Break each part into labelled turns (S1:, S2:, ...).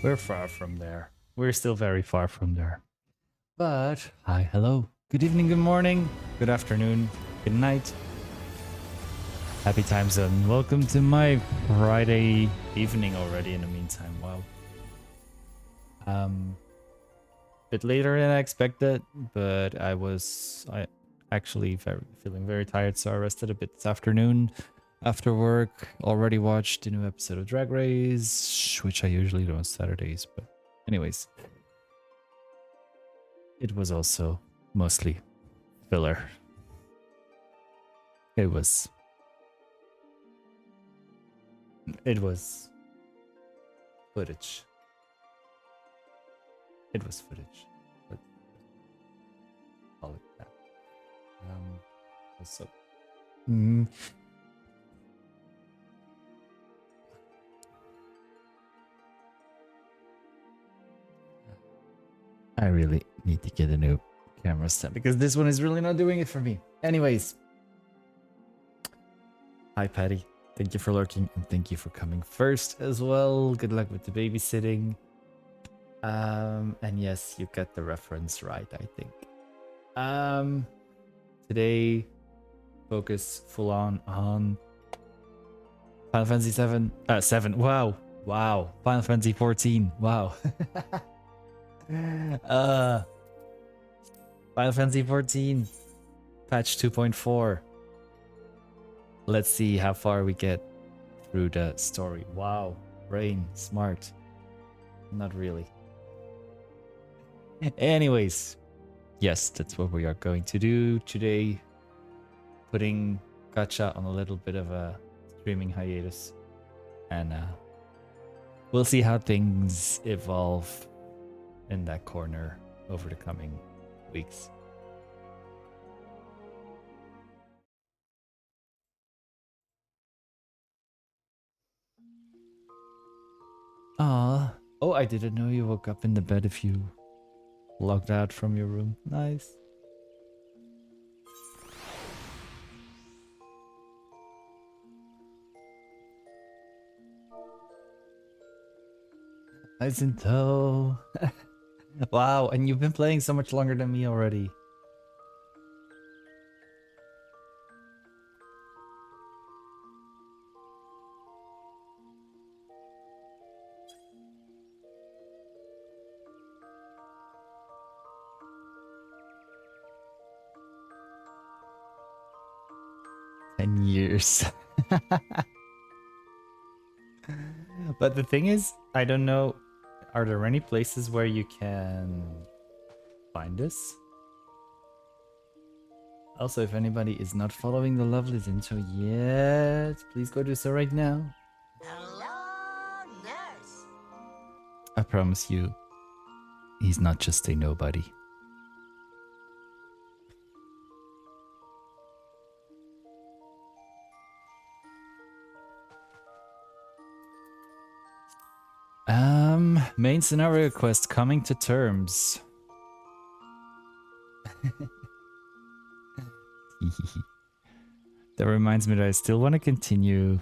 S1: We're far from there. We're still very far from there. But hi, hello, good evening, good morning, good afternoon, good night. Happy time zone. Welcome to my Friday evening already in the meantime. Wow. Bit later than I expected, but I actually feeling very tired, so I rested a bit this afternoon after work. Already watched the new episode of Drag Race, which I usually do on Saturdays, but anyways, it was also mostly filler. It was footage. It was footage. Let's call it that. Also, I really need to get a new camera stand because this one is really not doing it for me. Anyways. Hi, Patty. Thank you for lurking and thank you for coming first as well. Good luck with the babysitting. And yes, you got the reference right, I think. Today, focus full on Final Fantasy 7. Wow. Final Fantasy 14. Wow. Final Fantasy 14 patch 2.4. Let's see how far we get through the story. Wow, brain, smart. Not really. Anyways, yes, that's what we are going to do today. Putting Gacha on a little bit of a streaming hiatus. And we'll see how things evolve in that corner over the coming weeks. Oh, I didn't know you woke up in the bed if you logged out from your room. Nice. Nice in tow. Wow, and you've been playing so much longer than me already. Years. But the thing is, I don't know, are there any places where you can find this? Also, if anybody is not following the Lovely's intro yet, please go do so right now. Hello, nurse. I promise you, he's not just a nobody. Main scenario quest coming to terms. That reminds me that I still want to continue.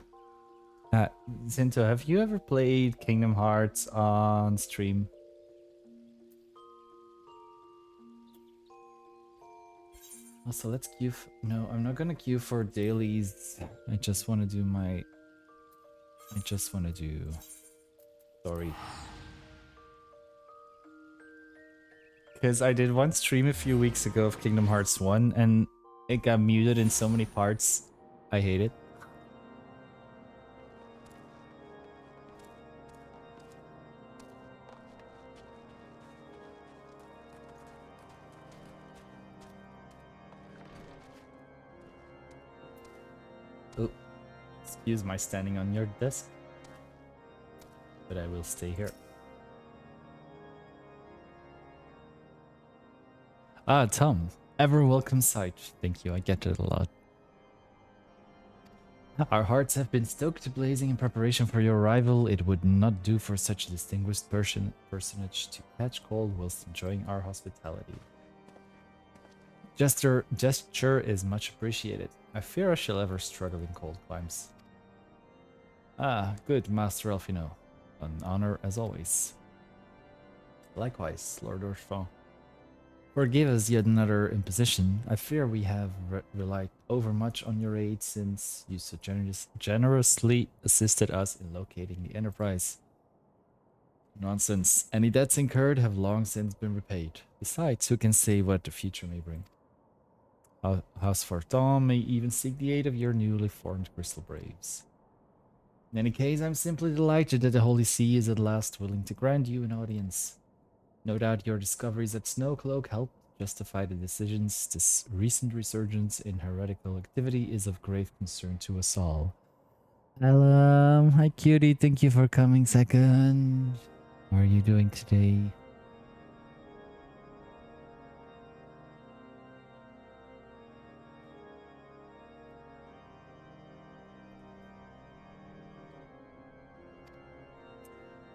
S1: Zinto, have you ever played Kingdom Hearts on stream? Also, let's queue. No, I'm not gonna queue for dailies. I just want to do my. Sorry. Because I did one stream a few weeks ago of Kingdom Hearts 1 and it got muted in so many parts. I hate it. Oh, excuse my standing on your desk. But I will stay here. Ah, Tom. Ever welcome sight. Thank you, I get it a lot. Our hearts have been stoked blazing in preparation for your arrival. It would not do for such a distinguished personage to catch cold whilst enjoying our hospitality. Gesture is much appreciated. I fear I shall ever struggle in cold climes. Ah, good, Master Elfino. An honor as always. Likewise, Lord Orfan. Forgive us yet another imposition. I fear we have relied overmuch on your aid since you so generously assisted us in locating the Enterprise. Nonsense. Any debts incurred have long since been repaid. Besides, who can say what the future may bring? House Fortin may even seek the aid of your newly formed Crystal Braves. In any case, I'm simply delighted that the Holy See is at last willing to grant you an audience. No doubt your discoveries at Snowcloak helped justify the decisions. This recent resurgence in heretical activity is of grave concern to us all. Hello, hi cutie, thank you for coming second. How are you doing today?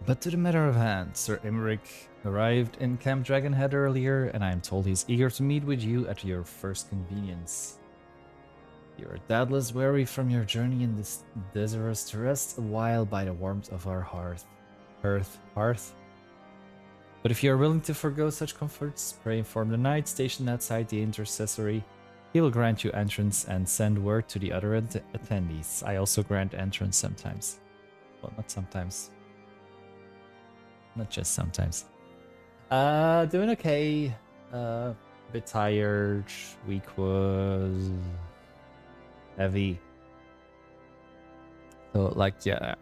S1: But to the matter of hand, Sir Emmerich arrived in Camp Dragonhead earlier, and I am told he's eager to meet with you at your first convenience. You are doubtless weary from your journey and desirous to rest a while by the warmth of our hearth. But if you are willing to forego such comforts, pray inform the knight stationed outside the intercessory. He will grant you entrance and send word to the other attendees. I also grant entrance sometimes. Well, not sometimes. Not just sometimes. Doing okay. Bit tired. Week was heavy. So like, yeah,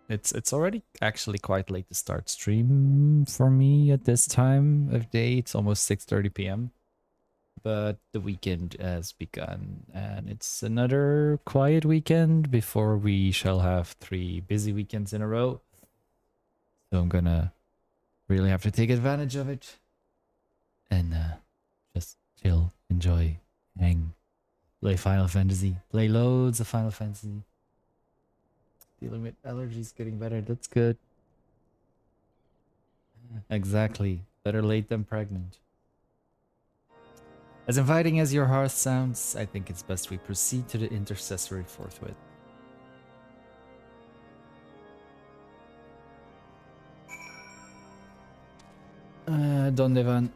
S1: it's already actually quite late to start stream for me at this time of day. It's almost 6:30 p.m. But the weekend has begun, and it's another quiet weekend before we shall have 3 busy weekends in a row. So I'm gonna really have to take advantage of it and just chill, enjoy, hang, play Final Fantasy, play loads of Final Fantasy. Dealing with allergies getting better, that's good. Exactly, better late than pregnant. As inviting as your hearth sounds, I think it's best we proceed to the intercessory forthwith. Don Devan.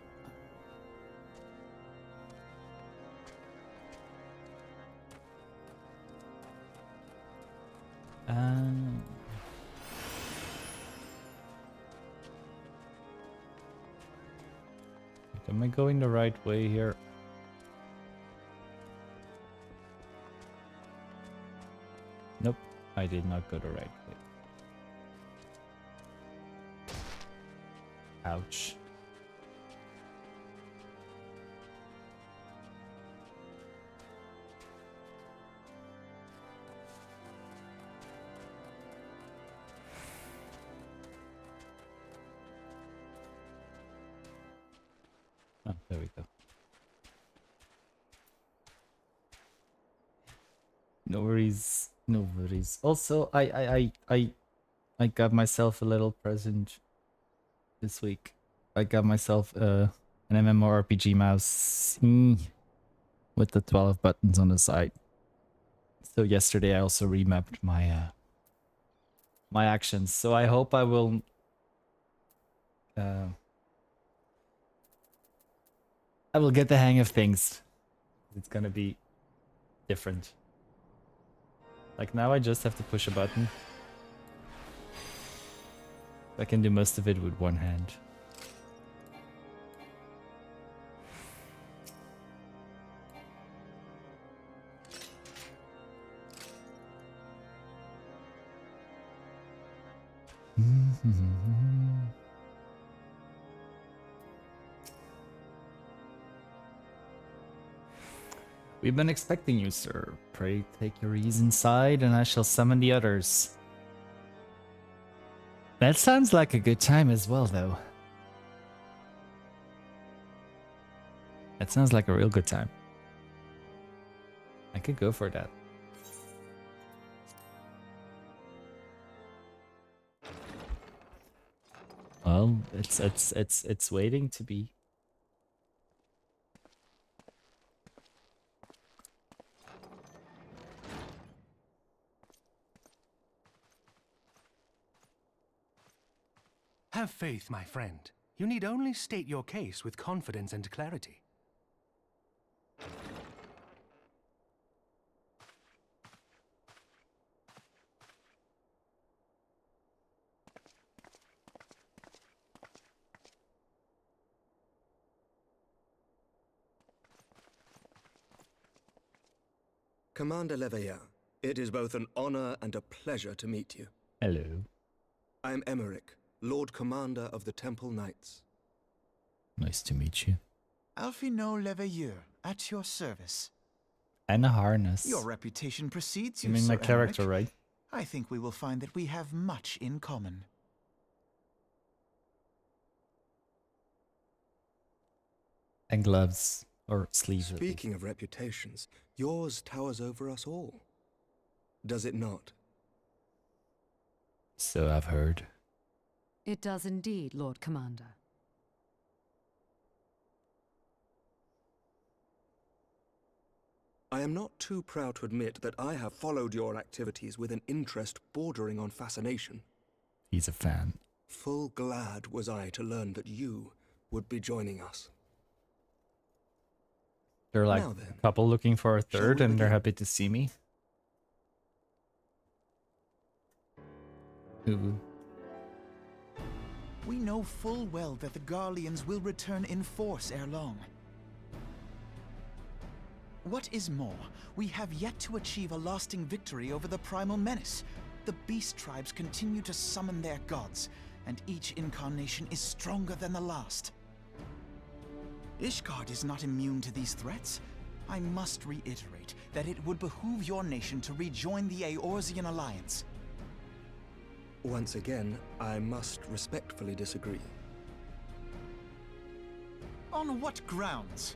S1: Am I going the right way here? Nope, I did not go the right way. Ouch. Oh, there we go. No worries. No worries. Also, I got myself a little present this week. I got myself an MMORPG mouse with the 12 buttons on the side. So yesterday I also remapped my my actions. So I hope I will get the hang of things. It's gonna be different. Like now I just have to push a button. I can do most of it with one hand. We've been expecting you, sir. Pray take your ease inside, and I shall summon the others. That sounds like a good time as well, though. That sounds like a real good time. I could go for that. Well, it's waiting to be.
S2: Have faith, my friend. You need only state your case with confidence and clarity.
S3: Commander Leveilleur, it is both an honor and a pleasure to meet you.
S1: Hello.
S3: I am Emmerich, Lord Commander of the Temple Knights.
S1: Nice to meet you.
S4: Alphino Leveilleur, at your service.
S1: And a harness.
S4: Your reputation precedes
S1: You
S4: you,
S1: mean my
S4: Sir
S1: character,
S4: Emmerich.
S1: right?
S4: I think we will find that we have much in common.
S1: And gloves. Or sleeves.
S3: Speaking of reputations, yours towers over us all. Does it not?
S1: So I've heard.
S5: It does indeed, Lord Commander.
S3: I am not too proud to admit that I have followed your activities with an interest bordering on fascination.
S1: He's a fan.
S3: Full glad was I to learn that you would be joining us.
S1: They're like
S3: Now then,
S1: a couple looking for a third
S3: we
S1: and they're
S3: begin?
S1: happy to see me. Ooh.
S4: We know full well that the Garleans will return in force ere long. What is more, we have yet to achieve a lasting victory over the primal menace. The beast tribes continue to summon their gods, and each incarnation is stronger than the last. Ishgard is not immune to these threats. I must reiterate that it would behoove your nation to rejoin the Eorzean Alliance.
S3: Once again, I must respectfully disagree.
S4: On what grounds?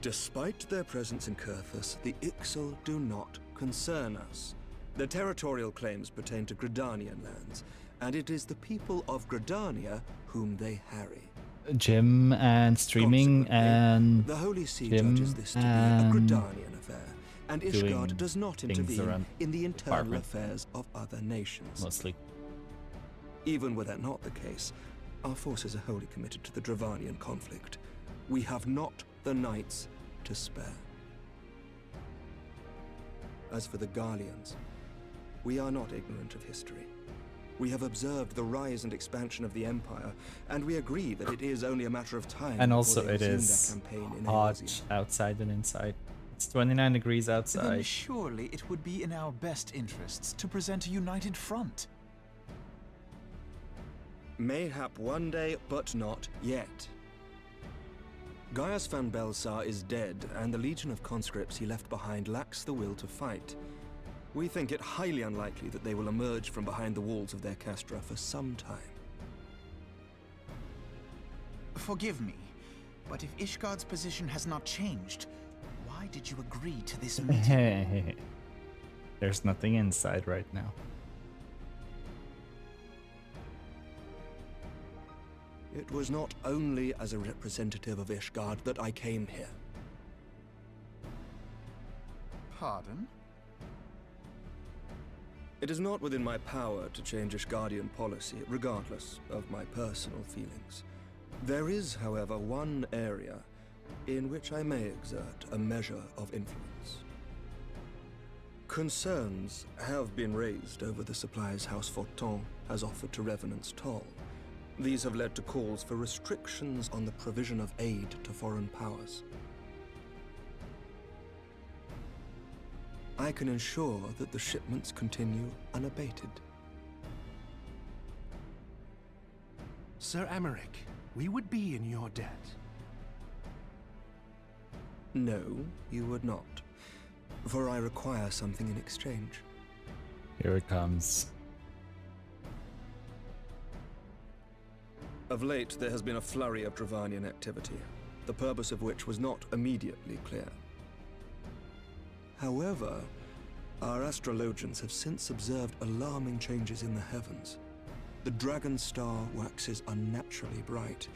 S3: Despite their presence in Kurthus, the Ixal do not concern us. Their territorial claims pertain to Gridanian lands, and it is the people of Gridania whom they harry.
S1: Gym and streaming
S3: Consequently,
S1: and
S3: the Holy See
S1: Jim
S3: judges this to be a
S1: and
S3: Gridanian affair, and
S1: doing
S3: Ishgard does not
S1: things
S3: intervene
S1: around
S3: in the internal
S1: department.
S3: affairs of other nations.
S1: mostly.
S3: Even were that not the case, our forces are wholly committed to the Dravanian conflict. We have not the knights to spare. As for the Garleans, we are not ignorant of history. We have observed the rise and expansion of the Empire, and we agree that it is only a matter of time
S1: And
S3: before
S1: also
S3: they
S1: it
S3: resume
S1: is
S3: their campaign in
S1: hot
S3: Eorzea.
S1: outside and inside. It's 29 degrees
S4: Then
S1: outside.
S4: surely it would be in our best interests to present a united front.
S3: Mayhap one day, but not yet. Gaius van Belsar is dead, and the legion of conscripts he left behind lacks the will to fight. We think it highly unlikely that they will emerge from behind the walls of their castra for some time.
S4: Forgive me, but if Ishgard's position has not changed, why did you agree to this meeting?
S1: There's nothing inside right now.
S3: It was not only as a representative of Ishgard that I came here.
S4: Pardon?
S3: It is not within my power to change Ishgardian policy, regardless of my personal feelings. There is, however, one area in which I may exert a measure of influence. Concerns have been raised over the supplies House Fortin has offered to Revenant's Toll. These have led to calls for restrictions on the provision of aid to foreign powers. I can ensure that the shipments continue unabated.
S2: Sir Emmerich, we would be in your debt.
S3: No, you would not. For I require something in exchange.
S1: Here it comes.
S3: Of late, there has been a flurry of Dravanian activity, the purpose of which was not immediately clear. However, our astrologians have since observed alarming changes in the heavens. The dragon star waxes unnaturally bright,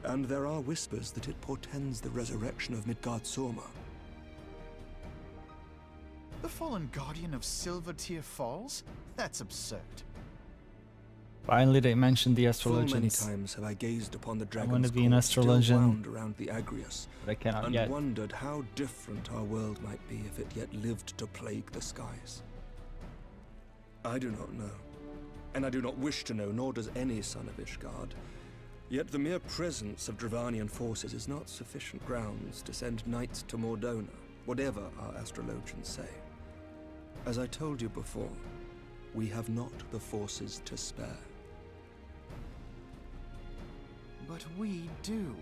S3: and there are whispers that it portends the resurrection of Midgard-Sorma.
S4: The fallen guardian of Silvertear Falls? That's absurd.
S1: Finally, they mentioned the
S3: Full many
S1: astrologians.
S3: times have I gazed upon the
S1: I
S3: dragon's
S1: want to be an
S3: court still
S1: astrologian,
S3: wound around the Agrius,
S1: but I cannot
S3: and
S1: yet.
S3: wondered how different our world might be if it yet lived to plague the skies. I do not know, and I do not wish to know, nor does any son of Ishgard. Yet the mere presence of Dravanian forces is not sufficient grounds to send knights to Mordona, whatever our astrologians say. As I told you before, we have not the forces to spare.
S4: But we do.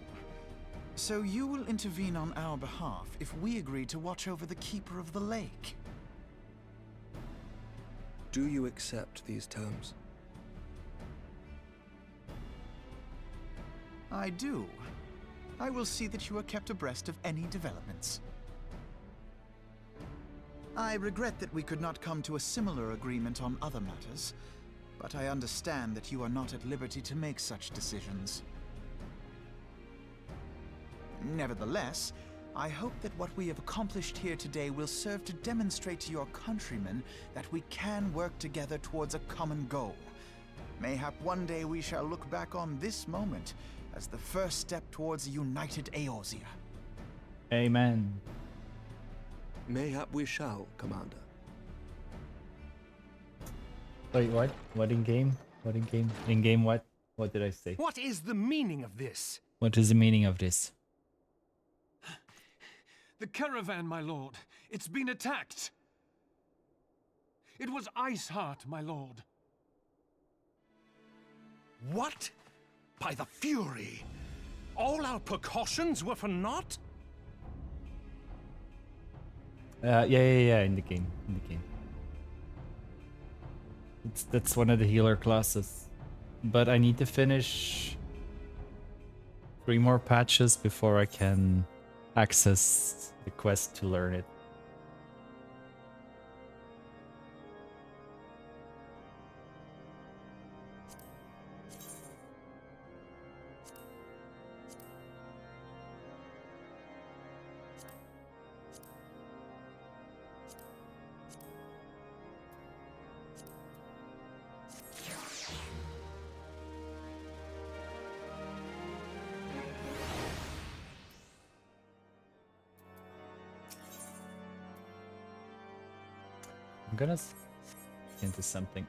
S4: So you will intervene on our behalf if we agree to watch over the Keeper of the Lake.
S3: Do you accept these terms?
S4: I do. I will see that you are kept abreast of any developments. I regret that we could not come to a similar agreement on other matters, but I understand that you are not at liberty to make such decisions. Nevertheless, I hope that what we have accomplished here today will serve to demonstrate to your countrymen that we can work together towards a common goal. Mayhap one day we shall look back on this moment as the first step towards a united Eorzea.
S1: Amen.
S3: Mayhap we shall, Commander.
S1: Wait, what? What in game? What in game? In game what? What did I say?
S2: What is the meaning of this?
S1: What is the meaning of this?
S2: The caravan, my lord. It's been attacked. It was Iceheart, my lord. What? By the Fury? All our precautions were for naught?
S1: Yeah, in the game. That's one of the healer classes. But I need to finish 3 more patches before I can access the quest to learn it. I'm gonna into something.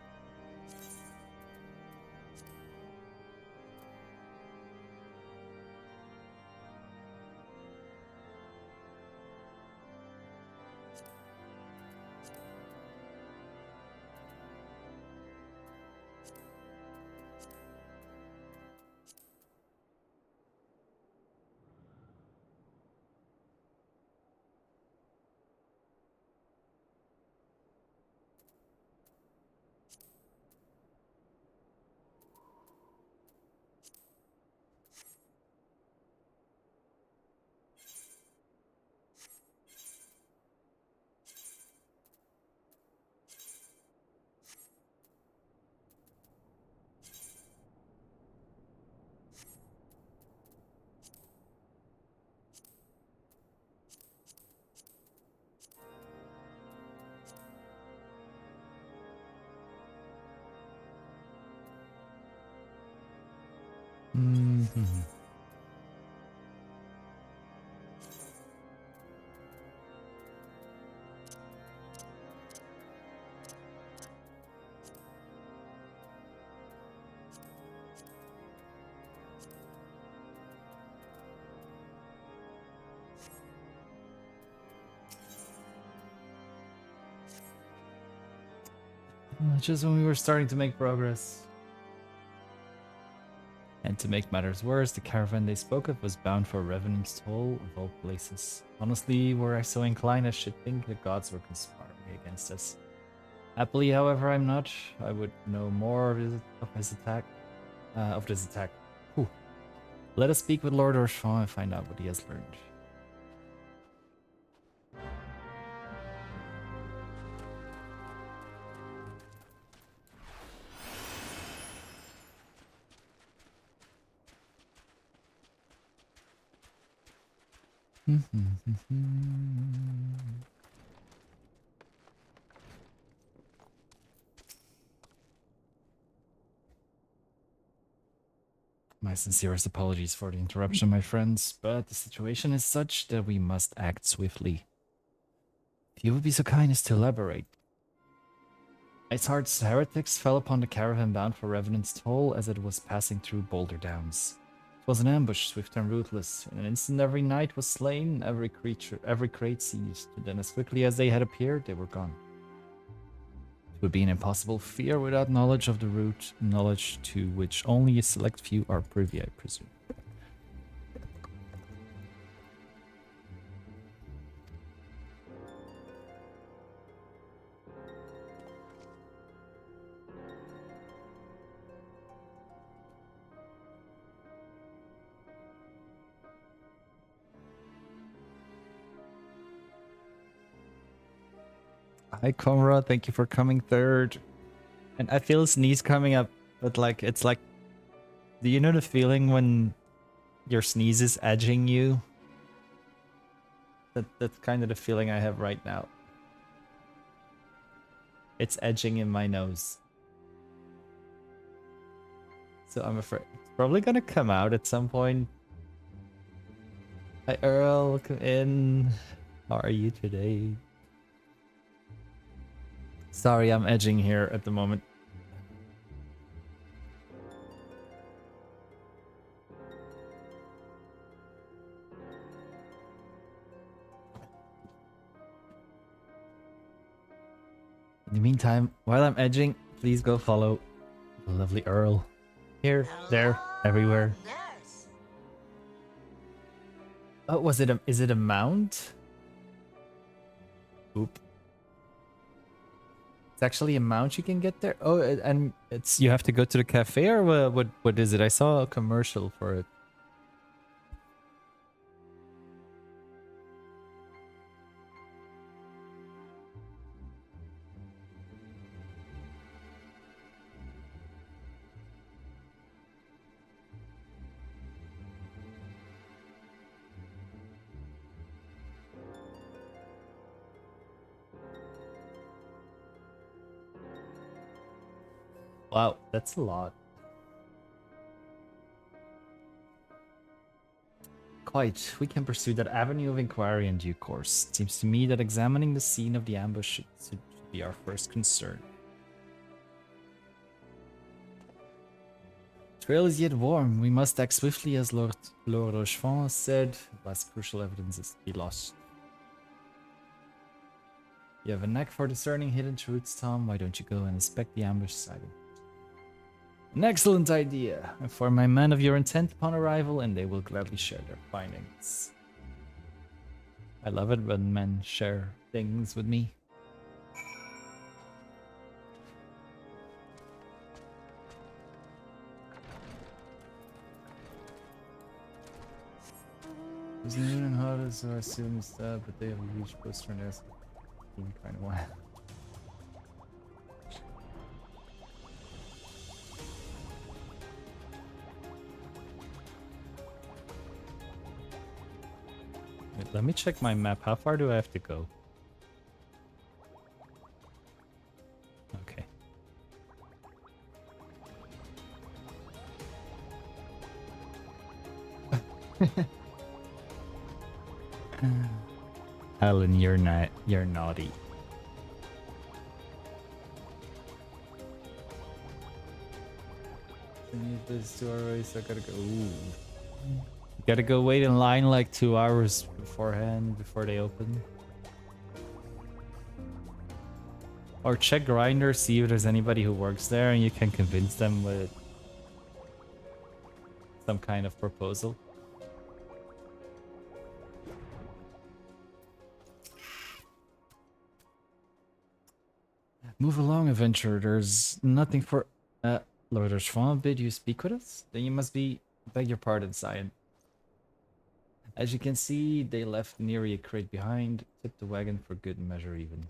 S1: Mm-hmm. Just when we were starting to make progress. And to make matters worse, the caravan they spoke of was bound for Revenant's Toll of all places. Honestly, were I so inclined, I should think the gods were conspiring against us. Happily, however, I'm not. I would know more of this attack. Whew. Let us speak with Lord Orchon and find out what he has learned. My sincerest apologies for the interruption, my friends, but the situation is such that we must act swiftly. If you would be so kind as to elaborate. Iceheart's heretics fell upon the caravan bound for Revenant's Toll as it was passing through Boulder Downs. It was an ambush, swift and ruthless. In an instant every knight was slain, every crate seized. Then as quickly as they had appeared, they were gone. It would be an impossible fear without knowledge of the route, knowledge to which only a select few are privy, I presume. Hi, Conrad. Thank you for coming third. And I feel a sneeze coming up, but like, it's like, do you know the feeling when your sneeze is edging you? That's kind of the feeling I have right now. It's edging in my nose. So I'm afraid it's probably gonna come out at some point. Hi, Earl. Welcome in. How are you today? Sorry, I'm edging here at the moment. In the meantime, while I'm edging, please go follow the lovely Earl. Here, there, everywhere. Oh, is it a mount? Oop. It's actually a mount you can get there. Oh, and it's you have to go to the cafe, or what is it? I saw a commercial for it. Wow, that's a lot. Quite. We can pursue that avenue of inquiry in due course. It seems to me that examining the scene of the ambush should be our first concern. Trail is yet warm. We must act swiftly, as Lord Rochefort said, lest crucial evidence is to be lost. You have a knack for discerning hidden truths, Tom. Why don't you go and inspect the ambush site? An excellent idea. Inform my men of your intent upon arrival, and they will gladly share their findings. I love it when men share things with me. It's noon and hot, so I assume it's that, but they have a huge poster and there's kind of wild. Wait, let me check my map. How far do I have to go? Okay. Alan, you're naughty. This 2 hour race, I gotta go. Ooh. Gotta go wait in line like 2 hours beforehand before they open. Or check Grindr, see if there's anybody who works there and you can convince them with some kind of proposal. Move along, adventurer. There's nothing for... Lord Rochefort bid you speak with us? Then you must be... Beg your pardon, Scion. As you can see, they left nearly a crate behind. Tipped the wagon for good measure even.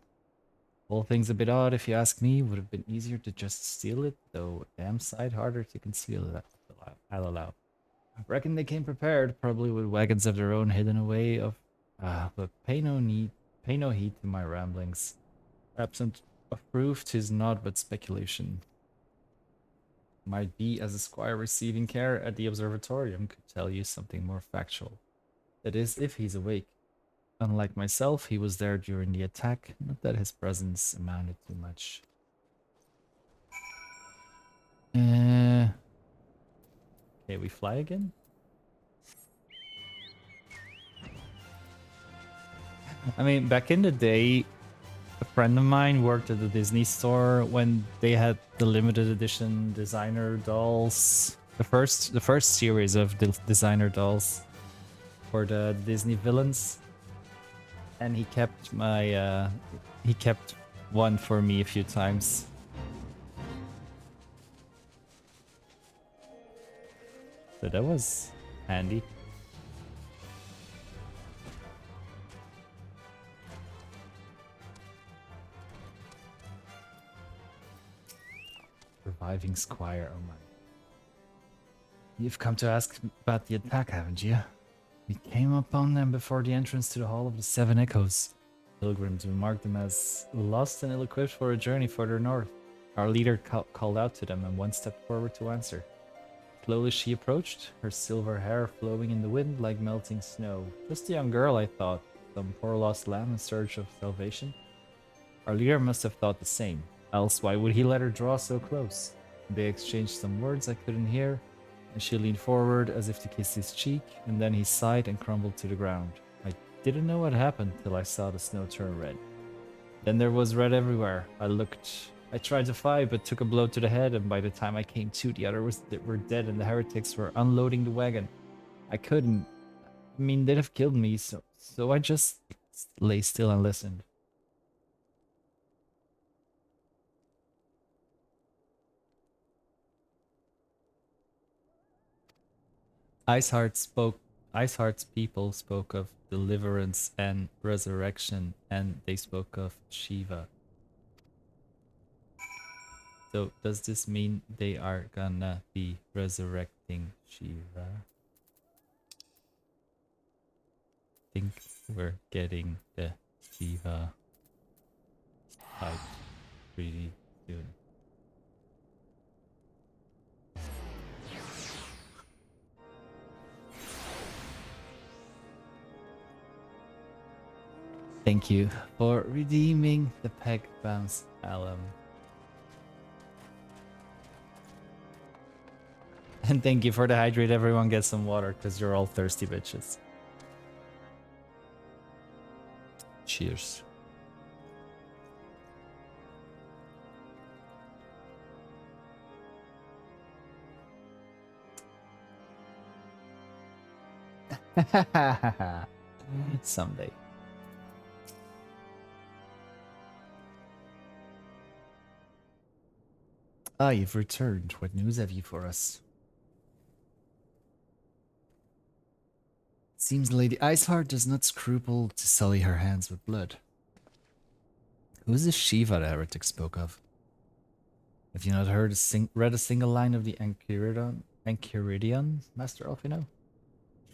S1: Whole thing's a bit odd if you ask me. Would have been easier to just steal it, though a damn sight harder to conceal it, I'll allow. Reckon they came prepared, probably with wagons of their own hidden away of... Look, pay no heed to my ramblings. Absent of proof, 'tis naught but speculation. might be as a squire receiving care at the observatorium could tell you something more factual. That is, if he's awake. Unlike myself, he was there during the attack, not that his presence amounted to much. Okay, we fly again? I mean, back in the day, a friend of mine worked at the Disney store when they had the limited edition designer dolls. The first series of designer dolls for the Disney villains. And he kept he kept one for me a few times. So that was handy. Reviving Squire, oh my. You've come to ask about the attack, haven't you? We came upon them before the entrance to the Hall of the Seven Echoes. Pilgrims remarked them as lost and ill-equipped for a journey further north. Our leader called out to them and one stepped forward to answer. Slowly she approached, her silver hair flowing in the wind like melting snow. Just a young girl, I thought. Some poor lost lamb in search of salvation. Our leader must have thought the same. Else why would he let her draw so close? They exchanged some words I couldn't hear, and she leaned forward as if to kiss his cheek, and then he sighed and crumbled to the ground. I didn't know what happened till I saw the snow turn red. Then there was red everywhere. I tried to fight, but took a blow to the head, and by the time I came to, the others were dead and the heretics were unloading the wagon. I couldn't... I mean, they'd have killed me, so I just lay still and listened. Iceheart's people spoke of deliverance and resurrection, and they spoke of Shiva. So does this mean they are gonna be resurrecting Shiva? I think we're getting the Shiva fight pretty soon. Thank you for redeeming the peg bounce alum. And thank you for the hydrate. Everyone get some water because you're all thirsty bitches. Cheers. Someday. Ah, you've returned. What news have you for us? It seems Lady Iceheart does not scruple to sully her hands with blood. Who is this Shiva the heretic spoke of? Have you not read a single line of the Enchiridion, Master Elfino?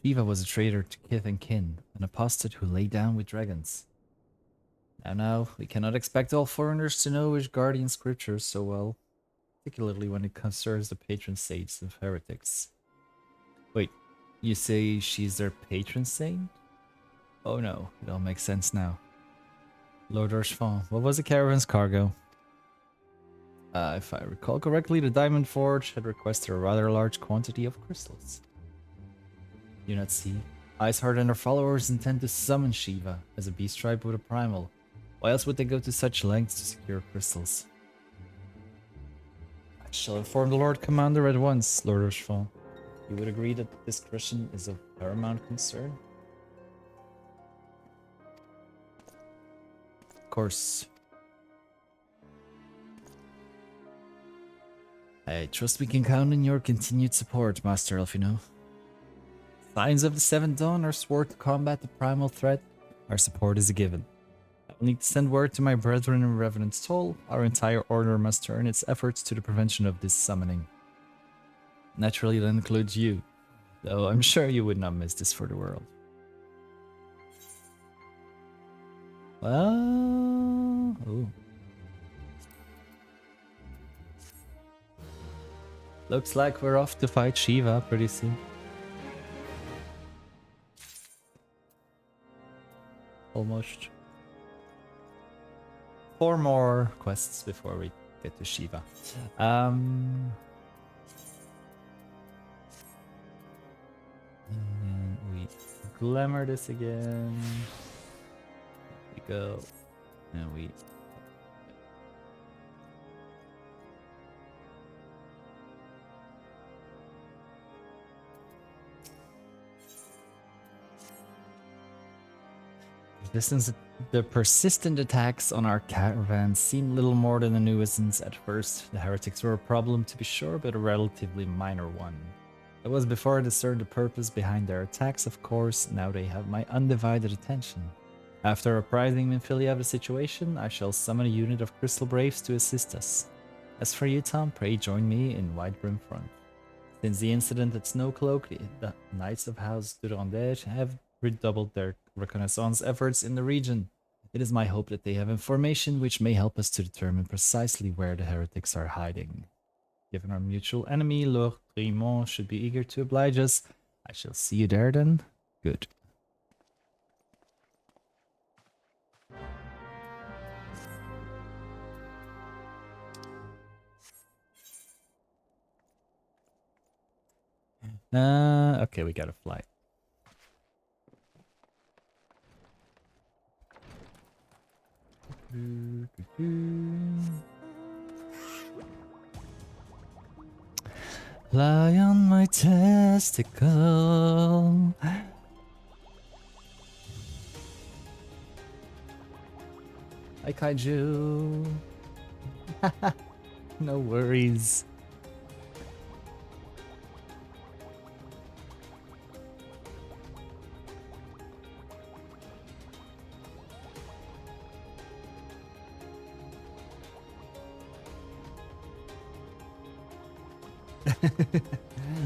S1: Shiva was a traitor to kith and kin, an apostate who lay down with dragons. Now, we cannot expect all foreigners to know which guardian scriptures so well, particularly when it concerns the patron saints of heretics. Wait, you say she's their patron saint? Oh no, it all makes sense now. Lord Urshfon, what was the caravan's cargo? If I recall correctly, the Diamond Forge had requested a rather large quantity of crystals. You not see? Iceheart and her followers intend to summon Shiva as a beast tribe with a primal. Why else would they go to such lengths to secure crystals? I shall inform the Lord Commander at once, Lord Urshfon. You would agree that discretion is of paramount concern? Of course. I trust we can count on your continued support, Master Elfino. Signs of the Seventh Dawn are swore to combat the primal threat. Our support is a given. I will need to send word to my brethren in Revenant's Toll. Our entire order must turn its efforts to the prevention of this summoning. Naturally, that includes you, though I'm sure you would not miss this for the world. Well... Oh. Looks like we're off to fight Shiva pretty soon. Almost. 4 more quests before we get to Shiva. And then we glamour this again. There we go. And we... The persistent attacks on our caravan seemed little more than a nuisance at first. The heretics were a problem to be sure, but a relatively minor one. It was before I discerned the purpose behind their attacks, of course. Now they have my undivided attention. After apprising Minfilia of the situation, I shall summon a unit of Crystal Braves to assist us. As for you, Tom, pray join me in Whitebrim Front. Since the incident at Snowcloak, the Knights of House Durandère have redoubled their reconnaissance efforts in the region. It is my hope that they have information which may help us to determine precisely where the heretics are hiding. Given our mutual enemy, Lord Grimont should be eager to oblige us. I shall see you there then. Good. Okay, we got a flight. Lie on my testicle. Hi, Kaiju. No worries.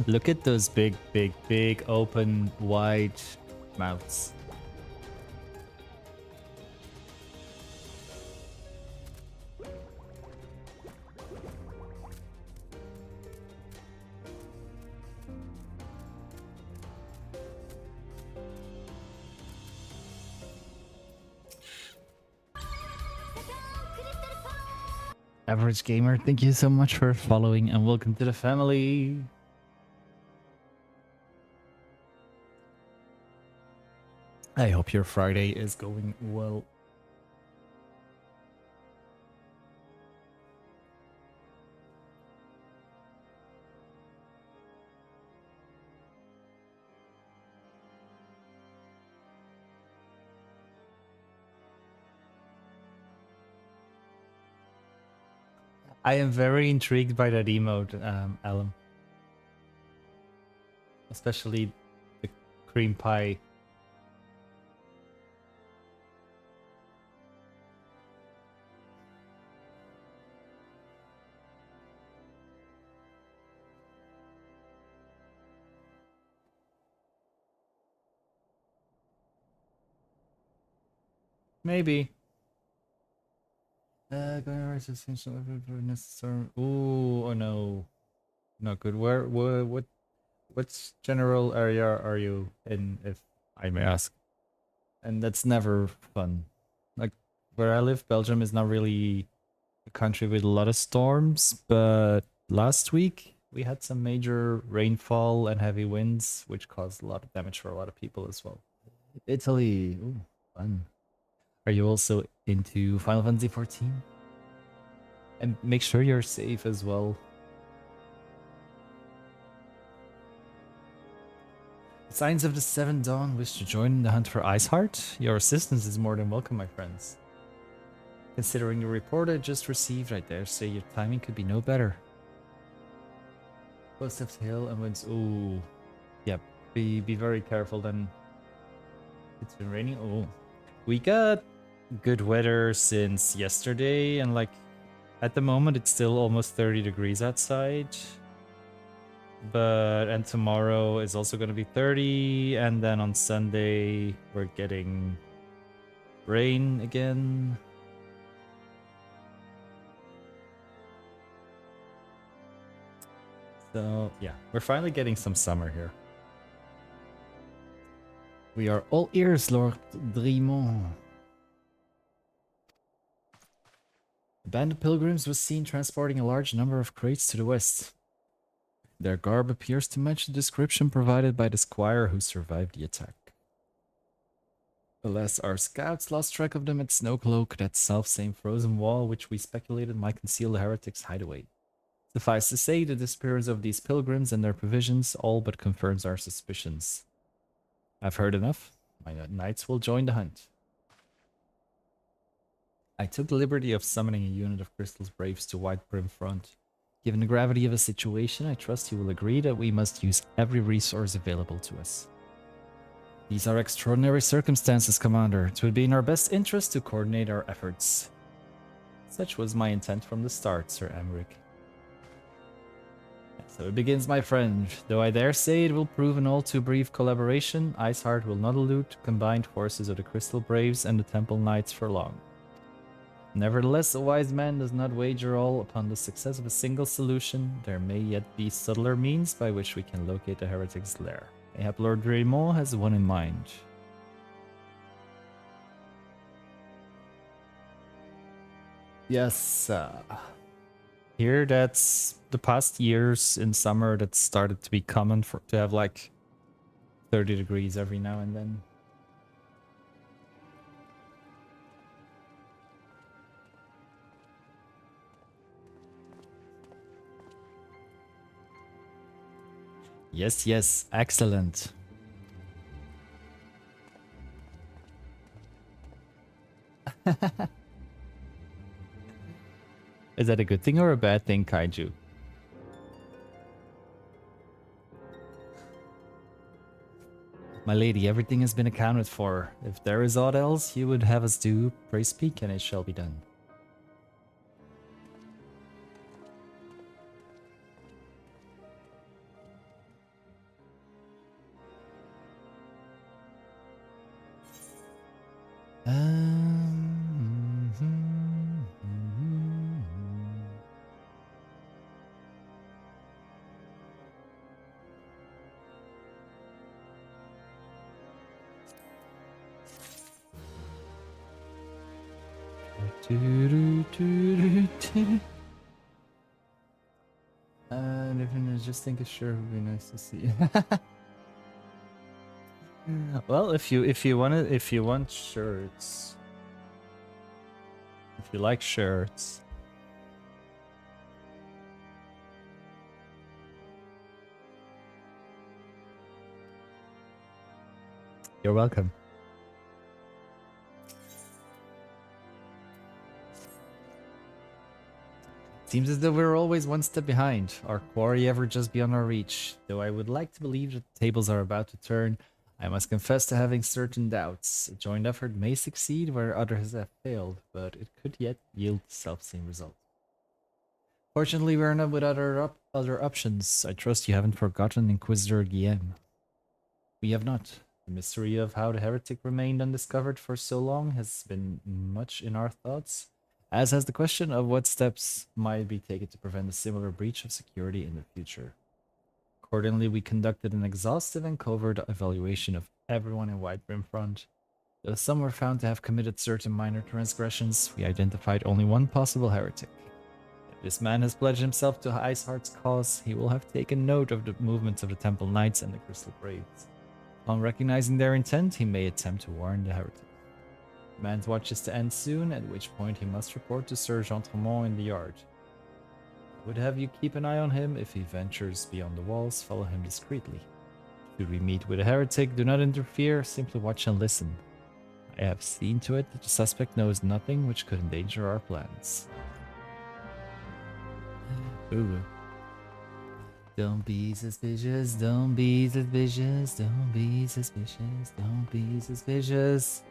S1: Look at those big open wide mouths. Average Gamer, thank you so much for following and welcome to the family. I hope your Friday is going well. I am very intrigued by that emote, Alan. Especially the cream pie. Maybe. Going right to essential necessary. Ooh, oh no, not good. What's general area are you in, if I may ask? And that's never fun. Like where I live, Belgium is not really a country with a lot of storms, but last week we had some major rainfall and heavy winds, which caused a lot of damage for a lot of people as well. Italy, ooh, fun. Are you also into Final Fantasy XIV? And make sure you're safe as well. Signs of the Seven Dawn wish to join the hunt for Iceheart? Your assistance is more than welcome, my friends. Considering the report I just received, I dare say your timing could be no better. Post of Hill and winds. Ooh. Yep. Be very careful then. It's been raining. Oh. We got good weather since yesterday, and like at the moment it's still almost 30 degrees outside. And tomorrow is also going to be 30, and then on Sunday we're getting rain again. So, yeah, we're finally getting some summer here. We are all ears, Lord Drimont. A band of pilgrims was seen transporting a large number of crates to the west. Their garb appears to match the description provided by the squire who survived the attack. Alas, our scouts lost track of them at Snowcloak, that self-same frozen wall which we speculated might conceal the heretics' hideaway. Suffice to say, the disappearance of these pilgrims and their provisions all but confirms our suspicions. I've heard enough. My knights will join the hunt. I took the liberty of summoning a unit of Crystal's Braves to White Brim Front. Given the gravity of the situation, I trust you will agree that we must use every resource available to us. These are extraordinary circumstances, Commander. It would be in our best interest to coordinate our efforts. Such was my intent from the start, Sir Emmerich. So it begins, my friend. Though I dare say it will prove an all too brief collaboration, Iceheart will not elude combined forces of the Crystal Braves and the Temple Knights for long. Nevertheless, a wise man does not wager all upon the success of a single solution. There may yet be subtler means by which we can locate the heretic's lair. Mayhap Lord Raymond has one in mind. Yes, here that's the past years in summer that started to be common for to have like 30 degrees every now and then. Yes, yes, excellent. Is that a good thing or a bad thing, Kaiju? My lady, everything has been accounted for. If there is aught else you would have us do, pray speak and it shall be done. I just think it sure would be nice to see. Well, if you want shirts, if you like shirts, you're welcome. Seems as though we're always one step behind, our quarry ever just beyond our reach. Though I would like to believe that the tables are about to turn, I must confess to having certain doubts. A joint effort may succeed where others have failed, but it could yet yield the self-same result. Fortunately, we are not without other options. I trust you haven't forgotten Inquisitor Guillaume. We have not. The mystery of how the heretic remained undiscovered for so long has been much in our thoughts, as has the question of what steps might be taken to prevent a similar breach of security in the future. Accordingly, we conducted an exhaustive and covert evaluation of everyone in White Brim Front. Though some were found to have committed certain minor transgressions, we identified only one possible heretic. If this man has pledged himself to Iceheart's cause, he will have taken note of the movements of the Temple Knights and the Crystal Braves. Upon recognizing their intent, he may attempt to warn the heretic. The man's watch is to end soon, at which point he must report to Sir Jean-Tremont in the yard. I would have you keep an eye on him. If he ventures beyond the walls, follow him discreetly. Should we meet with a heretic, do not interfere, simply watch and listen. I have seen to it that the suspect knows nothing which could endanger our plans. Ooh. Don't be suspicious, don't be suspicious, don't be suspicious, don't be suspicious.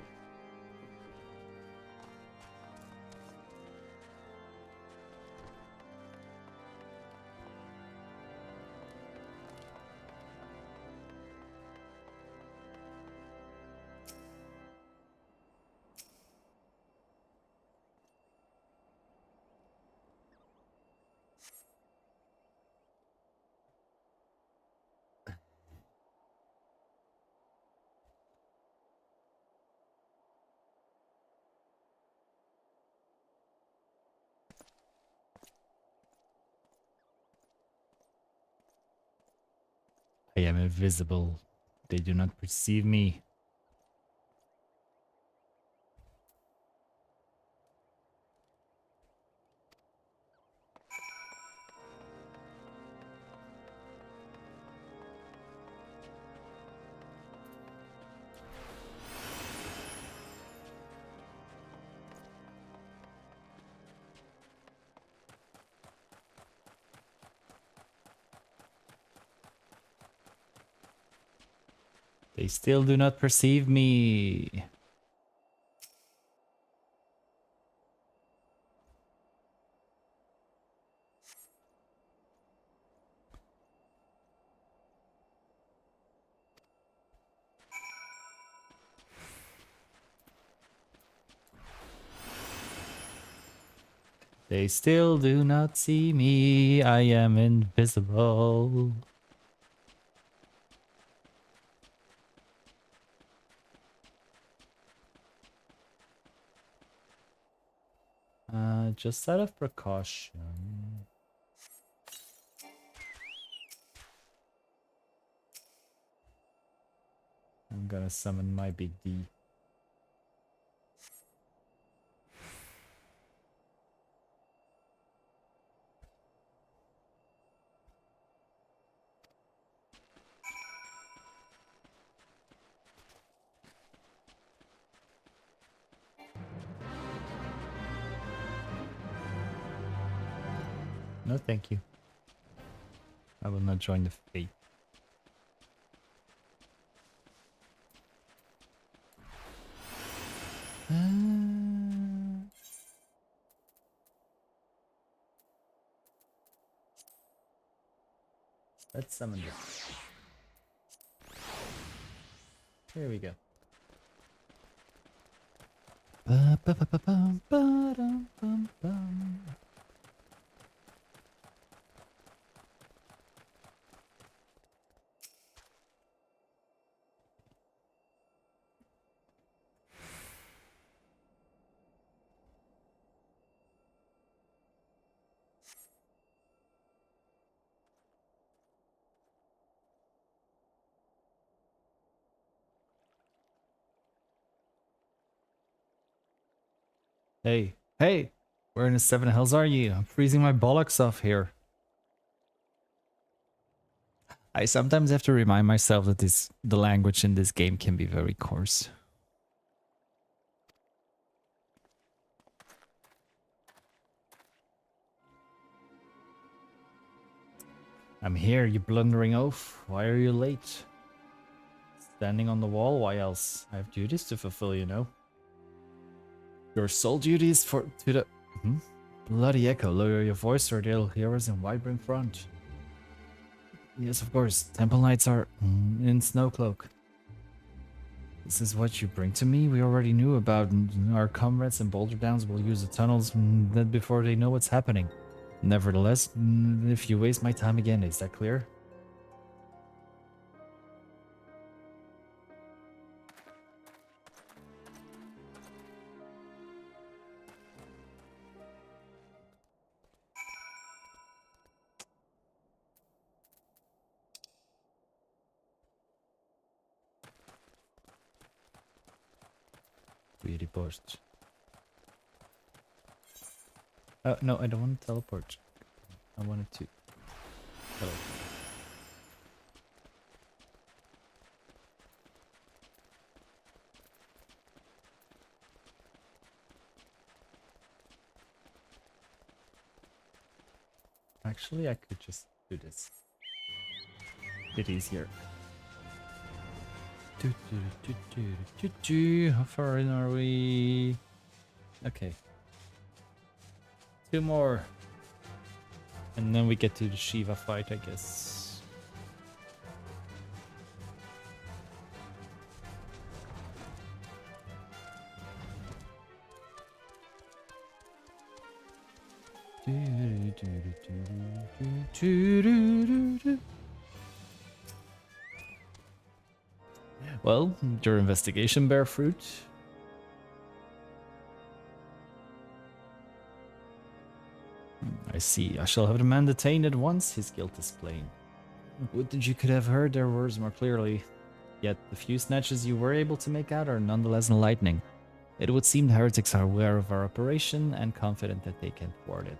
S1: I am invisible. They do not perceive me. They still do not perceive me. They still do not see me. I am invisible. Just out of precaution. I'm gonna summon my big D. No, thank you. I will not join the fate. Let's summon this. Here we go. Ba-ba-ba-ba-bum-ba-dum-bum-bum. Hey, hey! Where in the seven hells are you? I'm freezing my bollocks off here. I sometimes have to remind myself that the language in this game can be very coarse. I'm here, you blundering oaf. Why are you late? Standing on the wall? Why else? I have duties to fulfill, you know. Your sole duty is to the... Bloody echo, lower your voice or they'll hear us in Whitebring front. Yes, of course. Temple Knights are in Snowcloak. This is what you bring to me? We already knew about our comrades in Boulder Downs will use the tunnels that before they know what's happening. Nevertheless, if you waste my time again, is that clear? We report. Oh, no, I don't want to teleport. I wanted to... Hello. Actually, I could just do this. Bit easier. How far in are we? Okay. 2 more. And then we get to the Shiva fight, I guess. Well, your investigation bear fruit. I see. I shall have the man detained at once. His guilt is plain. Would that you could have heard their words more clearly. Yet the few snatches you were able to make out are nonetheless enlightening. It would seem the heretics are aware of our operation and confident that they can thwart it.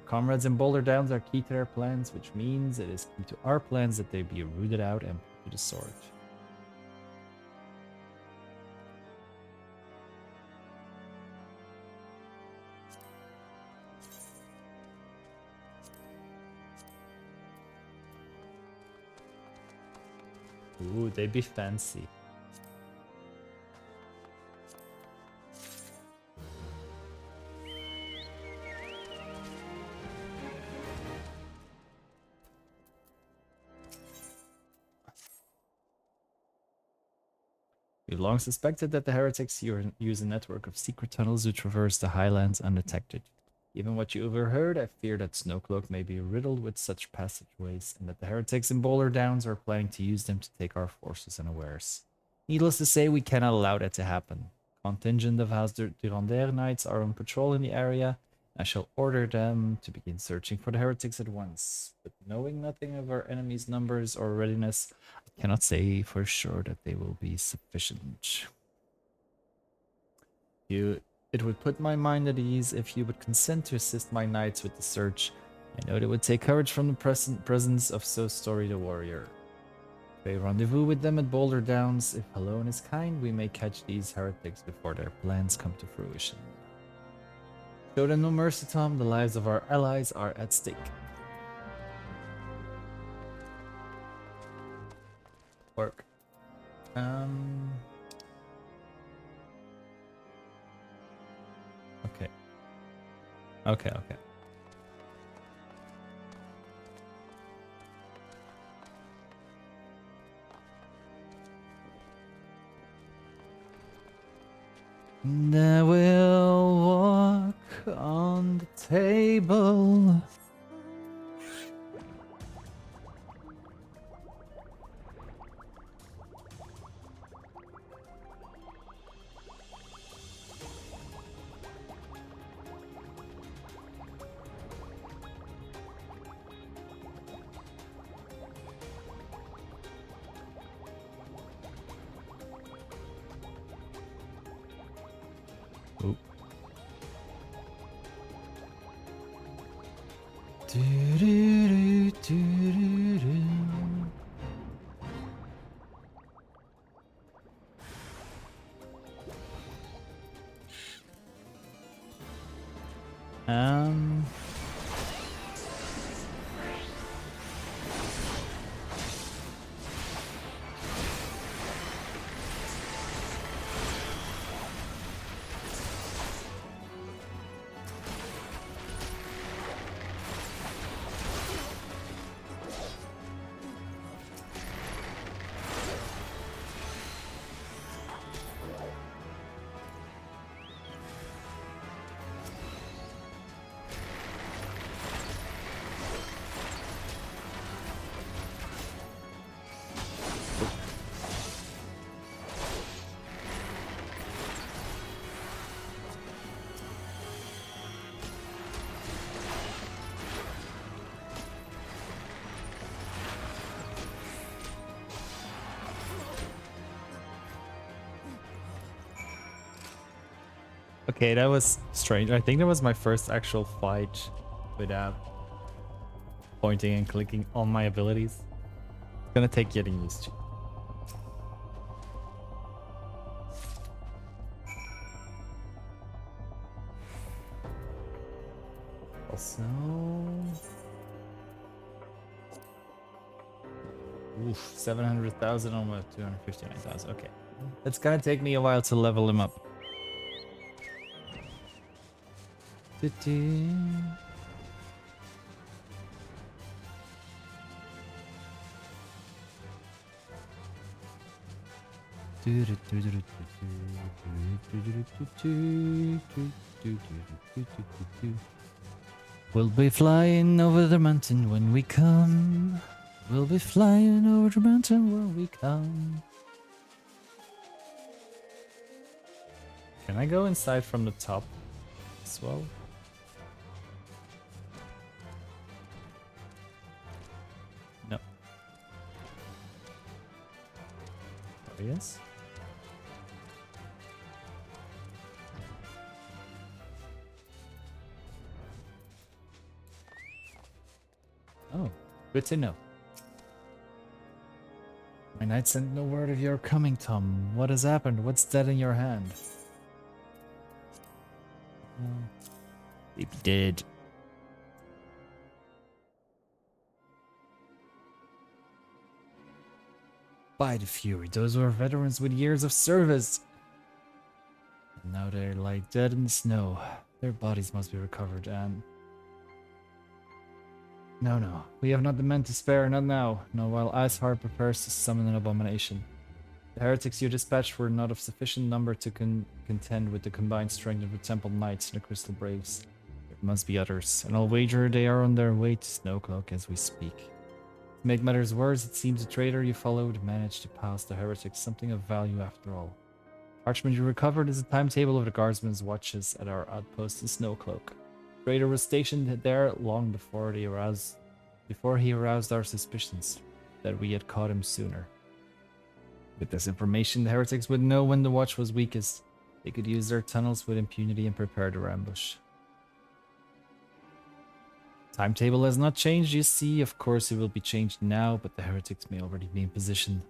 S1: Comrades in Boulder Downs are key to their plans, which means it is key to our plans that they be rooted out and put to the sword. Ooh, they be fancy. We've long suspected that the heretics use a network of secret tunnels to traverse the highlands undetected. Given what you overheard, I fear that Snowcloak may be riddled with such passageways, and that the heretics in Boulder Downs are planning to use them to take our forces unawares. Needless to say, we cannot allow that to happen. Contingent of House Durandère Knights are on patrol in the area. I shall order them to begin searching for the heretics at once. But knowing nothing of our enemy's numbers or readiness, I cannot say for sure that they will be sufficient. It would put my mind at ease if you would consent to assist my knights with the search. I know it would take courage from the presence of so storied a warrior. If I rendezvous with them at Boulder Downs, if Halloan is kind, we may catch these heretics before their plans come to fruition. Show them no mercy, Tom. The lives of our allies are at stake. Work. Okay. Okay. And I will walk on the table. Oop. Um. Okay, that was strange. I think that was my first actual fight without pointing and clicking on my abilities. It's gonna take getting used to. Also... Oof, 700,000, almost 259,000. Okay. It's gonna take me a while to level him up. We'll be flying over the mountain when we come. We'll be flying over the mountain when we come. Can I go inside from the top as well? No. There he is. Oh, good to know. My knight sent no word of your coming, Tom. What has happened? What's that in your hand? Maybe dead. By the Fury, those were veterans with years of service. And now they lie dead in the snow. Their bodies must be recovered and... No. We have not the men to spare, not now. Not while Iceheart prepares to summon an abomination. The heretics you dispatched were not of sufficient number to contend with the combined strength of the Temple Knights and the Crystal Braves. There must be others, and I'll wager they are on their way to Snowcloak as we speak. To make matters worse, it seems the traitor you followed managed to pass the heretics something of value after all. Parchment you recovered is a timetable of the guardsmen's watches at our outpost in Snowcloak. The traitor was stationed there long before he aroused our suspicions that we had caught him sooner. With this information, the heretics would know when the watch was weakest. They could use their tunnels with impunity and prepare their ambush. Timetable has not changed, you see. Of course, it will be changed now, but the heretics may already be in position.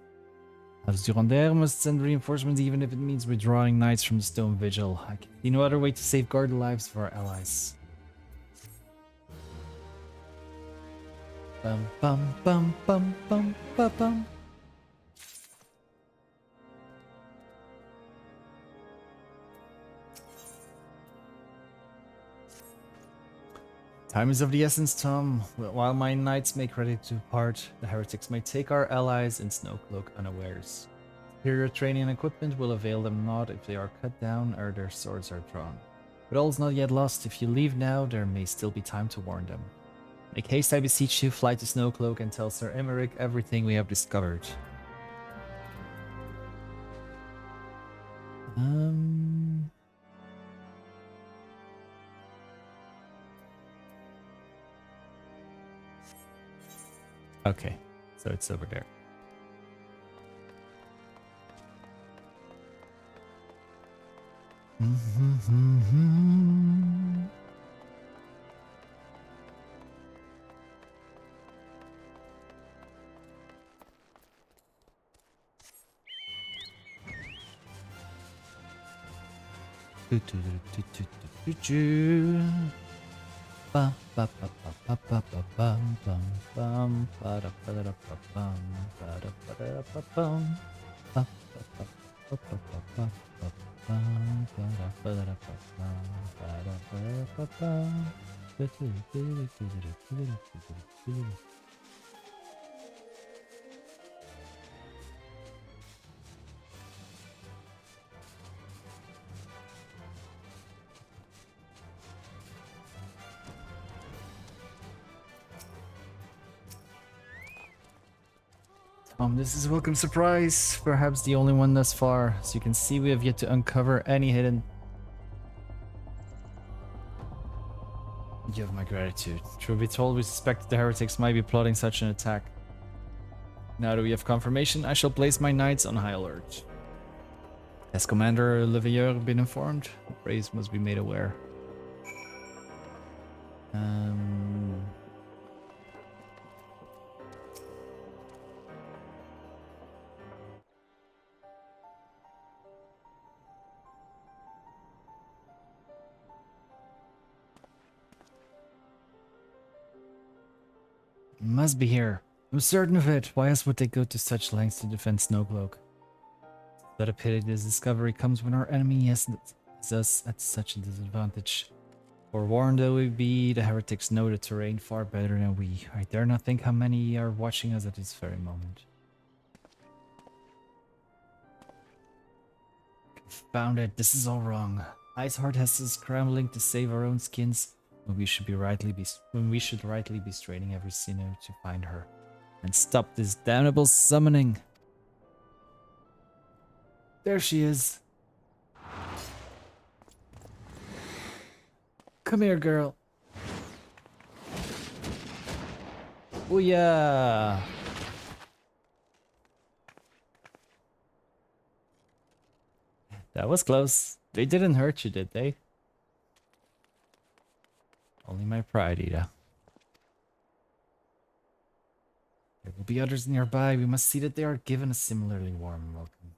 S1: House Durandère must send reinforcements even if it means withdrawing knights from the Stone Vigil. I can see no other way to safeguard the lives of our allies. Bum bum bum bum bum bum bum. Time is of the essence, Tom. While my knights make ready to depart, the heretics may take our allies in Snowcloak unawares. Superior training and equipment will avail them not if they are cut down or their swords are drawn. But all is not yet lost. If you leave now, there may still be time to warn them. Make haste, I beseech you, fly to Snowcloak and tell Sir Emmerich everything we have discovered. Okay, so it's over there. This is a welcome surprise, perhaps the only one thus far. As you can see, we have yet to uncover any hidden... You have my gratitude. Truth be told, we suspected the heretics might be plotting such an attack. Now that we have confirmation, I shall place my knights on high alert. Has Commander Leveilleur been informed? The Braves must be made aware. Must be here. I'm certain of it. Why else would they go to such lengths to defend Snowcloak? But a pity this discovery comes when our enemy has us at such a disadvantage. Forewarned though we be, the heretics know the terrain far better than we. I dare not think how many are watching us at this very moment. Confound it, this is all wrong. Iceheart has us scrambling to save our own skins. When we should rightly be straining every sinew to find her and stop this damnable summoning. There she is. Come here, girl. Oh yeah. That was close. They didn't hurt you, did they? Only my pride, Ida. There will be others nearby. We must see that they are given a similarly warm welcome.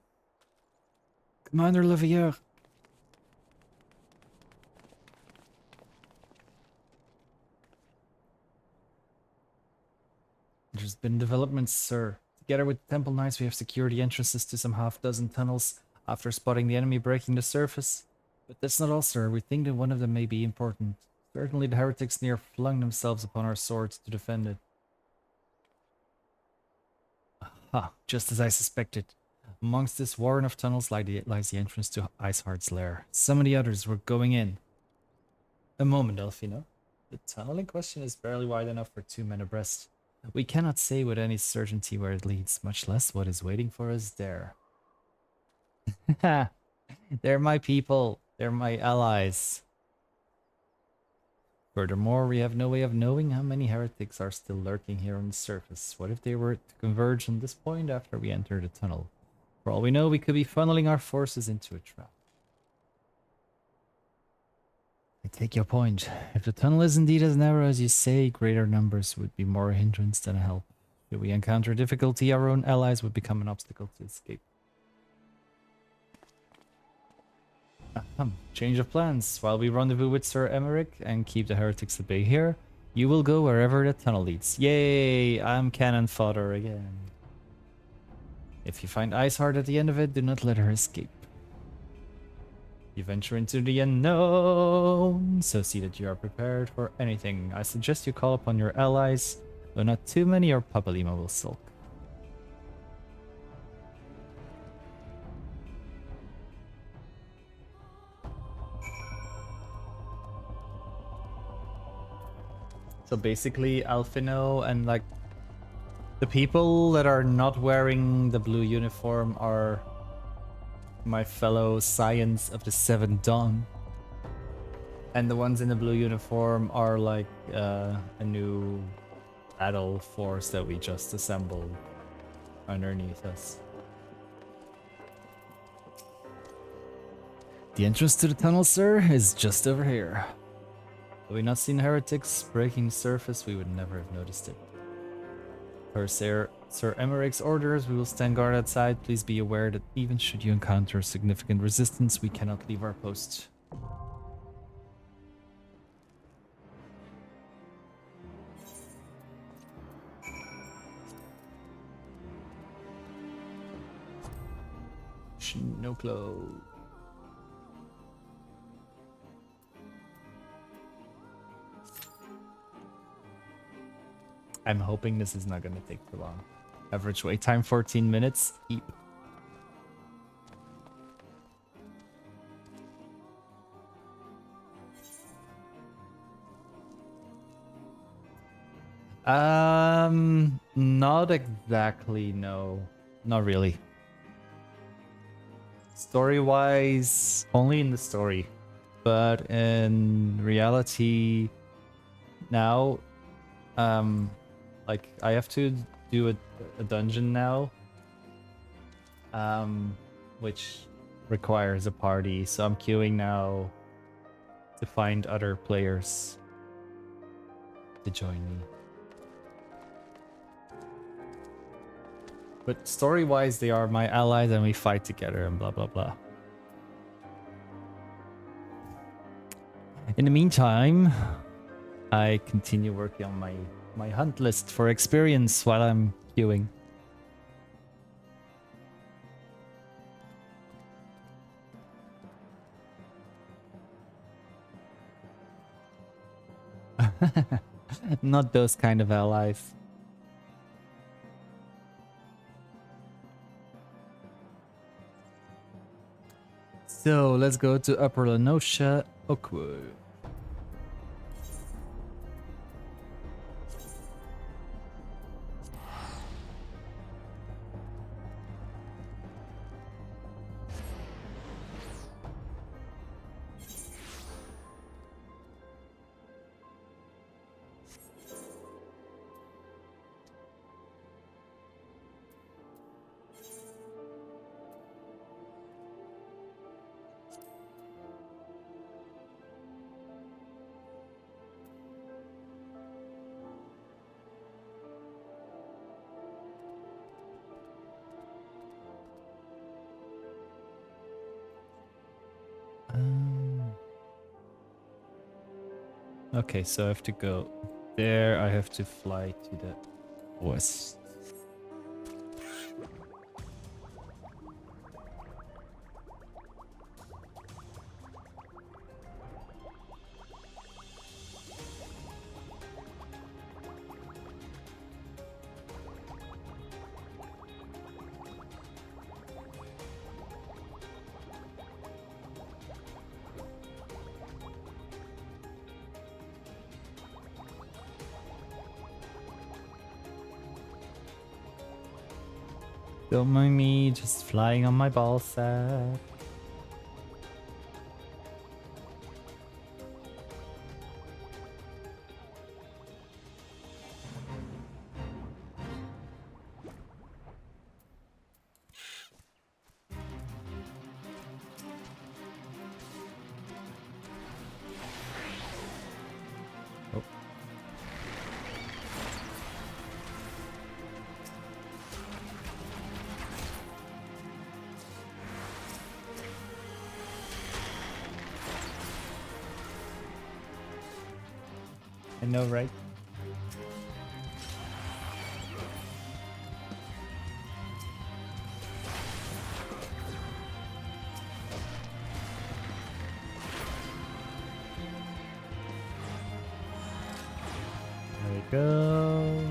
S1: Commander Levier. There's been developments, sir. Together with the Temple Knights, we have secured the entrances to some half-dozen tunnels after spotting the enemy breaking the surface. But that's not all, sir. We think that one of them may be important. Certainly the heretics near flung themselves upon our swords to defend it. Aha, just as I suspected. Amongst this warren of tunnels lies the entrance to Iceheart's lair. Some of the others were going in. A moment, Elfino. The tunnel in question is barely wide enough for 2 men abreast. We cannot say with any certainty where it leads, much less what is waiting for us there. They're my people. They're my allies. Furthermore, we have no way of knowing how many heretics are still lurking here on the surface. What if they were to converge on this point after we enter the tunnel? For all we know, we could be funneling our forces into a trap. I take your point. If the tunnel is indeed as narrow as you say, greater numbers would be more a hindrance than a help. Should we encounter difficulty, our own allies would become an obstacle to escape. Change of plans. While we rendezvous with Sir Emmerich and keep the heretics at bay here, you will go wherever the tunnel leads. Yay! I'm cannon fodder again. If you find Iceheart at the end of it, do not let her escape. You venture into the unknown, so see that you are prepared for anything. I suggest you call upon your allies, though not too many or Papalima will sulk. So basically, Alfino and like the people that are not wearing the blue uniform are my fellow Scions of the Seventh Dawn. And the ones in the blue uniform are like a new battle force that we just assembled underneath us. The entrance to the tunnel, sir, is just over here. Had we not seen heretics breaking the surface, we would never have noticed it. Per Sir Emmerich's orders, we will stand guard outside. Please be aware that even should you encounter significant resistance, we cannot leave our post. No clothes. I'm hoping this is not going to take too long. Average wait time 14 minutes. Eep. Not exactly, no. Not really. Story-wise, only in the story. But in reality, now, like, I have to do a dungeon now, which requires a party, so I'm queuing now to find other players to join me. But story-wise, they are my allies and we fight together and blah blah blah. In the meantime, I continue working on my hunt list for experience while I'm queuing. Not those kind of allies. So let's go to Upper Lenosha, Oakwood. Okay, so I have to go there. I have to fly to the west. Don't mind me just flying on my ball sack. Oh. I know, right? There we go.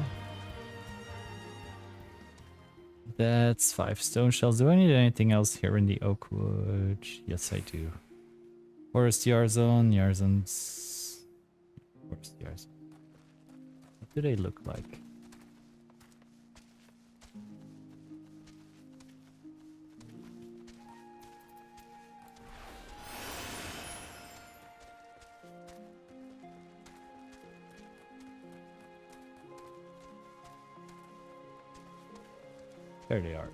S1: That's 5 stone shells. Do I need anything else here in the oak wood? Yes, I do. Forest Yarzone. Yarzone's... Forest Yarzone. What do they look like? There they are.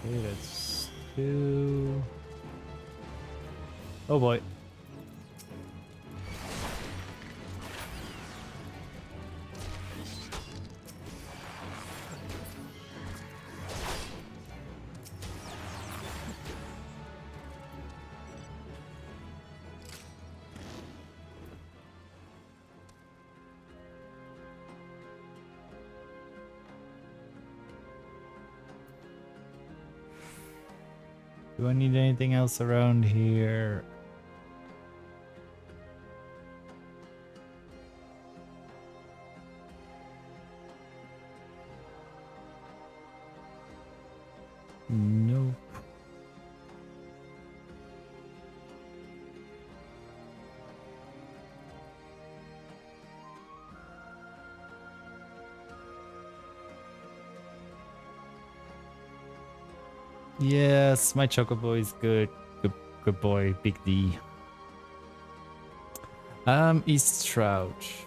S1: Okay, that's 2. Oh boy. Do I need anything else around here? Nope. Yes, my chocobo is good. Good boy, Big D. East Crouch.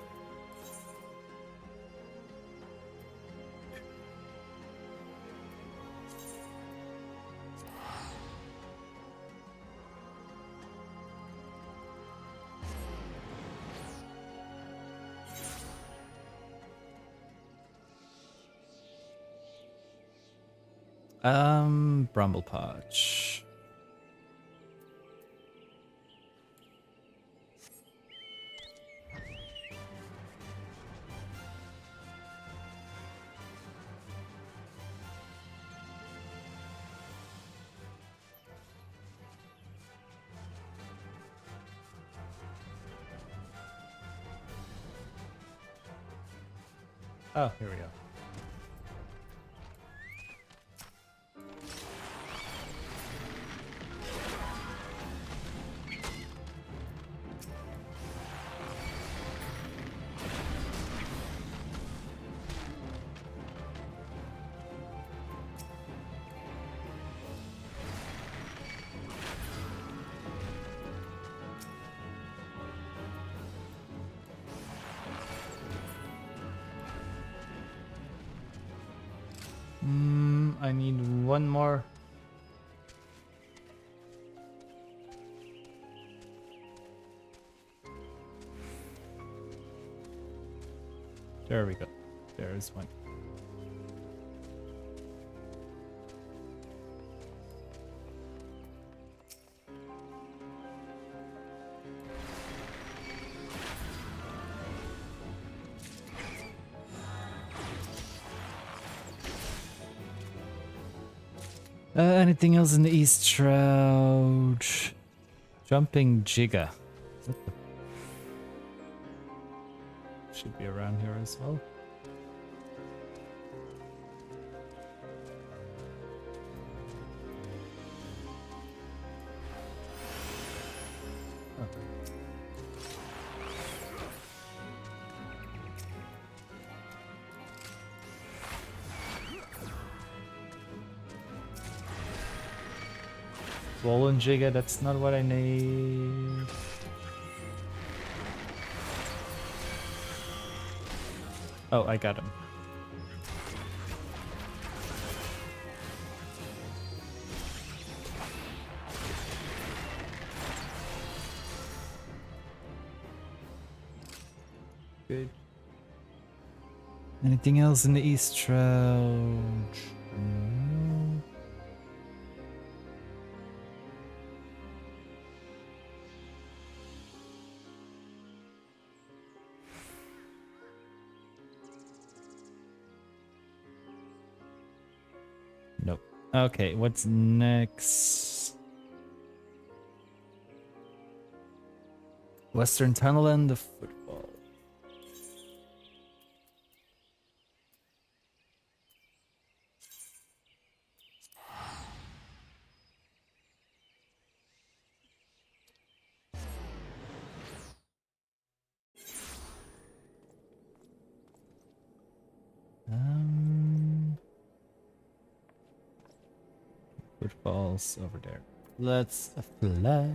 S1: Bramble Patch. Oh, here we go. I need one more. There we go. There is one. Anything else in the East Shroud? Jumping Jigger. What the- Should be around here as well. Swollen Jigger, that's not what I need. Oh, I got him. Good. Anything else in the East Shroud? No. Nope. Okay, what's next? Western Tunnel and the football. Football's over there. Let's fly.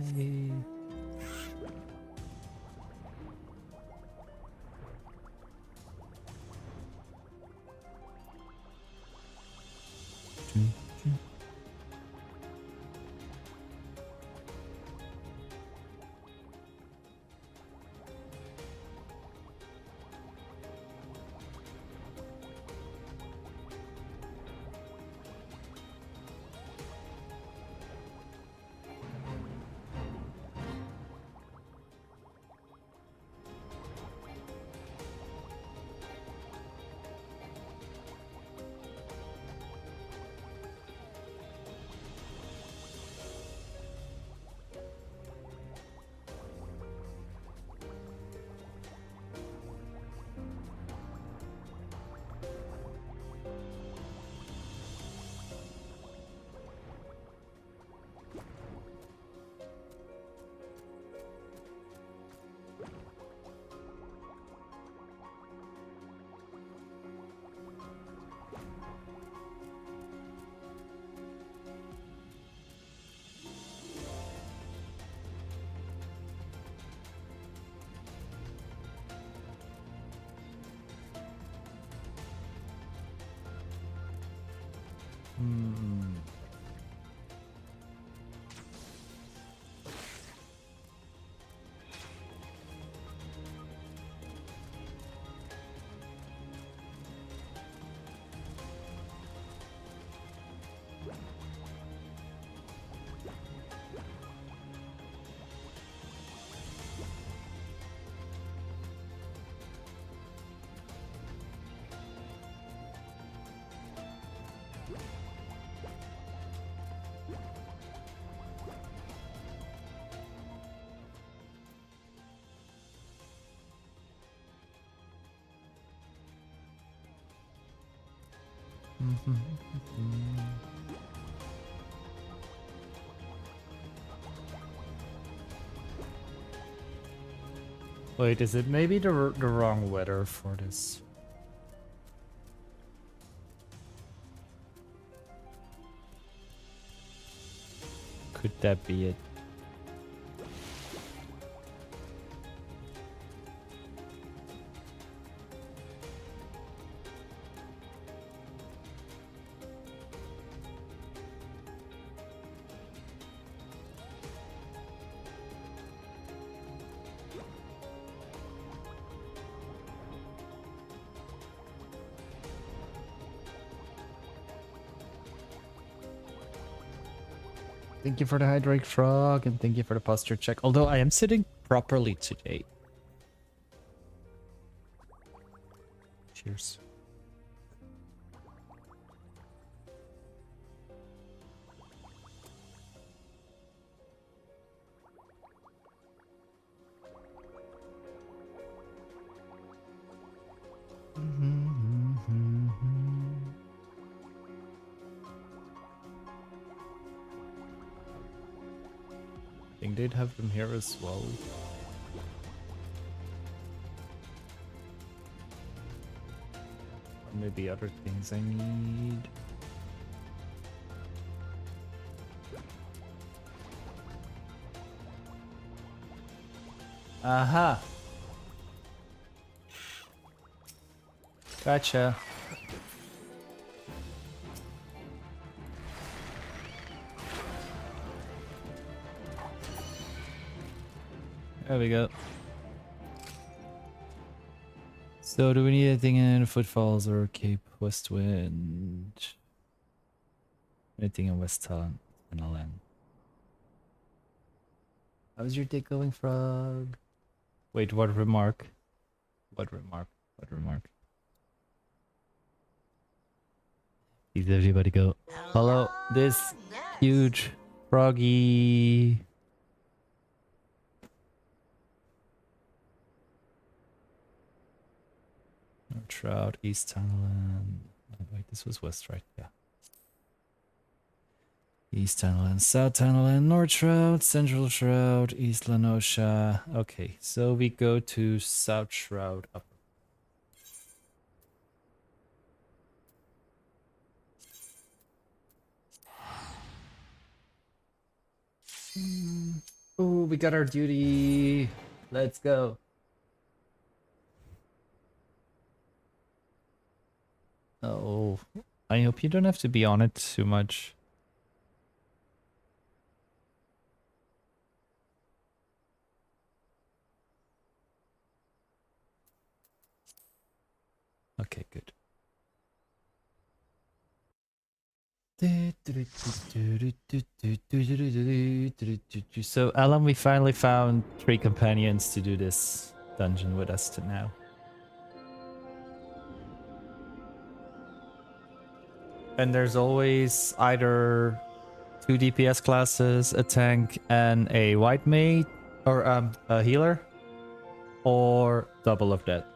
S1: Wait, is it maybe the wrong weather for this? Could that be it? Thank you for the hydrate frog and thank you for the posture check. Although I am sitting properly today. Cheers. I think they'd have them here as well. Or maybe other things I need. Aha! Gotcha. There we go. So do we need anything in Footfalls or Cape Westwind? Anything in West Talent? How's your day going, Frog? Wait, what remark? What remark? What remark? Please everybody go. Follow this huge froggy. Trout, East Tunneland. Oh, wait, this was West, right? Yeah. East Tunneland, South Tunneland, North Shroud, Central Shroud, East Lanosha. Okay, so we go to South Shroud up. Oh, we got our duty. Let's go. Oh, I hope you don't have to be on it too much. Okay, good. So, Alan, we finally found 3 companions to do this dungeon with us now. And there's always either 2 DPS classes, a tank, and a white mage, or a healer, or double of that.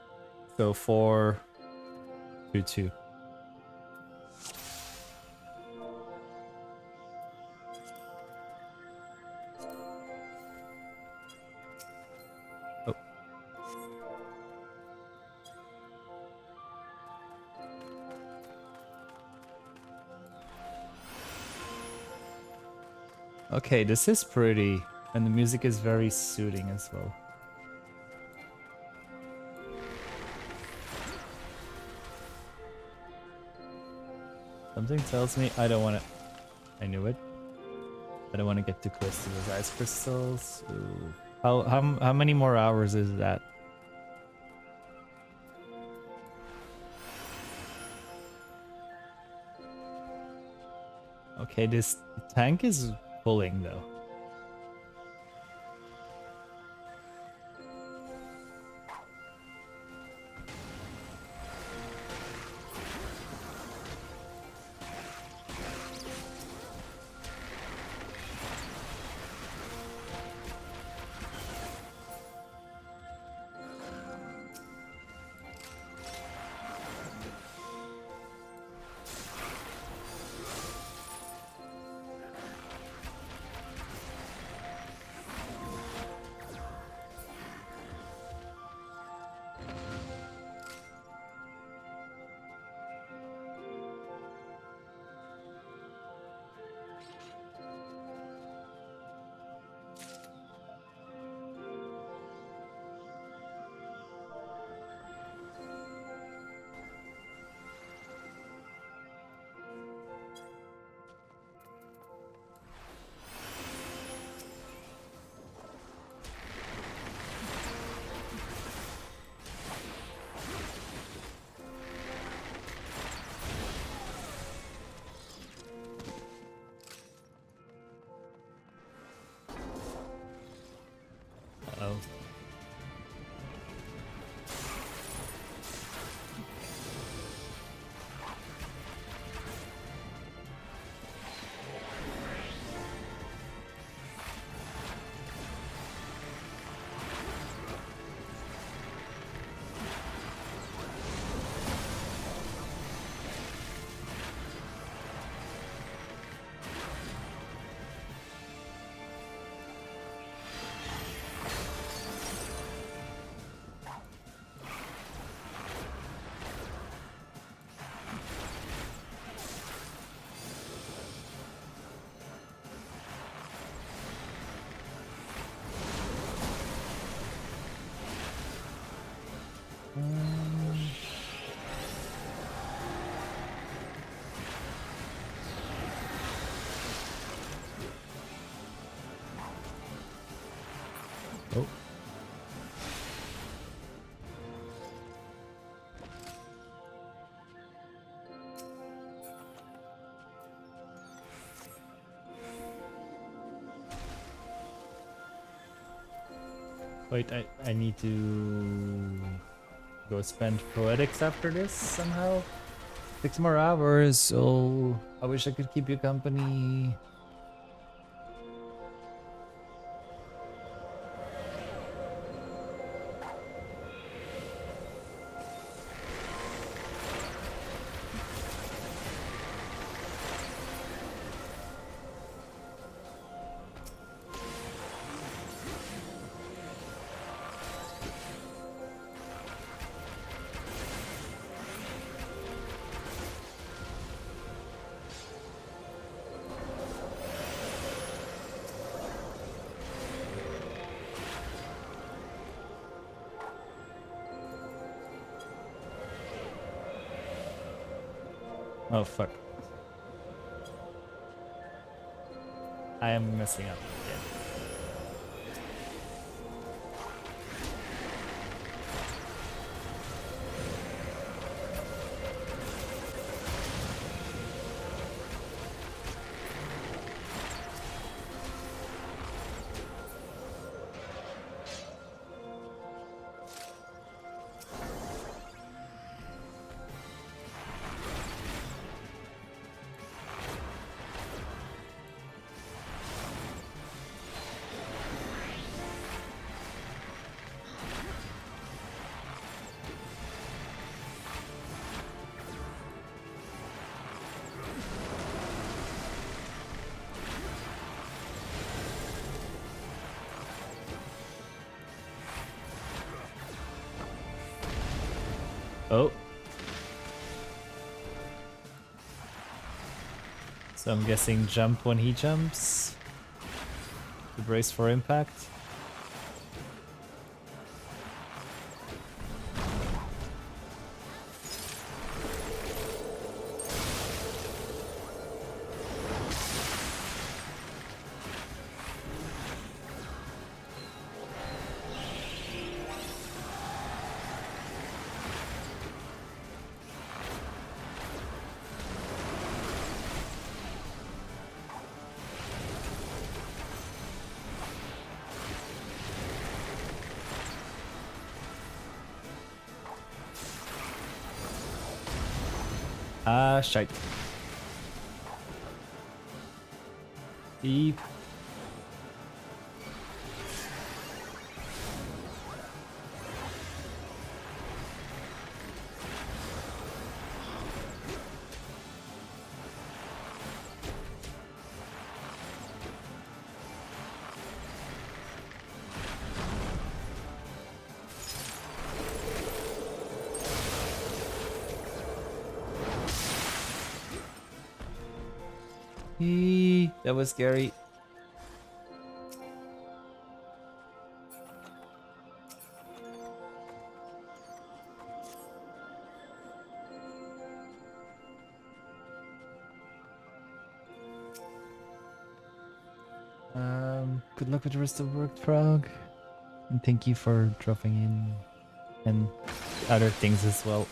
S1: So 4, 2, 2. Oh. Okay, this is pretty, and the music is very soothing as well. Something tells me I don't want to... I knew it. I don't want to get too close to those ice crystals. Ooh. How many more hours is that? Okay, this tank is pulling though. Oh. Wait, I need to go spend poetics after this somehow. 6 more hours, so I wish I could keep you company. Oh fuck. I am messing up again. Oh. So I'm guessing jump when he jumps. To brace for impact. Ah, shite. Beep. That was scary. Good luck with the rest of the work, Frog. And thank you for dropping in and other things as well.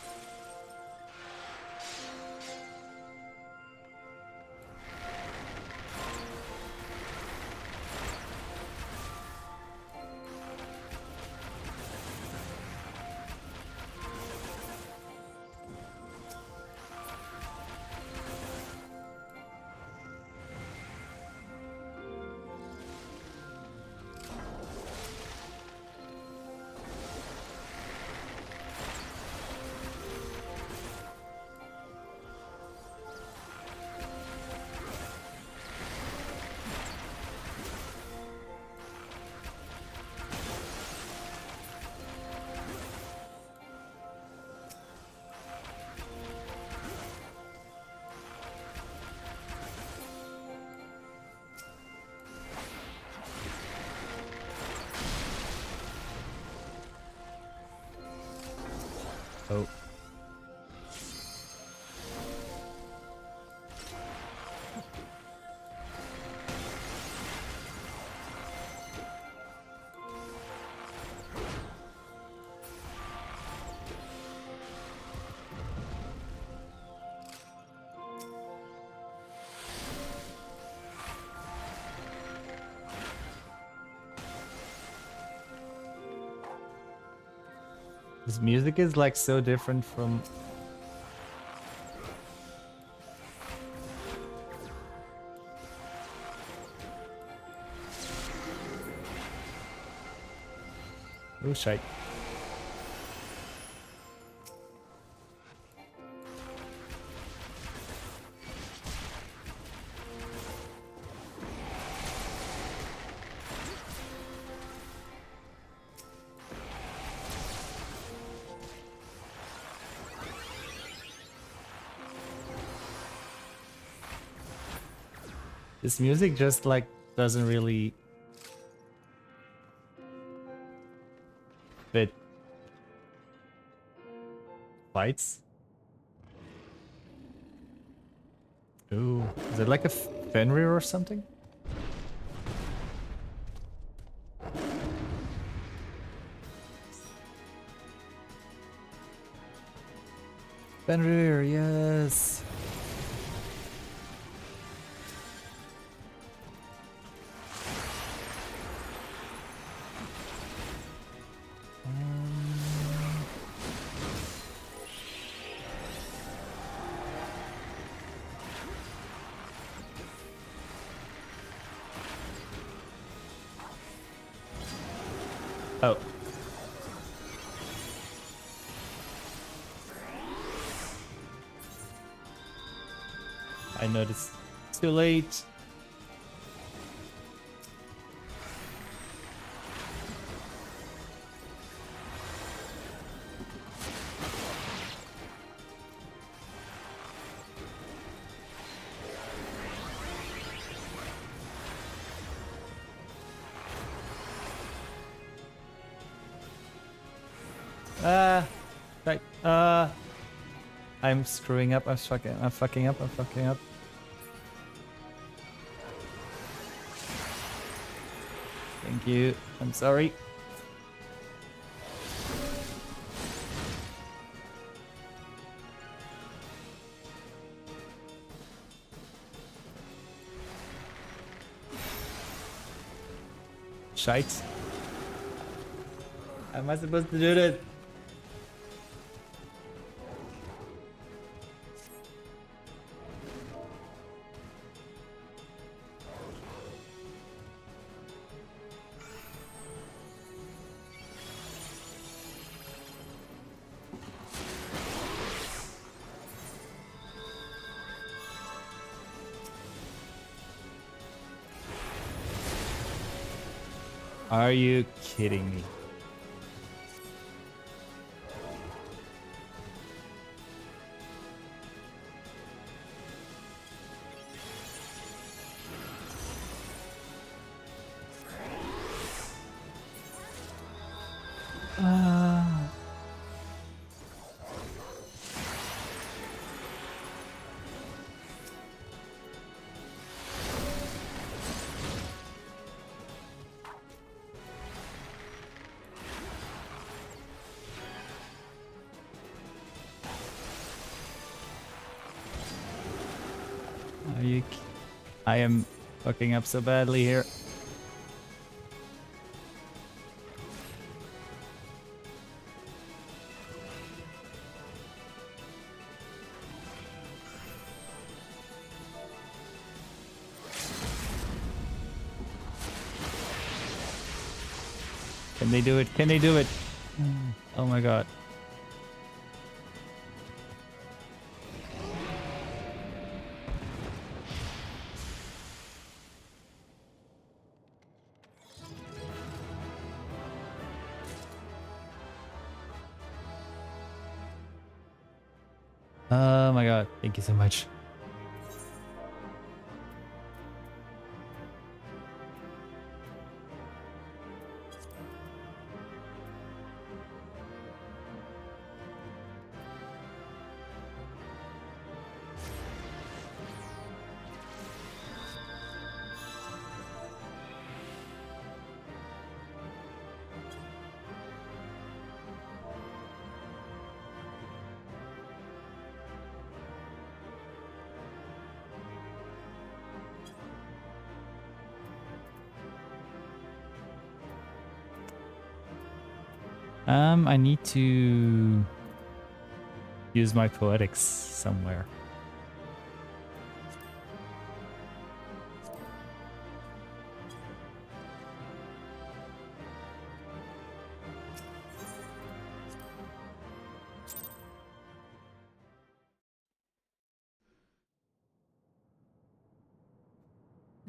S1: Oh. This music is like so different from oh shite. This music just like doesn't really fit fights. Ooh, is it like a Fenrir or something? Fenrir, yes. Oh. I noticed. Too late. Right. I'm screwing up. I'm fucking up. Thank you. I'm sorry. Shite. How am I supposed to do this? Are you kidding me? Are you? I am fucking up so badly here. Can they do it? Can they do it? Oh my god. Oh my god. Thank you so much. I need to use my poetics somewhere.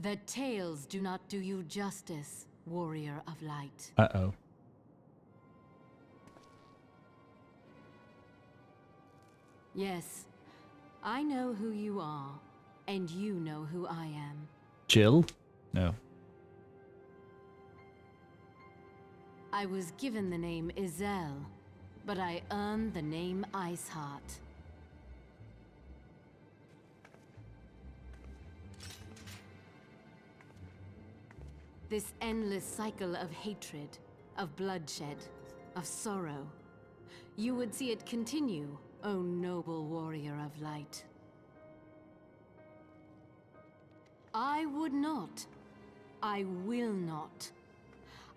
S5: The tales do not do you justice, warrior of light.
S1: Uh-oh.
S5: Yes, I know who you are, and you know who I am.
S1: Jill? No.
S5: I was given the name Izel, but I earned the name Iceheart. This endless cycle of hatred, of bloodshed, of sorrow. You would see it continue, O noble warrior of light. I would not. I will not.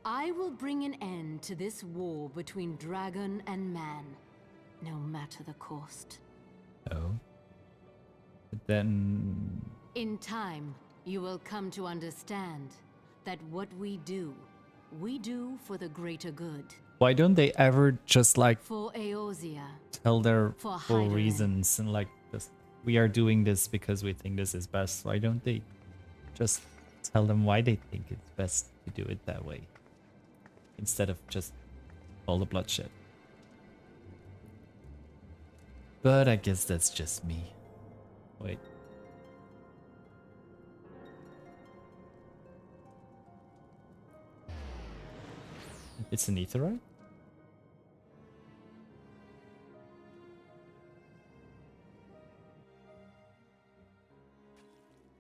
S5: I will bring an end to this war between dragon and man, no matter the cost.
S1: Oh. But then...
S5: In time, you will come to understand that what we do for the greater good.
S1: Why don't they ever just like
S5: For Eorzea.
S1: tell their
S5: For
S1: full
S5: Hydaelyn.
S1: reasons and like just we are doing this because we think this is best? Why don't they just tell them why they think it's best to do it that way instead of just all the bloodshed? But I guess that's just me. Wait. It's an etherite?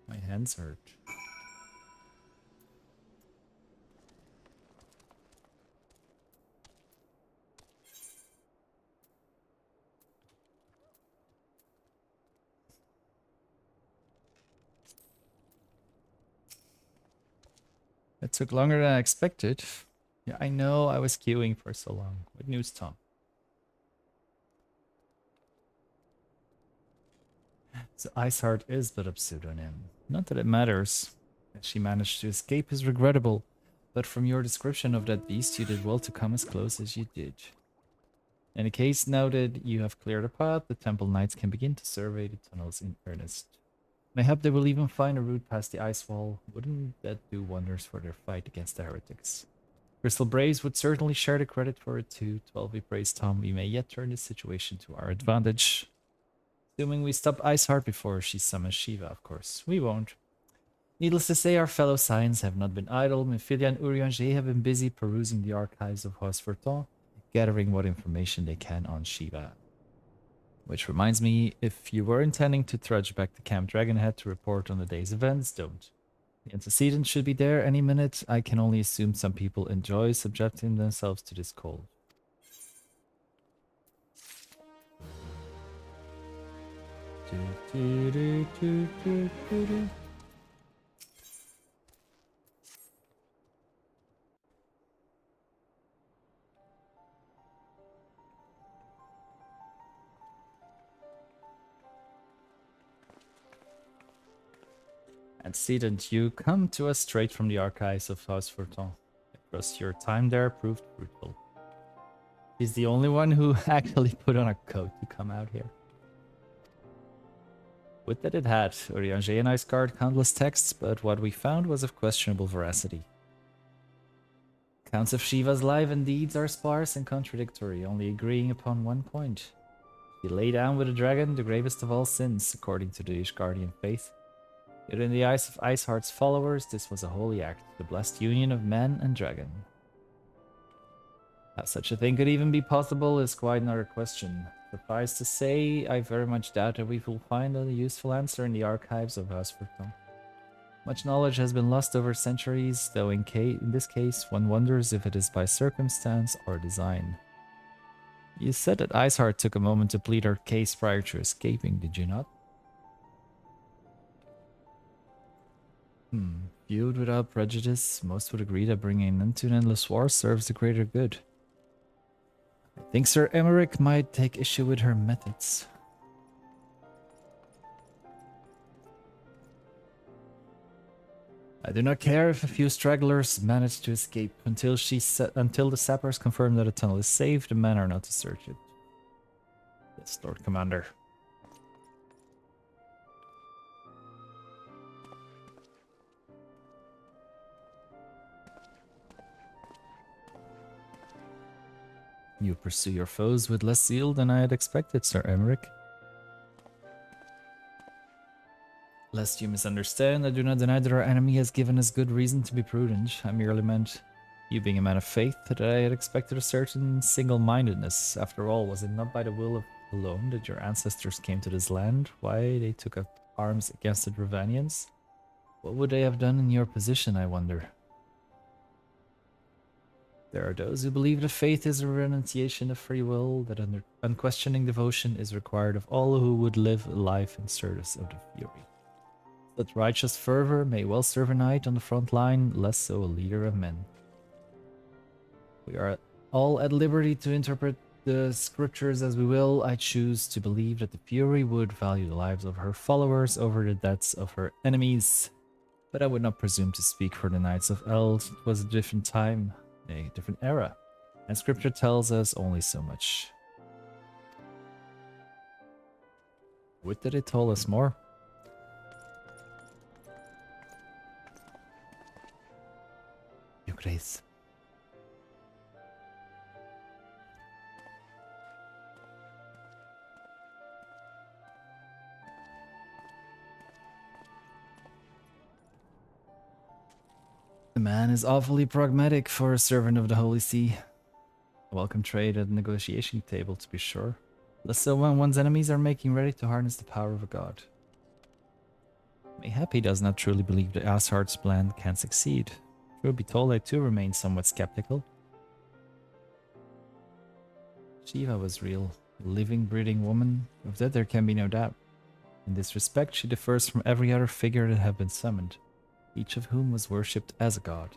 S1: My hands hurt. It took longer than I expected. Yeah, I know I was queuing for so long. What news, Tom? So Iceheart is but a pseudonym. Not that it matters. That she managed to escape is regrettable, but from your description of that beast, you did well to come as close as you did. In the case now that you have cleared a path, the Temple Knights can begin to survey the tunnels in earnest. Mayhap they will even find a route past the ice wall. Wouldn't that do wonders for their fight against the heretics? Crystal Braves would certainly share the credit for it too. 12 we praise Tom. We may yet turn this situation to our advantage. Assuming we stop Iceheart before she summons Shiva, of course. We won't. Needless to say, our fellow Scions have not been idle. Mephilia and Urianger have been busy perusing the archives of Hosferton, gathering what information they can on Shiva. Which reminds me, if you were intending to trudge back to Camp Dragonhead to report on the day's events, don't. The antecedents should be there any minute. I can only assume some people enjoy subjecting themselves to this cold. Antecedent, you come to us straight from the archives of Hosferton. I trust your time there proved fruitful. He's the only one who actually put on a coat to come out here. Would that it had. Urianger and I scoured countless texts, but what we found was of questionable veracity. Accounts of Shiva's life and deeds are sparse and contradictory, only agreeing upon one point. He lay down with a dragon, the gravest of all sins, according to the Ishgardian faith. Yet in the eyes of Iceheart's followers, this was a holy act, the blessed union of man and dragon. How such a thing could even be possible is quite another question. Suffice to say, I very much doubt that we will find a useful answer in the archives of Hosferton. Much knowledge has been lost over centuries, though in this case, one wonders if it is by circumstance or design. You said that Iceheart took a moment to plead her case prior to escaping, did you not? Viewed without prejudice, most would agree that bringing an end to an endless war serves the greater good. I think Sir Emmerich might take issue with her methods. I do not care if a few stragglers manage to escape. Until the sappers confirm that the tunnel is safe, the men are not to search it. Yes, Lord Commander. You pursue your foes with less zeal than I had expected, Sir Emmerich. Lest you misunderstand, I do not deny that our enemy has given us good reason to be prudent. I merely meant, you being a man of faith, that I had expected a certain single-mindedness. After all, was it not by the will of alone that your ancestors came to this land? Why they took up arms against the Dravanians? What would they have done in your position, I wonder? There are those who believe that faith is a renunciation of free will, that unquestioning devotion is required of all who would live a life in service of the Fury. That righteous fervor may well serve a knight on the front line, less so a leader of men. We are all at liberty to interpret the scriptures as we will. I choose to believe that the Fury would value the lives of her followers over the deaths of her enemies. But I would not presume to speak for the Knights of Eld. It was a different time, a different era, and scripture tells us only so much. Would that it told us more? Your Grace. The man is awfully pragmatic for a servant of the Holy See. A welcome trade at the negotiation table, to be sure. Less so when one's enemies are making ready to harness the power of a god. Mayhap he does not truly believe that Ashart's plan can succeed. Truth be told, I too remain somewhat skeptical. Shiva was real, a living, breathing woman. Of that there can be no doubt. In this respect, she differs from every other figure that have been summoned, each of whom was worshipped as a god.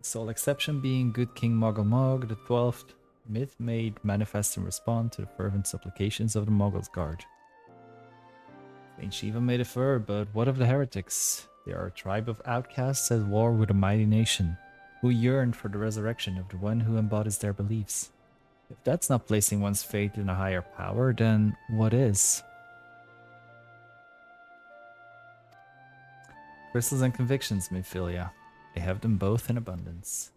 S1: The sole exception being good King Mogul Mog, the 12th, myth made manifest in response to the fervent supplications of the Mogul's guard. Saint Shiva may differ, but what of the heretics? They are a tribe of outcasts at war with a mighty nation, who yearn for the resurrection of the one who embodies their beliefs. If that's not placing one's faith in a higher power, then what is? Crystals and convictions, Mephilia. I have them both in abundance.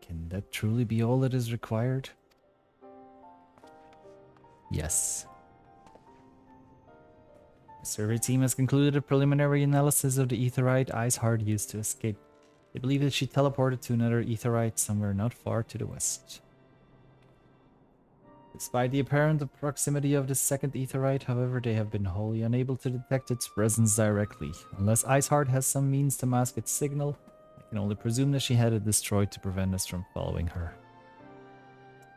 S1: Can that truly be all that is required? Yes. The survey team has concluded a preliminary analysis of the aetherite Iceheart used to escape. They believe that she teleported to another aetherite somewhere not far to the west. Despite the apparent proximity of the second aetherite, however, they have been wholly unable to detect its presence directly. Unless Iceheart has some means to mask its signal, I can only presume that she had it destroyed to prevent us from following her.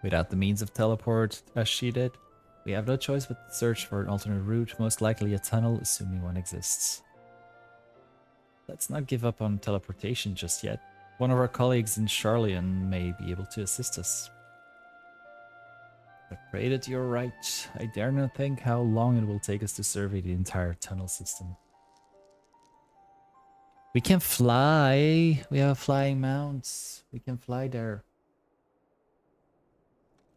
S1: Without the means of teleport, as she did, we have no choice but to search for an alternate route, most likely a tunnel, assuming one exists. Let's not give up on teleportation just yet. One of our colleagues in Charlian may be able to assist us. I pray that you're right. I dare not think how long it will take us to survey the entire tunnel system. We can fly. We have flying mounts. We can fly there.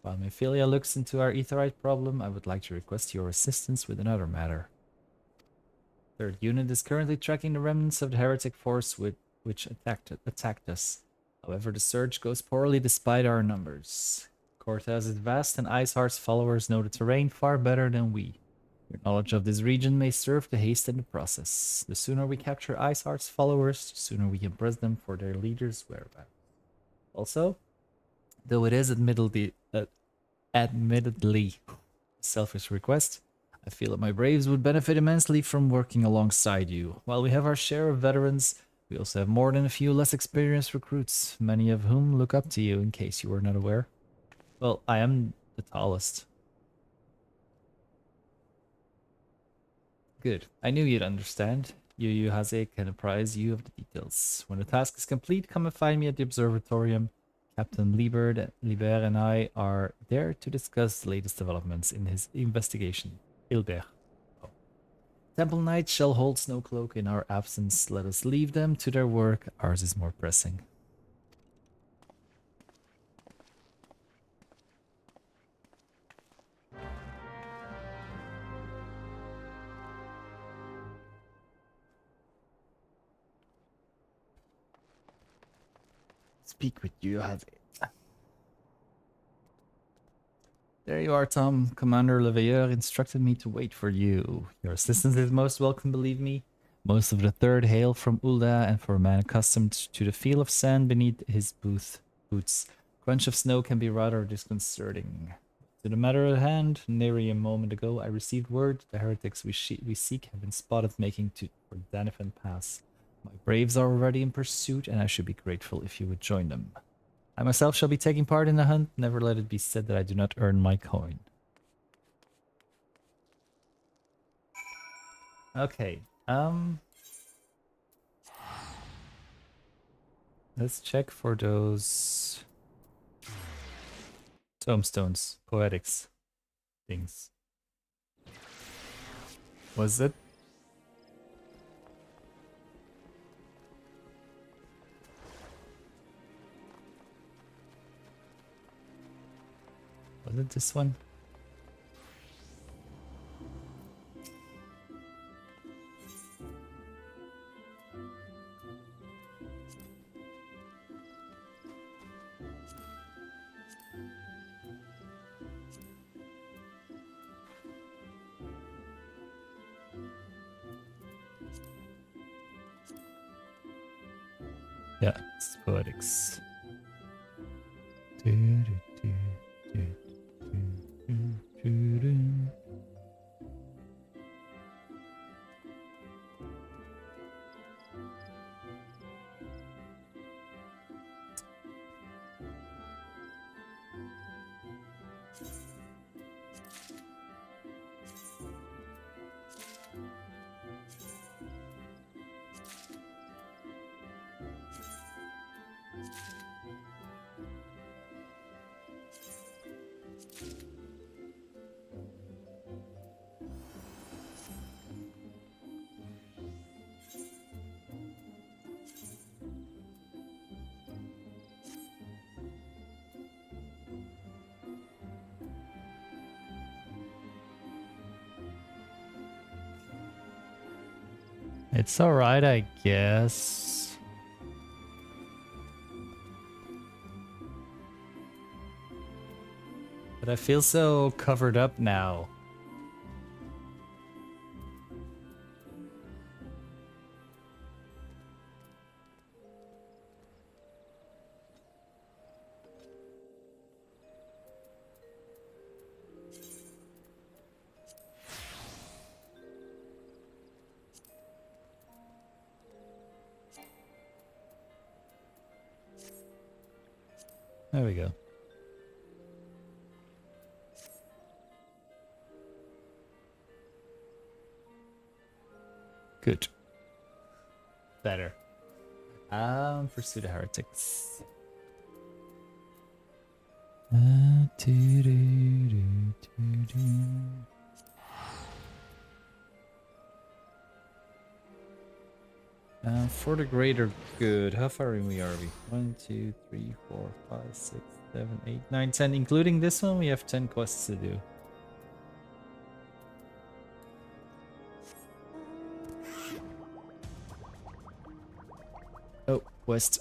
S1: While Mephilia looks into our aetherite problem, I would like to request your assistance with another matter. Third unit is currently tracking the remnants of the heretic force which attacked us. However, the search goes poorly despite our numbers. Cortez is vast and Iceheart's followers know the terrain far better than we. Your knowledge of this region may serve to hasten the process. The sooner we capture Iceheart's followers, the sooner we can press them for their leader's whereabouts. Also, though it is admittedly a selfish request, I feel that my braves would benefit immensely from working alongside you. While we have our share of veterans, we also have more than a few less experienced recruits, many of whom look up to you, in case you were not aware. Well, I am the tallest. Good. I knew you'd understand. You Haze can apprise you of the details. When the task is complete, come and find me at the observatorium. Captain Liebert and I are there to discuss the latest developments in his investigation. Hilbert. Oh. Temple Knights shall hold Snowcloak in our absence. Let us leave them to their work. Ours is more pressing. Speak with you, Haze. There you are, Tom. Commander Leveilleur instructed me to wait for you. Your assistance is most welcome, believe me. Most of the third hail from Ulda, and for a man accustomed to the feel of sand beneath his boots, crunch of snow can be rather disconcerting. To the matter at hand, nary a moment ago, I received word the heretics we seek have been spotted making for Danifan Pass. My braves are already in pursuit, and I should be grateful if you would join them. I myself shall be taking part in the hunt. Never let it be said that I do not earn my coin. Okay. Let's check for those tombstones, poetics things. Was it? Was it this one? Yeah, it's poetics. It's alright, I guess. But I feel so covered up now. There we go. Good. Better. Pursue the heretics. For the greater good, how far in we are we? 1, 2, 3, 4, 5, 6, 7, 8, 9, 10. Including this one, we have 10 quests to do. Oh, west.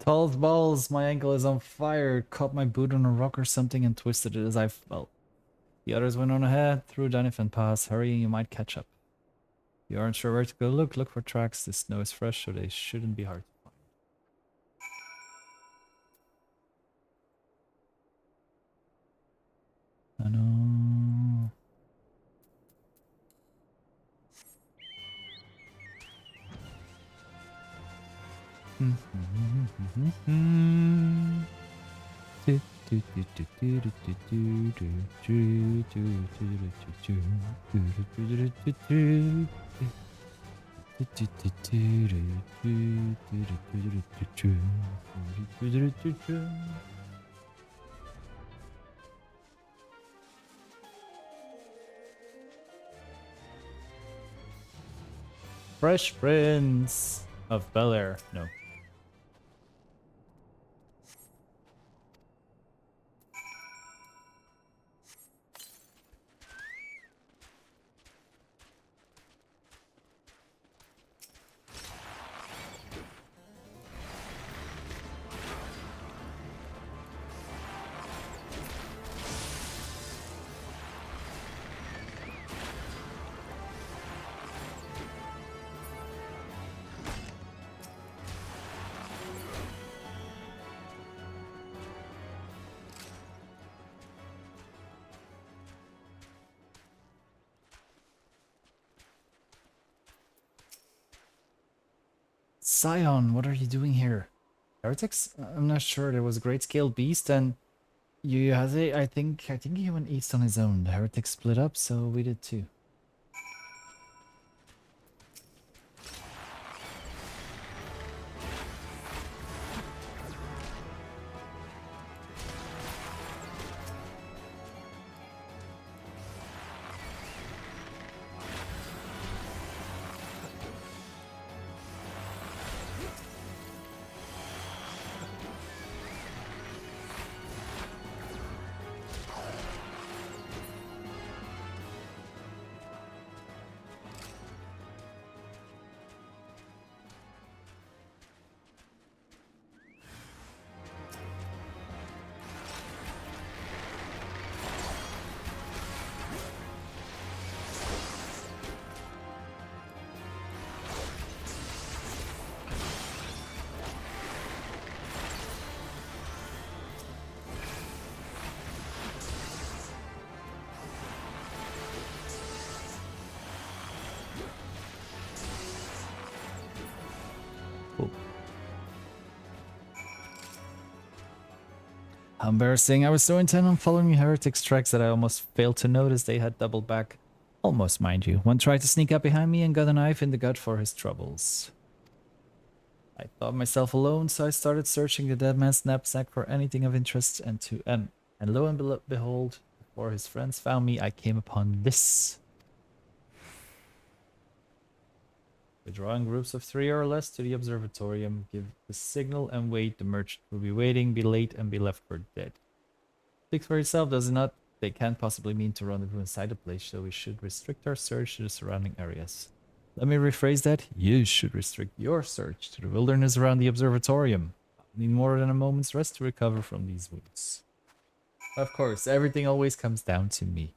S1: Tall's balls, my ankle is on fire. Caught my boot on a rock or something and twisted it as I fell. The others went on ahead, through Dunifan Pass. Hurry, you might catch up. You aren't sure where to go. Look for tracks. The snow is fresh, so they shouldn't be hard to find. I know. Fresh Prince of Bel-Air. No. Scion, what are you doing here? Heretics? I'm not sure. There was a great scale beast and you had it. I think he went east on his own. The heretics split up, so we did too. How embarrassing. I was so intent on following heretics' tracks that I almost failed to notice they had doubled back. Almost, mind you. One tried to sneak up behind me and got a knife in the gut for his troubles. I thought myself alone, so I started searching the dead man's knapsack for anything of interest, and lo and behold, before his friends found me, I came upon this. Withdrawing groups of 3 or less to the observatorium, give the signal and wait. The merchant will be waiting, be late, and be left for dead. Speaks for yourself, does it not? They can't possibly mean to rendezvous inside the place, so we should restrict our search to the surrounding areas. Let me rephrase that. You should restrict your search to the wilderness around the observatorium. I'll need more than a moment's rest to recover from these wounds. Of course, everything always comes down to me.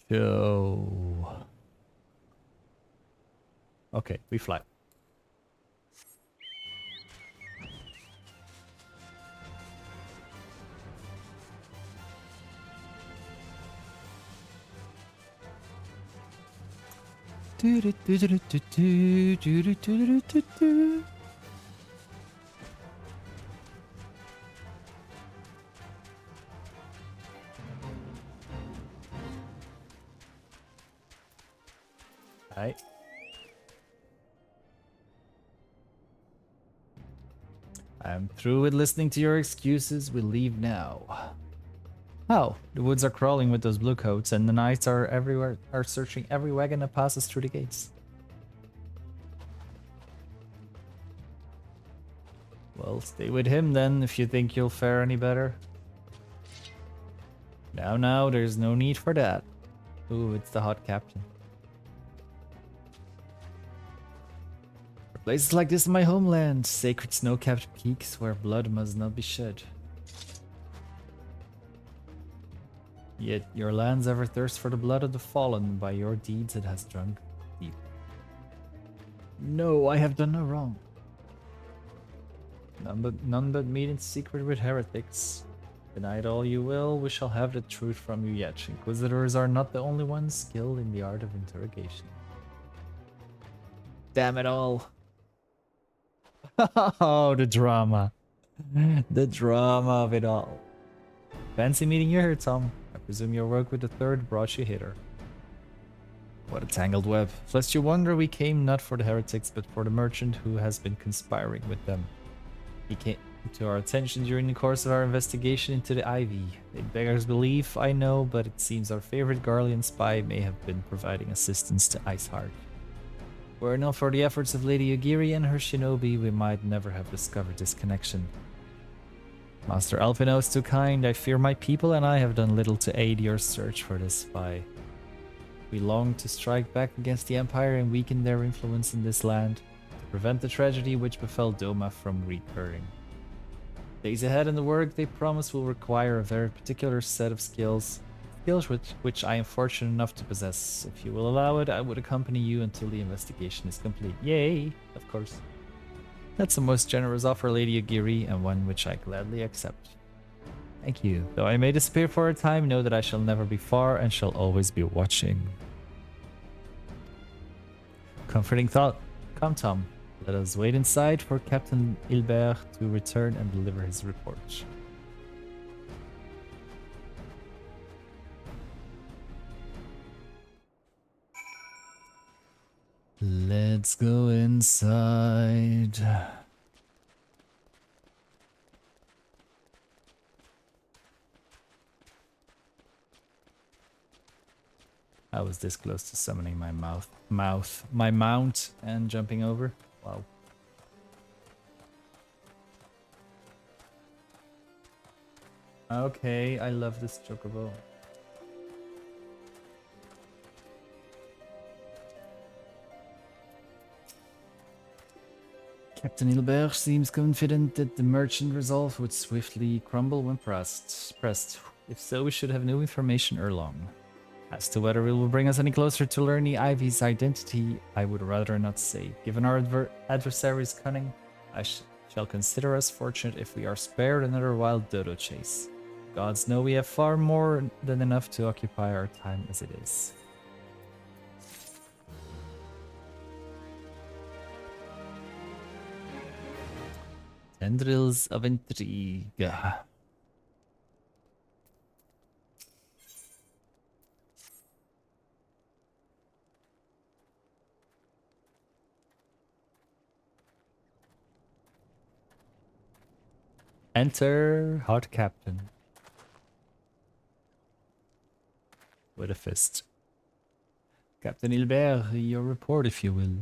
S1: Show. Okay, we fly. Right. I'm through with listening to your excuses. We leave now. Oh, the woods are crawling with those blue coats, and the knights are everywhere, are searching every wagon that passes through the gates. Well, stay with him then, if you think you'll fare any better. Now, there's no need for that. Ooh, it's the hot captain. Places like this in my homeland, sacred snow-capped peaks where blood must not be shed. Yet your lands ever thirst for the blood of the fallen. By your deeds it has drunk deep. No, I have done no wrong. None but meet in secret with heretics. Deny it all you will, we shall have the truth from you yet. Inquisitors are not the only ones skilled in the art of interrogation. Damn it all. Oh, the drama. The drama of it all. Fancy meeting you here, Tom. I presume your work with the third brought you hither. What a tangled web. Lest you wonder, we came not for the heretics, but for the merchant who has been conspiring with them. He came to our attention during the course of our investigation into the Ivy. They beggars belief, I know, but it seems our favorite Garlean spy may have been providing assistance to Iceheart. Were it not for the efforts of Lady Yugiri and her shinobi, we might never have discovered this connection. Master Alphino is too kind. I fear my people and I have done little to aid your search for this spy. We long to strike back against the Empire and weaken their influence in this land, to prevent the tragedy which befell Doma from recurring. Days ahead in the work they promise will require a very particular set of skills which I am fortunate enough to possess. If you will allow it, I would accompany you until the investigation is complete. Yay, of course. That's a most generous offer, Lady Yugiri, and one which I gladly accept. Thank you. Though I may disappear for a time, know that I shall never be far and shall always be watching. Comforting thought. Come, Tom. Let us wait inside for Captain Hilbert to return and deliver his report. Let's go inside. I was this close to summoning my my mount and jumping over. Wow. Okay, I love this chocobo. Captain Hilbert seems confident that the merchant resolve would swiftly crumble when pressed. If so, we should have new information ere long. As to whether it will bring us any closer to learning Ivy's identity, I would rather not say. Given our adversary's cunning, I shall consider us fortunate if we are spared another wild dodo chase. Gods know we have far more than enough to occupy our time as it is. Tendrils of intrigue. Enter Hot Captain. With a fist. Captain Hilbert, your report, if you will.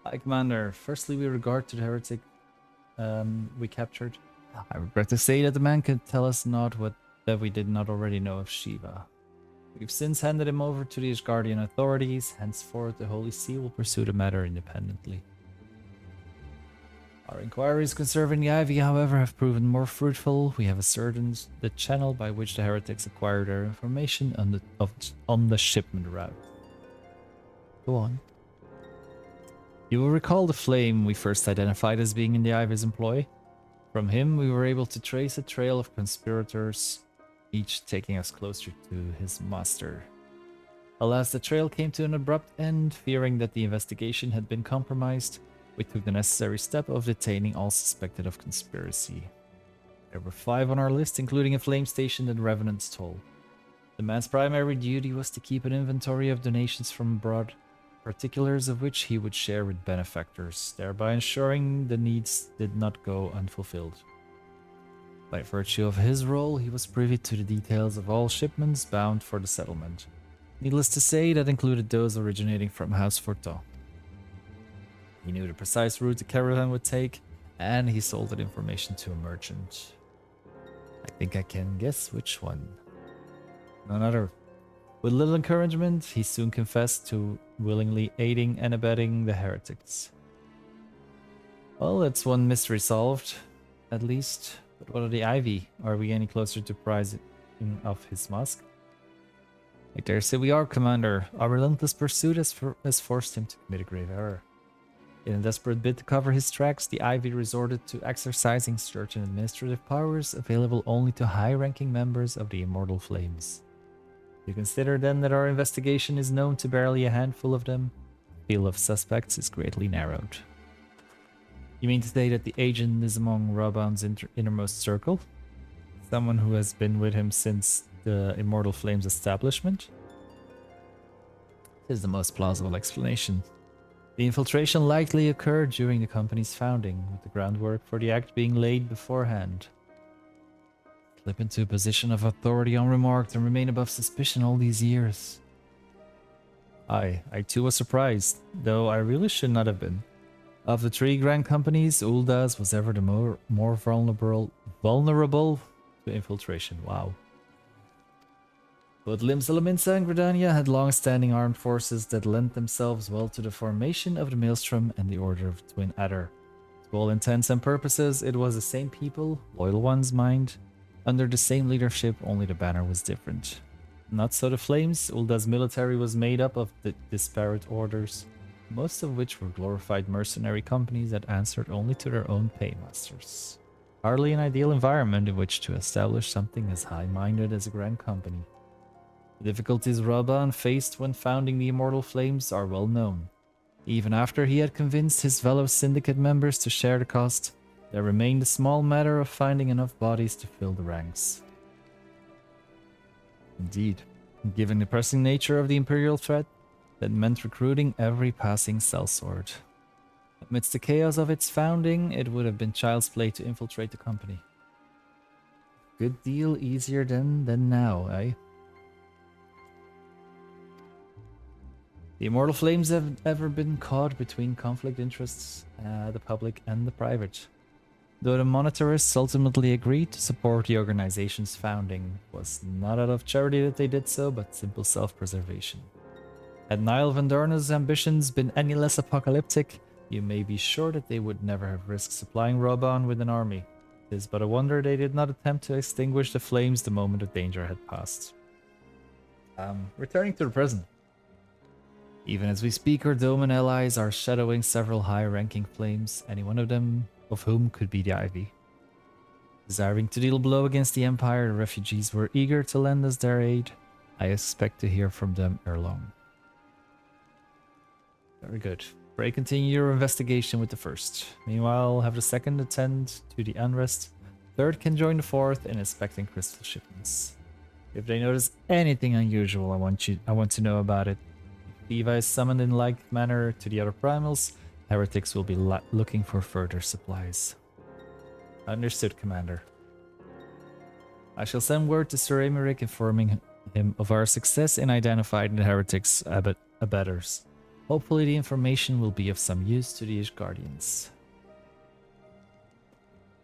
S1: Hi, Commander. Firstly, with regard to the heretic we captured, I regret to say that the man could tell us not what that we did not already know of Shiva. We've since handed him over to the Asgardian authorities. Henceforth, the Holy See will pursue the matter independently. Our inquiries concerning the Ivy, however, have proven more fruitful. We have ascertained the channel by which the heretics acquired their information on the shipment route. Go on. You will recall the flame we first identified as being in the Ivy's employ. From him, we were able to trace a trail of conspirators, each taking us closer to his master. Alas, the trail came to an abrupt end. Fearing that the investigation had been compromised, we took the necessary step of detaining all suspected of conspiracy. There were 5 on our list, including a flame station and Revenant's Toll. The man's primary duty was to keep an inventory of donations from abroad, particulars of which he would share with benefactors, thereby ensuring the needs did not go unfulfilled. By virtue of his role, he was privy to the details of all shipments bound for the settlement. Needless to say, that included those originating from House Fortin. He knew the precise route the caravan would take, and he sold that information to a merchant. I think I can guess which one. None other. With little encouragement, he soon confessed to willingly aiding and abetting the heretics. Well, that's one mystery solved, at least. But what of the Ivy? Are we any closer to prizing of his mask? I dare say we are, Commander. Our relentless pursuit has forced him to commit a grave error. In a desperate bid to cover his tracks, the Ivy resorted to exercising certain administrative powers available only to high-ranking members of the Immortal Flames. You consider then that our investigation is known to barely a handful of them, the field of suspects is greatly narrowed. You mean to say that the agent is among Raban's innermost circle? Someone who has been with him since the Immortal Flames establishment? This is the most plausible explanation. The infiltration likely occurred during the company's founding, with the groundwork for the act being laid beforehand. Slip into a position of authority unremarked and remain above suspicion all these years. I too was surprised, though I really should not have been. Of the three grand companies, Ulda's was ever the more vulnerable to infiltration. Wow. Both Limsa and Gridania had long-standing armed forces that lent themselves well to the formation of the Maelstrom and the Order of Twin Adder. To all intents and purposes, it was the same people, loyal ones mind, under the same leadership, only the banner was different. Not so the Flames. Ulda's military was made up of the disparate orders, most of which were glorified mercenary companies that answered only to their own paymasters. Hardly an ideal environment in which to establish something as high-minded as a grand company. The difficulties Raban faced when founding the Immortal Flames are well known. Even after he had convinced his fellow syndicate members to share the cost, there remained a small matter of finding enough bodies to fill the ranks. Indeed, given the pressing nature of the Imperial threat, that meant recruiting every passing sellsword. Amidst the chaos of its founding, it would have been child's play to infiltrate the company. Good deal easier then than now, eh? The Immortal Flames have ever been caught between conflict interests, the public and the private. Though the monetarists ultimately agreed to support the organization's founding, it was not out of charity that they did so, but simple self-preservation. Had Niall Van Dorna's ambitions been any less apocalyptic, you may be sure that they would never have risked supplying Raban with an army. It is but a wonder they did not attempt to extinguish the flames the moment of danger had passed. Returning to the present. Even as we speak, our Dome and allies are shadowing several high-ranking flames, any one of them of whom could be the Ivy. Desiring to deal blow against the Empire, the refugees were eager to lend us their aid. I expect to hear from them ere long. Very good. Pray continue your investigation with the first. Meanwhile, have the second attend to the unrest. Third can join the fourth in inspecting crystal shipments. If they notice anything unusual, I want to know about it. Levi is summoned in like manner to the other primals. Heretics will be looking for further supplies. Understood, Commander. I shall send word to Sir Emerick informing him of our success in identifying the heretics' abettors. Hopefully the information will be of some use to the Ishgardians.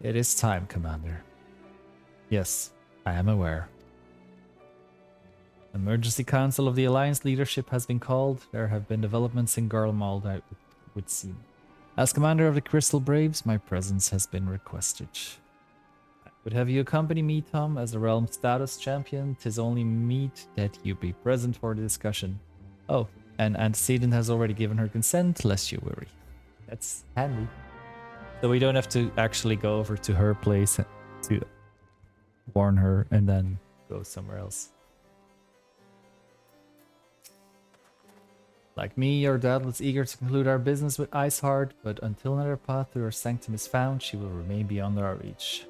S1: It is time, Commander. Yes, I am aware. Emergency Council of the Alliance leadership has been called. There have been developments in Garlemald, I would seem. As commander of the Crystal Braves, my presence has been requested. I would have you accompany me, Tom, as the realm status champion. 'Tis only meet that you be present for the discussion. Oh, and Antecedent has already given her consent, lest you worry. That's handy. So we don't have to actually go over to her place to warn her and then go somewhere else. Like me, you're doubtless eager to conclude our business with Iceheart, but until another path to her sanctum is found, she will remain beyond our reach.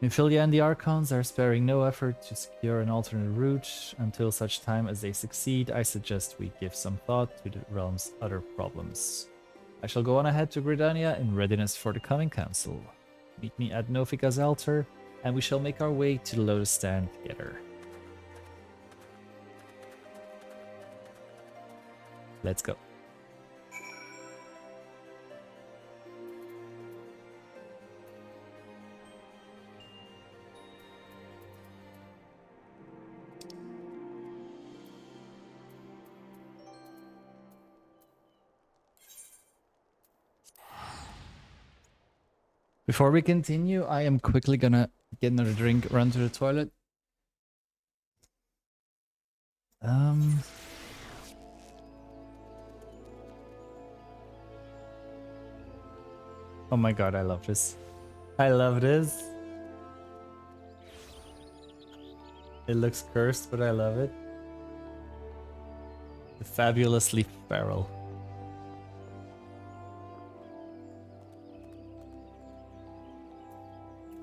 S1: Nymphilia and the Archons are sparing no effort to secure an alternate route. Until such time as they succeed, I suggest we give some thought to the realm's other problems. I shall go on ahead to Gridania in readiness for the coming council. Meet me at Nofika's altar, and we shall make our way to the Lotus Stand together. Let's go. Before we continue, I am quickly gonna get another drink, run to the toilet. Oh my god, I love this. I love this. It looks cursed, but I love it. The fabulously feral.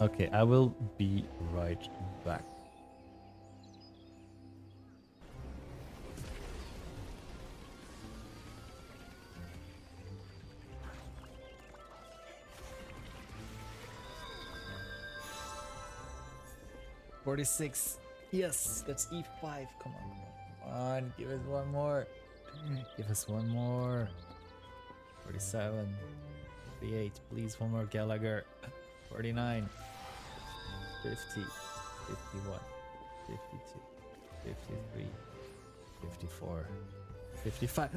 S1: Okay, I will be right back. $46. Yes, that's E5. Come on. Give us one more. Give us one more. 47. 48. Please, one more Gallagher. 49. 50. 51. 52. 53. 54. 55.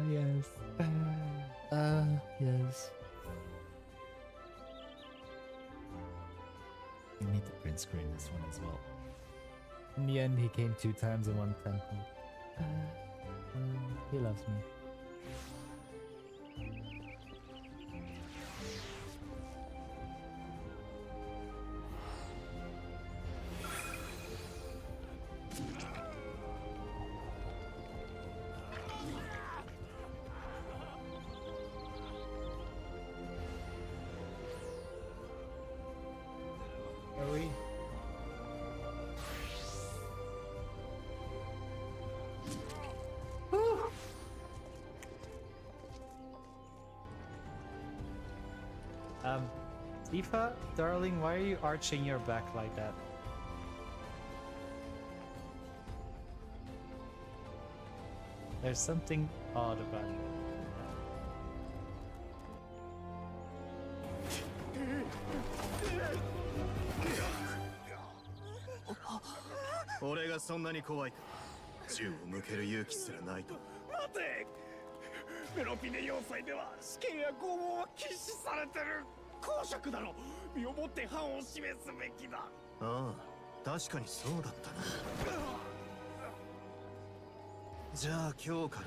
S1: Yes. Yes. We need to print screen this one as well. In the end, he came 2 times in one temple. He loves me. Are we? Tifa, darling, why are you arching your back like that? There's something odd about it.
S6: 俺がそんなに怖いか。銃を向ける勇気すらないと。
S2: 待て。メロピネ要塞では死刑や拷問は禁止されてる。公爵だろ。身をもって範を示すべきだ。
S6: ああ、確かにそうだったな。じゃあ今日から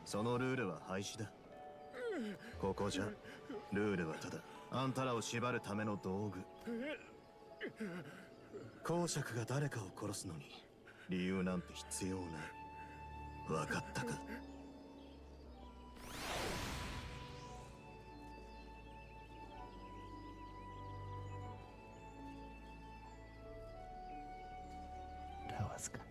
S6: そのルールは廃止だ。ここじゃルールはただあんたらを縛るための道具。公爵が誰かを殺すのに理由なんて必要ない。わかったか。
S1: That was good.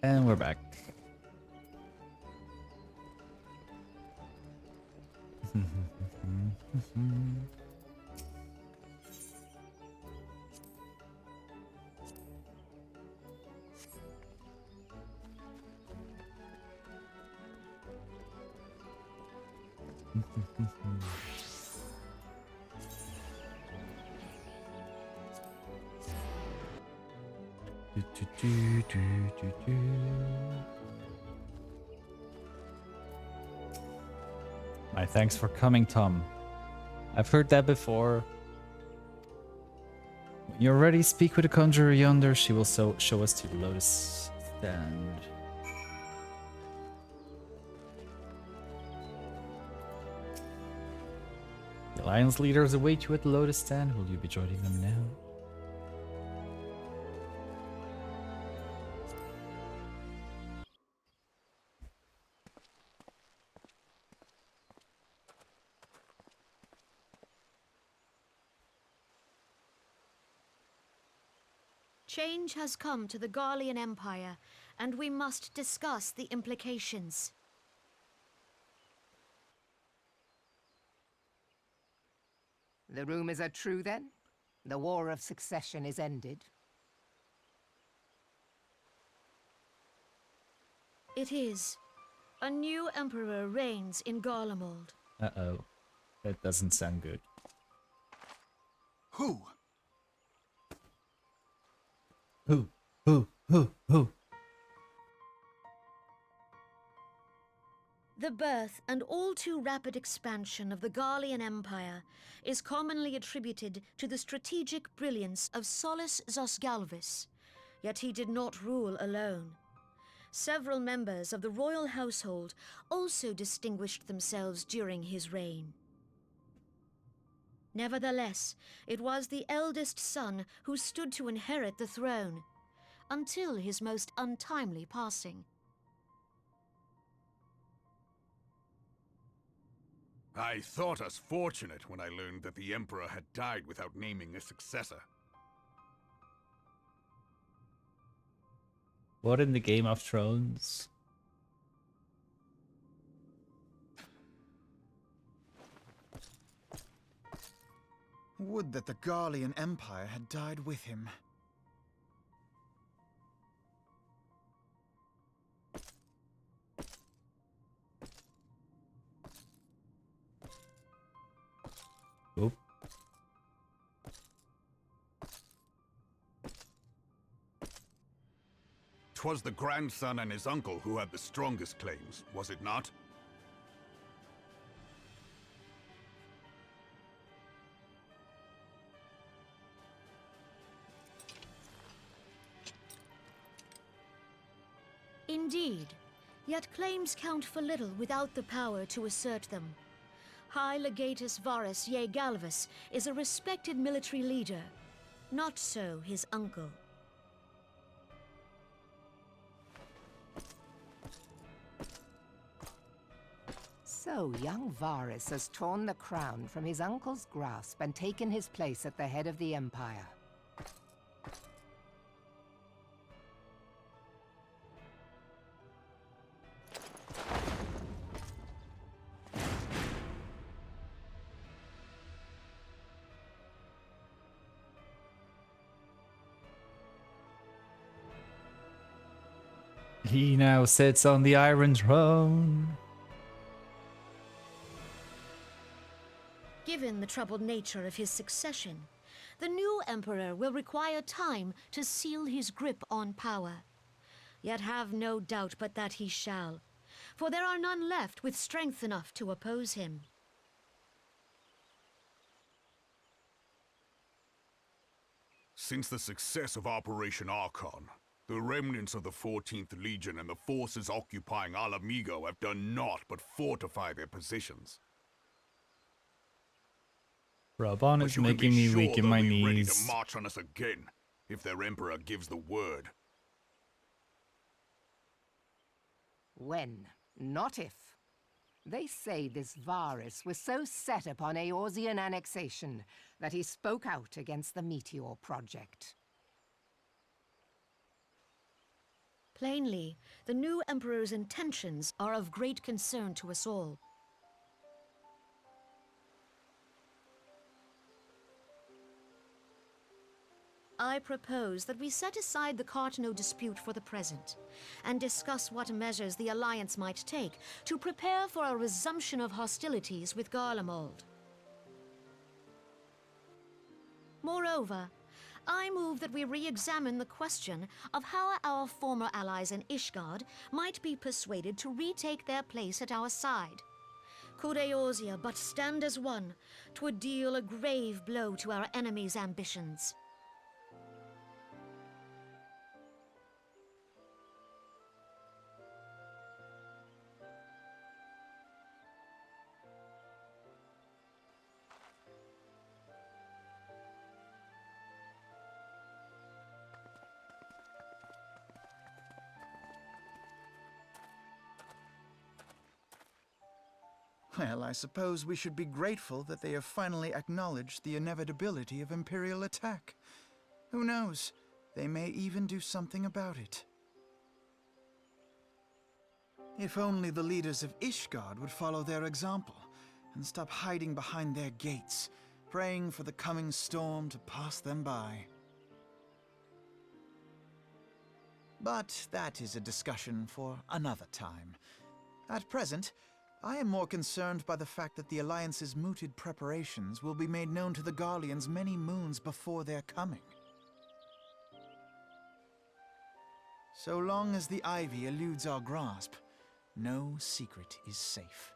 S1: And we're back. My thanks for coming, Tom. I've heard that before. When you're ready, speak with the conjurer yonder. She will show us to the lotus stand. The Alliance leaders await you at the lotus stand. Will you be joining them now?
S7: Change has come to the Garlean Empire, and we must discuss the implications.
S8: The rumors are true then? The War of Succession is ended.
S7: It is. A new emperor reigns in Garlemald.
S1: Uh-oh. That doesn't sound good.
S4: Who?
S1: Who? Who?
S7: The birth and all too rapid expansion of the Garlean Empire is commonly attributed to the strategic brilliance of Solus Zosgalvis, yet he did not rule alone. Several members of the royal household also distinguished themselves during his reign. Nevertheless, it was the eldest son who stood to inherit the throne, until his most untimely passing.
S2: I thought us fortunate when I learned that the Emperor had died without naming a successor.
S1: What in the Game of Thrones?
S4: Would that the Garlean Empire had died with him.
S1: Oh.
S2: 'Twas the grandson and his uncle who had the strongest claims, was it not?
S7: Indeed, yet claims count for little without the power to assert them. High Legatus Varus Ye Galvus is a respected military leader. Not so his uncle.
S8: So young Varus has torn the crown from his uncle's grasp and taken his place at the head of the Empire.
S1: He now sits on the Iron Throne.
S7: Given the troubled nature of his succession, the new emperor will require time to seal his grip on power. Yet have no doubt but that he shall, for there are none left with strength enough to oppose him.
S2: Since the success of Operation Archon, the remnants of the 14th Legion and the forces occupying Alamigo have done naught but fortify their positions.
S1: Raban
S2: But
S1: is
S2: you can
S1: making
S2: be
S1: me
S2: sure
S1: weak in
S2: they'll
S1: my
S2: be ready
S1: knees.
S2: to march on us again, if their emperor gives the word.
S8: When, not if. They say this Varus was so set upon Eorzean annexation that he spoke out against the Meteor Project.
S7: Plainly, the new emperor's intentions are of great concern to us all. I propose that we set aside the Cartano dispute for the present, and discuss what measures the Alliance might take to prepare for a resumption of hostilities with Garlemald. Moreover, I move that we re-examine the question of how our former allies in Ishgard might be persuaded to retake their place at our side. Could Eorzea but stand as one, 'twould deal a grave blow to our enemies' ambitions.
S4: Well, I suppose we should be grateful that they have finally acknowledged the inevitability of Imperial attack. Who knows? They may even do something about it. If only the leaders of Ishgard would follow their example and stop hiding behind their gates, praying for the coming storm to pass them by. But that is a discussion for another time. At present, I am more concerned by the fact that the Alliance's mooted preparations will be made known to the Garleans many moons before their coming. So long as the ivy eludes our grasp, no secret is safe.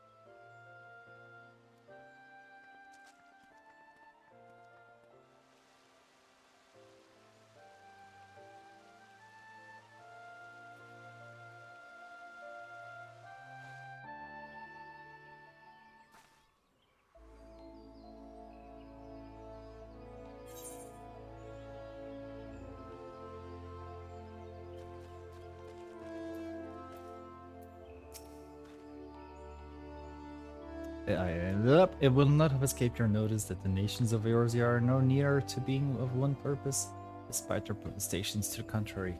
S1: It will not have escaped your notice that the nations of Eorzea are no nearer to being of one purpose, despite their protestations to the contrary.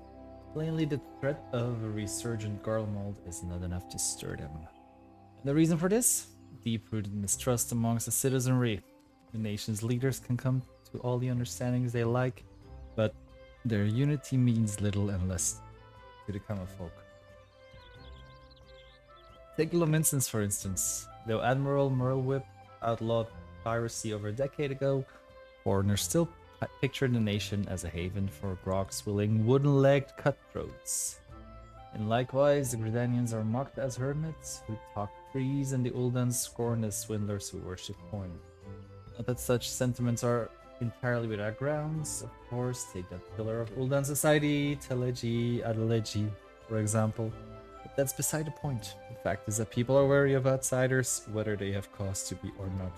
S1: Plainly, the threat of a resurgent Garlemald is not enough to stir them. And the reason for this? Deep-rooted mistrust amongst the citizenry. The nation's leaders can come to all the understandings they like, but their unity means little unless to the common folk. Take Lominstance, for instance. Though Admiral Merlewhip outlawed piracy over a decade ago, foreigners still pictured the nation as a haven for grog-swilling, wooden-legged cutthroats. And likewise, the Gridanians are mocked as hermits who talk trees, and the Uldans scorned as swindlers who worship coin. Not that such sentiments are entirely without grounds, of course. Take that pillar of Uldan society, Teleji, Adeleji, for example. But that's beside the point. The fact is that people are wary of outsiders, whether they have cause to be or not.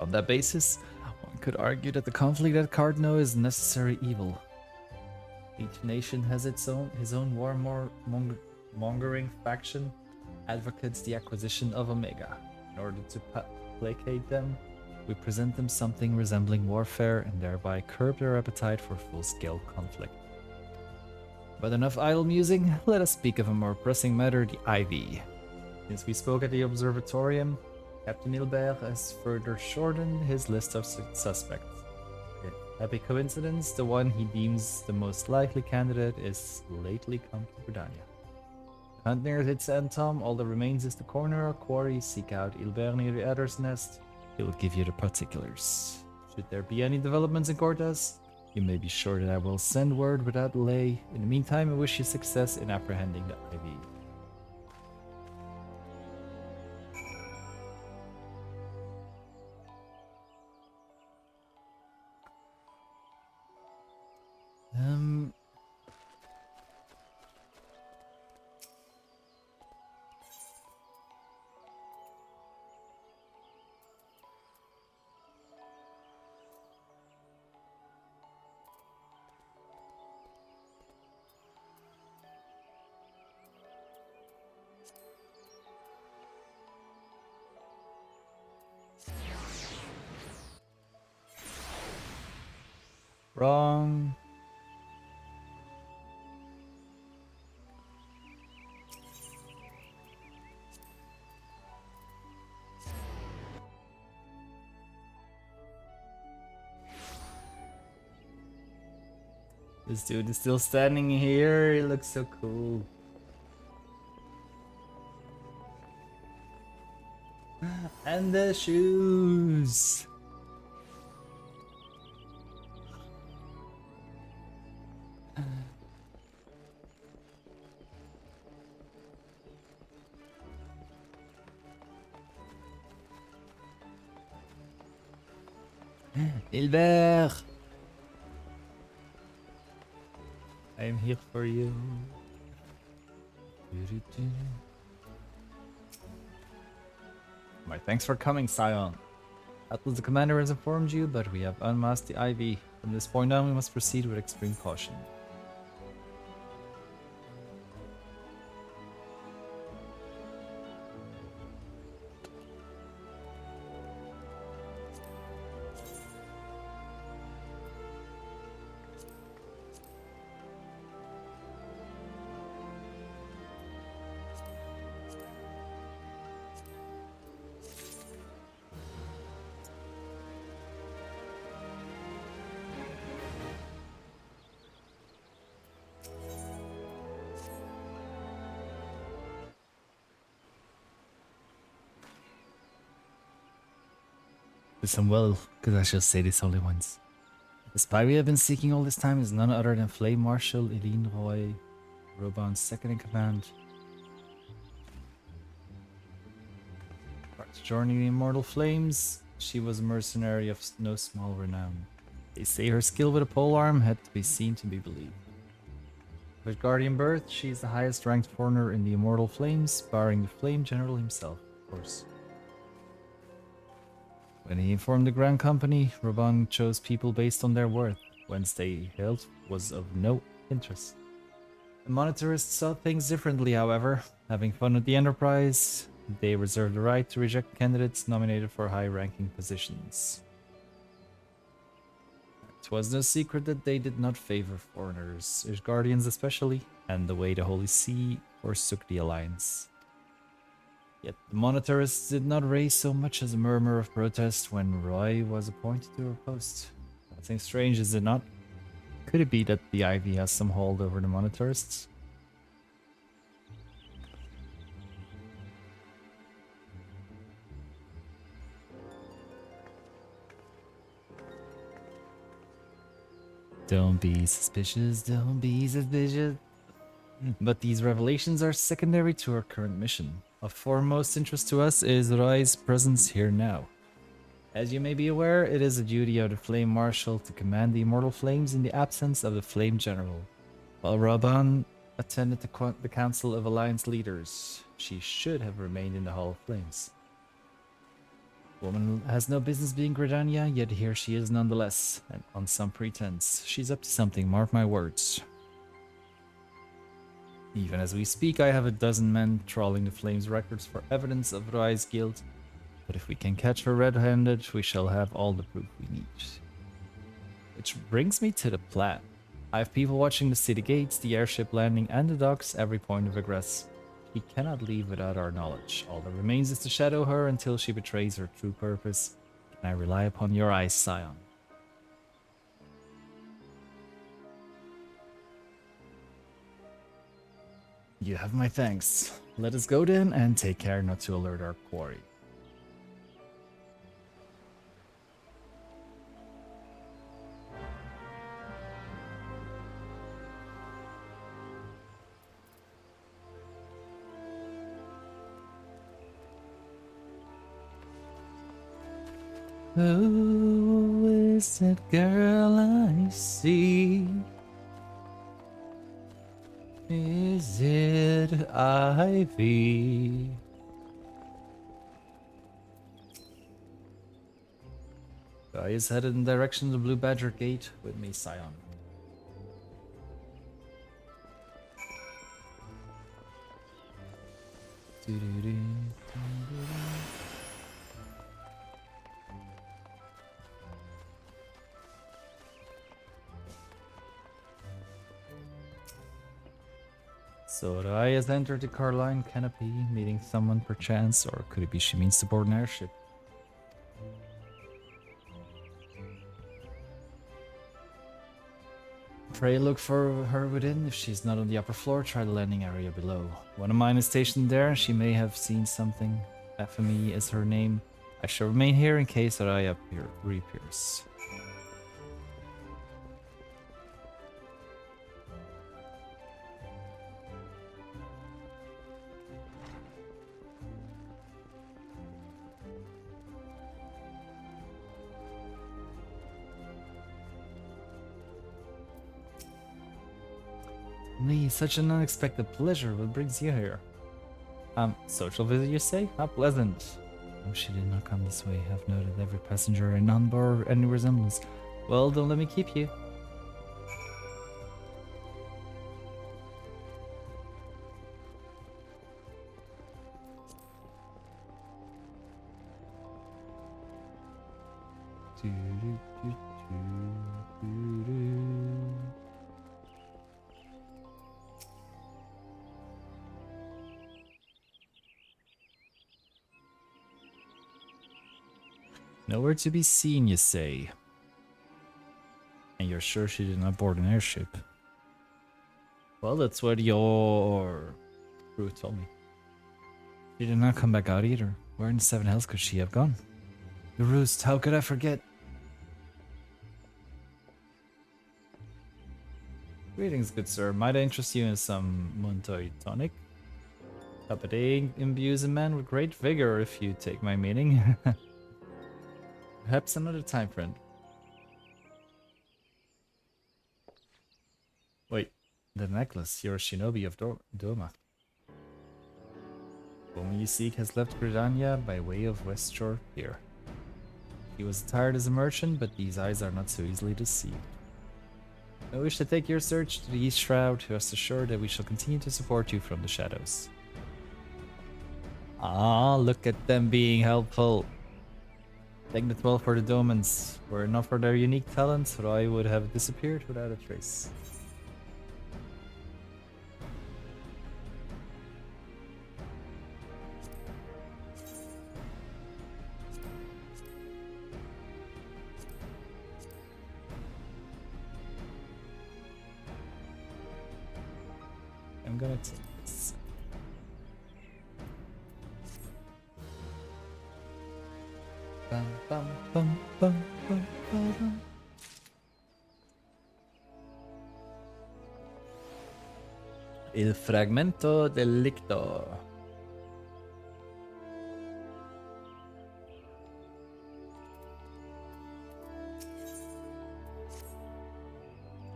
S1: On that basis, one could argue that the conflict at Cardno is necessary evil. Each nation has his own warmongering faction, advocates the acquisition of Omega. In order to placate them, we present them something resembling warfare and thereby curb their appetite for full-scale conflict. But enough idle musing, let us speak of a more pressing matter, the Ivy. Since we spoke at the Observatorium, Captain Hilbert has further shortened his list of suspects. Happy coincidence, the one he deems the most likely candidate is lately come to Bredania. Hunt near its end, Tom. All that remains is the corner or quarry. Seek out Hilbert near the Adder's Nest. He will give you the particulars. Should there be any developments in Cortez, you may be sure that I will send word without delay. In the meantime, I wish you success in apprehending the Ivy. Wrong. This dude is still standing here. He looks so cool. And the shoes. Hilbert! I am here for you. My thanks for coming, Scion. Atlas the commander has informed you, but we have unmasked the Ivy. From this point on, we must proceed with extreme caution. Listen well, because I shall say this only once. The spy we have been seeking all this time is none other than Flame Marshal Eileen Roy, Roban's second in command. Prior to joining the Immortal Flames, she was a mercenary of no small renown. They say her skill with a polearm had to be seen to be believed. With Guardian birth, she is the highest ranked foreigner in the Immortal Flames, barring the Flame General himself, of course. When he informed the Grand Company, Raban chose people based on their worth, whence they held was of no interest. The monetarists saw things differently, however. Having funded the Enterprise, they reserved the right to reject candidates nominated for high-ranking positions. It was no secret that they did not favor foreigners, Guardians especially, and the way the Holy See forsook the Alliance. Yet the monetarists did not raise so much as a murmur of protest when Roy was appointed to her post. Nothing strange, is it not? Could it be that the Ivy has some hold over the monetarists? Don't be suspicious, don't be suspicious. But these revelations are secondary to our current mission. Of foremost interest to us is Roy's presence here now. As you may be aware, it is a duty of the Flame Marshal to command the Immortal Flames in the absence of the Flame General. While Raban attended the Council of Alliance Leaders, she should have remained in the Hall of Flames. Woman has no business being Gridania, yet here she is nonetheless, and on some pretense. She's up to something, mark my words. Even as we speak, I have a dozen men trawling the Flames records for evidence of Roy's guilt, but if we can catch her red-handed, we shall have all the proof we need. Which brings me to the plan. I have people watching the city gates, the airship landing, and the docks, every point of egress. He cannot leave without our knowledge. All that remains is to shadow her until she betrays her true purpose. Can I rely upon your eyes, Scion? You have my thanks. Let us go then, and take care not to alert our quarry. Who is that girl I see? Is it Ivy? Guy is headed in the direction of the Blue Badger Gate with me, Scion. So Rai has entered the Carline canopy, meeting someone perchance, or could it be she means to board an airship? Pray look for her within. If she's not on the upper floor, try the landing area below. One of mine is stationed there, she may have seen something. Baphomet is her name. I shall remain here in case Rai reappears. Me, such an unexpected pleasure. What brings you here? Social visit, you say? How pleasant. Oh, she did not come this way. I've noted every passenger and none bore any resemblance. Well, don't let me keep you. Nowhere to be seen, you say? And you're sure she did not board an airship? Well, that's what your crew told me. She did not come back out either. Where in the Seven Hells could she have gone? The roost, how could I forget? Greetings, good sir. Might I interest you in some Muntoy tonic? Cup a day imbues a man with great vigor, if you take my meaning. Perhaps another time, friend. Wait, the necklace. You're a shinobi of Doma. The woman you seek has left Gridania by way of West Shore Pier. He was attired as a merchant, but these eyes are not so easily deceived. I wish to take your search to the East Shroud. Rest assured that we shall continue to support you from the shadows. Ah, look at them being helpful. Take the 12 for the Domans. Were it not for their unique talents, Roy would have disappeared without a trace. I'm gonna take this. Bum, bum, bum, bum, bum, bum. Il fragmento delicto.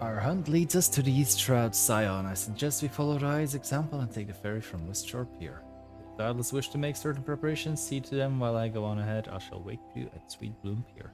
S1: Our hunt leads us to the East Shroud, Scion. I suggest we follow Rai's example and take the ferry from West Shore Pier. If doubtless wish to make certain preparations, see to them while I go on ahead. I shall wait for you at Sweet Bloom Pier.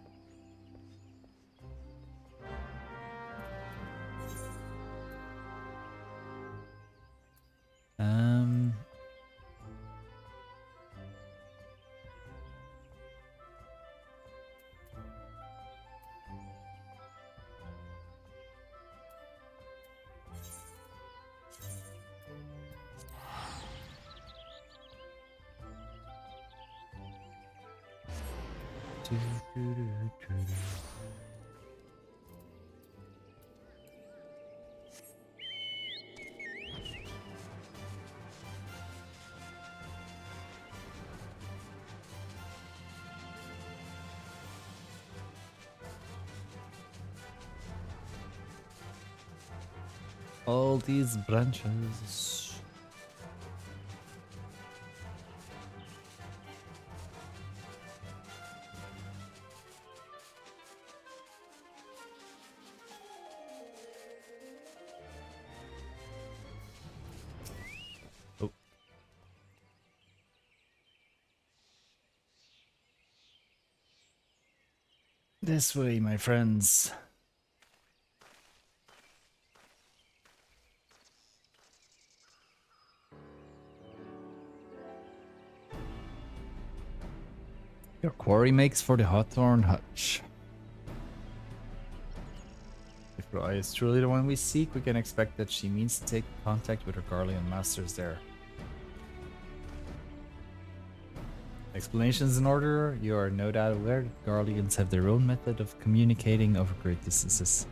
S1: All these branches. Oh. This way, my friends. Your quarry makes for the Hawthorne Hutch. If Rai is truly the one we seek, we can expect that she means to take contact with her Garlean masters there. Explanations in order, you are no doubt aware that Garleans have their own method of communicating over great distances.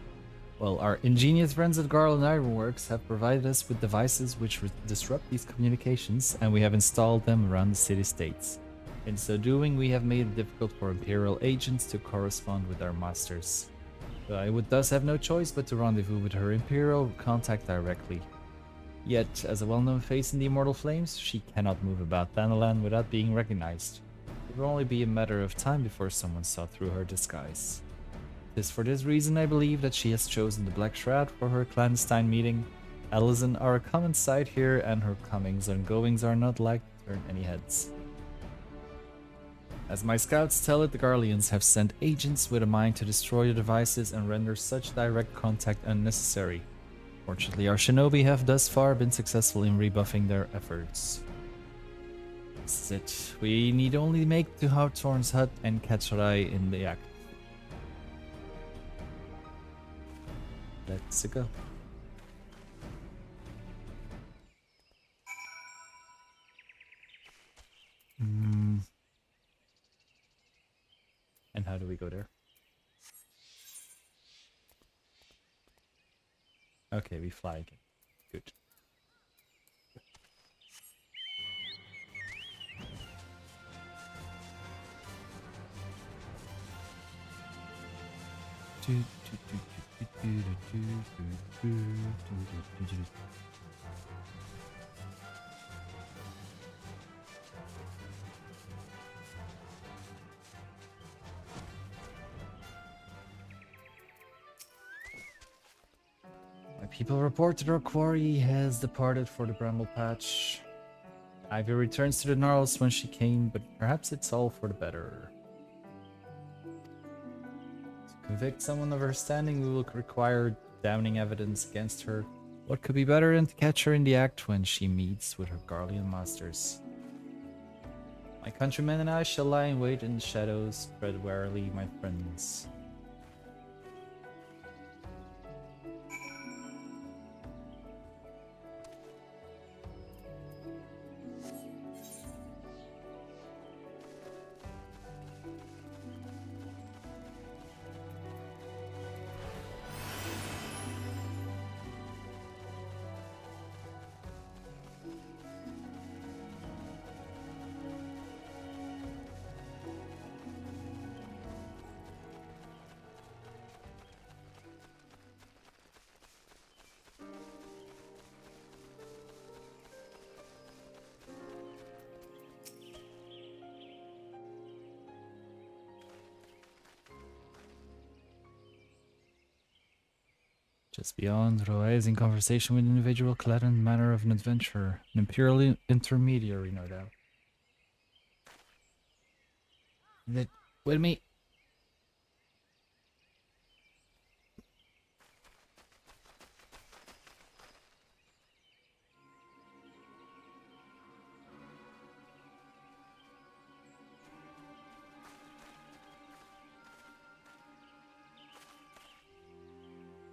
S1: Well, our ingenious friends at Garland Ironworks have provided us with devices which disrupt these communications, and we have installed them around the city-states. In so doing, we have made it difficult for Imperial agents to correspond with our masters. I would thus have no choice but to rendezvous with her Imperial contact directly. Yet, as a well-known face in the Immortal Flames, she cannot move about Thanalan without being recognized. It will only be a matter of time before someone saw through her disguise. It is for this reason I believe that she has chosen the Black Shroud for her clandestine meeting. Alizon are a common sight here, and her comings and goings are not like to turn any heads. As my scouts tell it, the Garleans have sent agents with a mind to destroy the devices and render such direct contact unnecessary. Fortunately, our shinobi have thus far been successful in rebuffing their efforts. This is it. We need only make to Hawthorne's hut and catch Rai in the act. Let's go. And how do we go there? Okay, we fly again. Good. My people report that our quarry has departed for the Bramble Patch. Ivy returns to the Gnarls when she came, but perhaps it's all for the better. To convict someone of her standing, we will require damning evidence against her. What could be better than to catch her in the act when she meets with her Garlean masters? My countrymen and I shall lie in wait in the shadows. Tread warily, my friends. Just beyond, Roy is in conversation with an individual clad in the manner of an adventurer, an imperial intermediary, no doubt. That with me.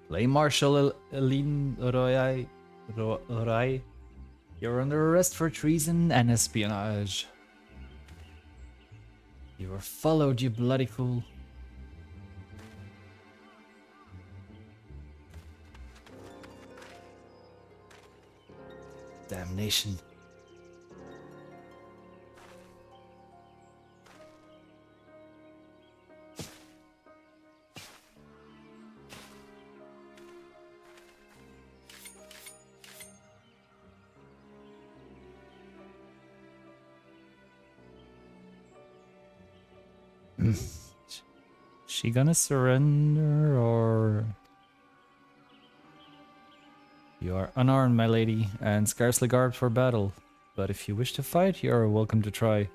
S1: Play Marshal Aline Roy. You're under arrest for treason and espionage. You were followed, you bloody fool. Damnation. She gonna surrender or... You are unarmed, my lady, and scarcely garbed for battle. But if you wish to fight, you are welcome to try.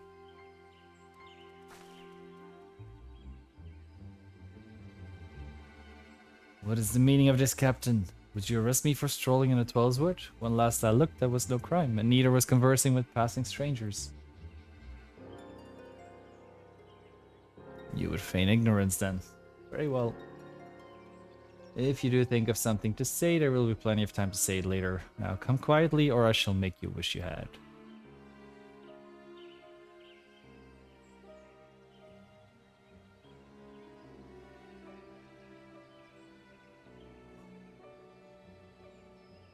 S1: What is the meaning of this, Captain? Would you arrest me for strolling in a 12's wood? When last I looked, there was no crime, and neither was conversing with passing strangers. You would feign ignorance then. Very well. If you do think of something to say, there will be plenty of time to say it later. Now come quietly, or I shall make you wish you had.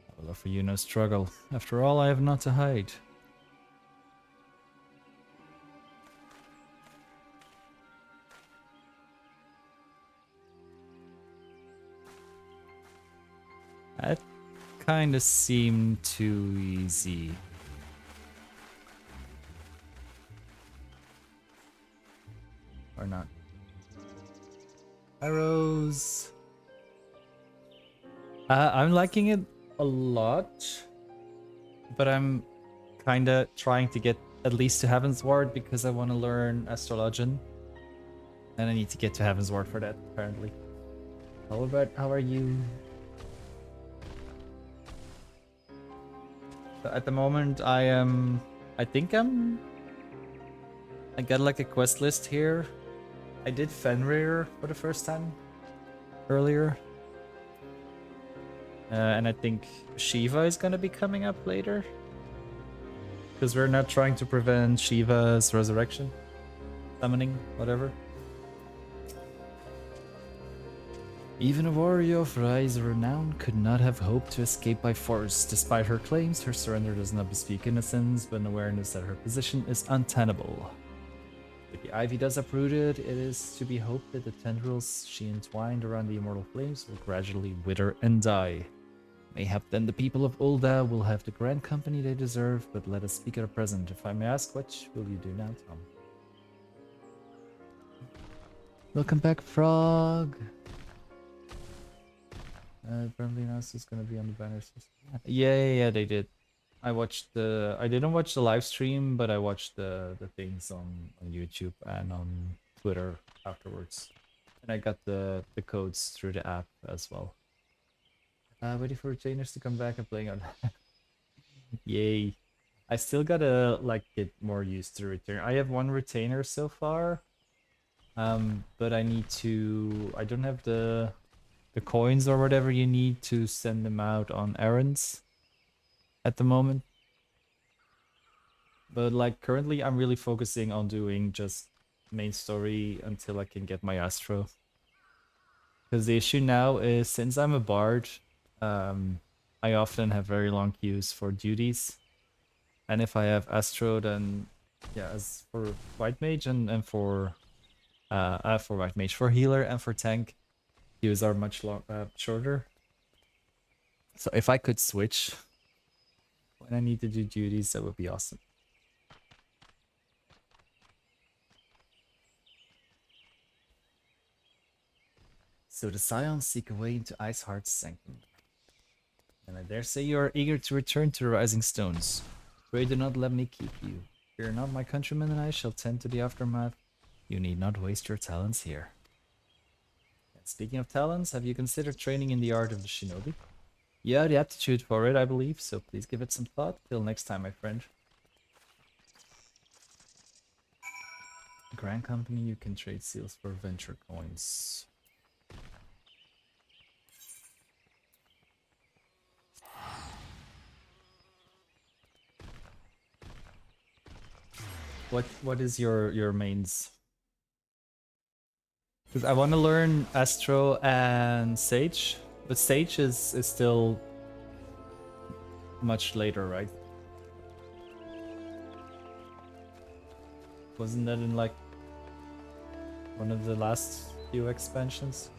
S1: I will offer you no struggle. After all, I have naught to hide. That kinda seemed too easy. Or not. Arrows. I'm liking it a lot, but I'm kinda trying to get at least to Heaven's Ward because I want to learn Astrologian. And I need to get to Heaven's Ward for that, apparently. How are you? At the moment, I got like a quest list here. I did Fenrir for the first time earlier. And I think Shiva is gonna be coming up later. Because we're not trying to prevent Shiva's resurrection. Summoning, whatever. Even a warrior of Rai's renown could not have hoped to escape by force. Despite her claims, her surrender does not bespeak innocence, but an awareness that her position is untenable. If the ivy does uproot it, it is to be hoped that the tendrils she entwined around the immortal flames will gradually wither and die. Mayhap then the people of Ulda will have the grand company they deserve, but let us speak at the present. If I may ask, what will you do now, Tom? Welcome back, Frog! Apparently now it's gonna be on the banners. Yeah, they did. I didn't watch the live stream, but I watched the things on YouTube and on Twitter afterwards. And I got the codes through the app as well. Waiting for retainers to come back and playing on. Yay. I still gotta like get more used to return. I have one retainer so far. But I don't have the coins or whatever you need to send them out on errands at the moment. But like currently I'm really focusing on doing just main story until I can get my Astro. Because the issue now is since I'm a bard, I often have very long queues for duties. And if I have Astro, then yeah, as for White Mage and for White Mage, for healer and for tank, queues are much shorter. So if I could switch when I need to do duties, that would be awesome. So the Scions seek a way into Iceheart's sanctum. And I dare say you are eager to return to the Rising Stones. Pray do not let me keep you. Fear not, my countrymen and I shall tend to the aftermath. You need not waste your talents here. And speaking of talents, have you considered training in the art of the shinobi? You have the aptitude for it, I believe, so please give it some thought. Till next time, my friend. Grand Company, you can trade seals for venture coins. What is your mains? Because I want to learn Astro and Sage, but Sage is still much later, right? Wasn't that in like one of the last few expansions?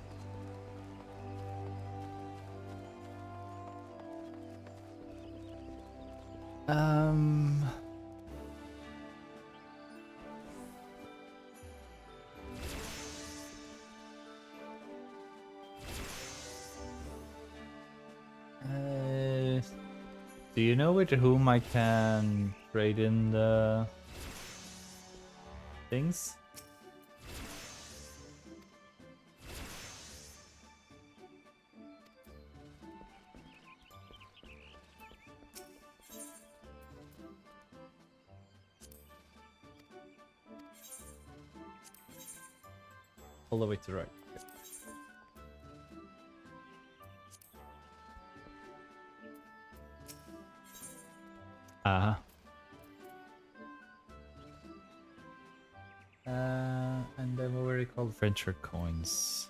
S1: Do you know with whom I can trade in the things? All the way to the right. Okay. And then what were they called? Venture coins.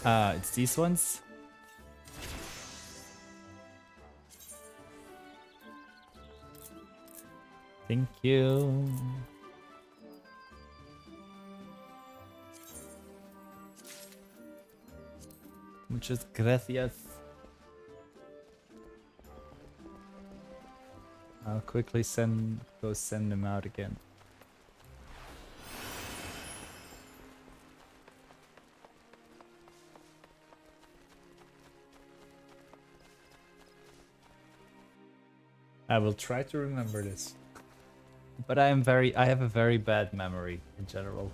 S1: It's these ones. Thank you. Muchas gracias. I'll quickly go send them out again. I will try to remember this. But I have a very bad memory in general.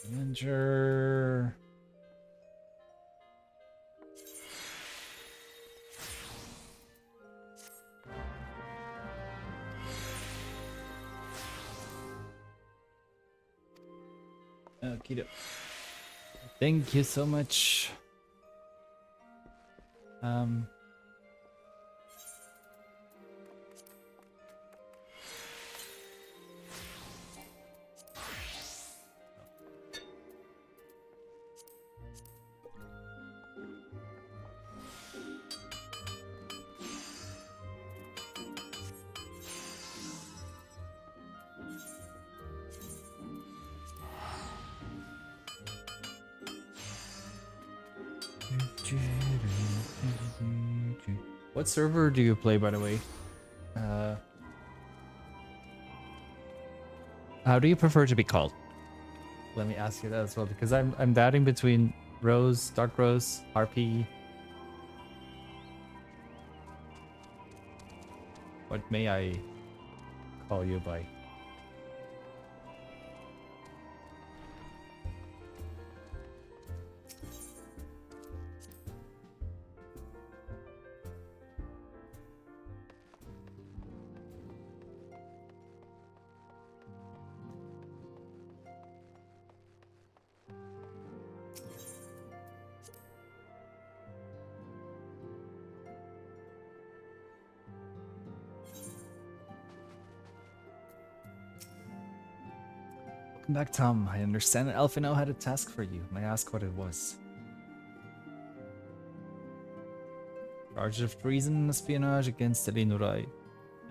S1: Avenger. Okie Thank you so much. What server do you play, by the way? How do you prefer to be called? Let me ask you that as well, because I'm doubting between Rose, Dark Rose, RP. What may I call you by? Welcome back, Tom. I understand that Elfino had a task for you. May I ask what it was? Charge of treason and espionage against Elinurai.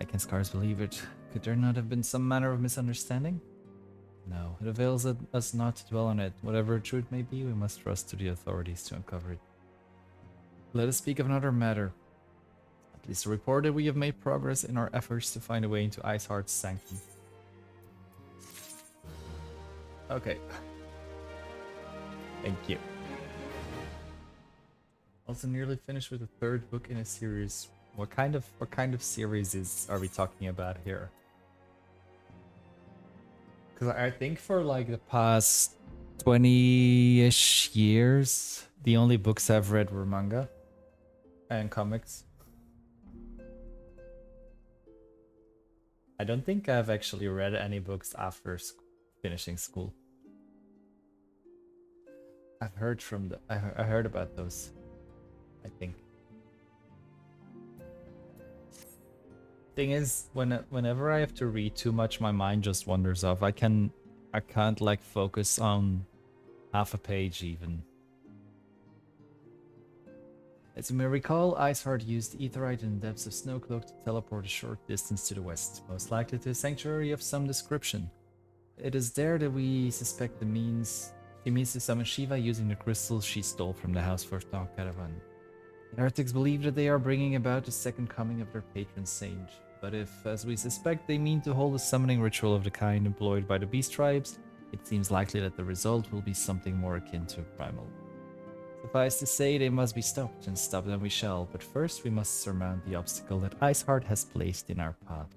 S1: I can scarce believe it. Could there not have been some manner of misunderstanding? No, it avails us not to dwell on it. Whatever truth may be, we must trust to the authorities to uncover it. Let us speak of another matter. At least report that we have made progress in our efforts to find a way into Iceheart's sanctum. Okay. Thank you. Also nearly finished with the third book in a series. What kind of series are we talking about here? Because I think for like the past 20-ish years, the only books I've read were manga and comics. I don't think I've actually read any books after finishing school. I've heard from I heard about those, I think. Thing is, whenever I have to read too much, my mind just wanders off. I can't like focus on half a page even. As you may recall, Iceheart used Aetheryte in the depths of Snowcloak to teleport a short distance to the west, most likely to a sanctuary of some description. It is there that we suspect she means to summon Shiva using the crystals she stole from the House for Dark Caravan. The heretics believe that they are bringing about the second coming of their patron saint, but if, as we suspect, they mean to hold a summoning ritual of the kind employed by the beast tribes, it seems likely that the result will be something more akin to a primal. Suffice to say, they must be stopped, and stop them we shall, but first we must surmount the obstacle that Iceheart has placed in our path.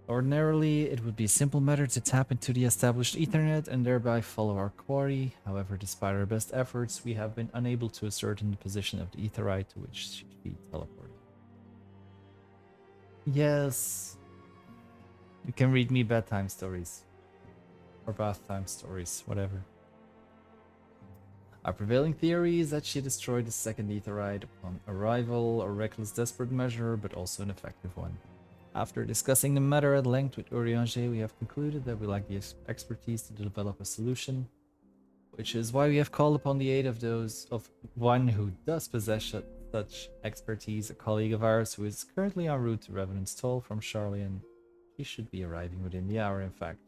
S1: Ordinarily, it would be a simple matter to tap into the established Ethernet and thereby follow our quarry. However, despite our best efforts, we have been unable to ascertain the position of the Etherite to which she teleported. Yes. You can read me bedtime stories. Or bath time stories, whatever. Our prevailing theory is that she destroyed the second Etherite upon arrival, a reckless, desperate measure, but also an effective one. After discussing the matter at length with Urianger, we have concluded that we lack the expertise to develop a solution, which is why we have called upon the aid of one who does possess such expertise, a colleague of ours who is currently en route to Revenant's Toll from Charlian. She should be arriving within the hour, in fact.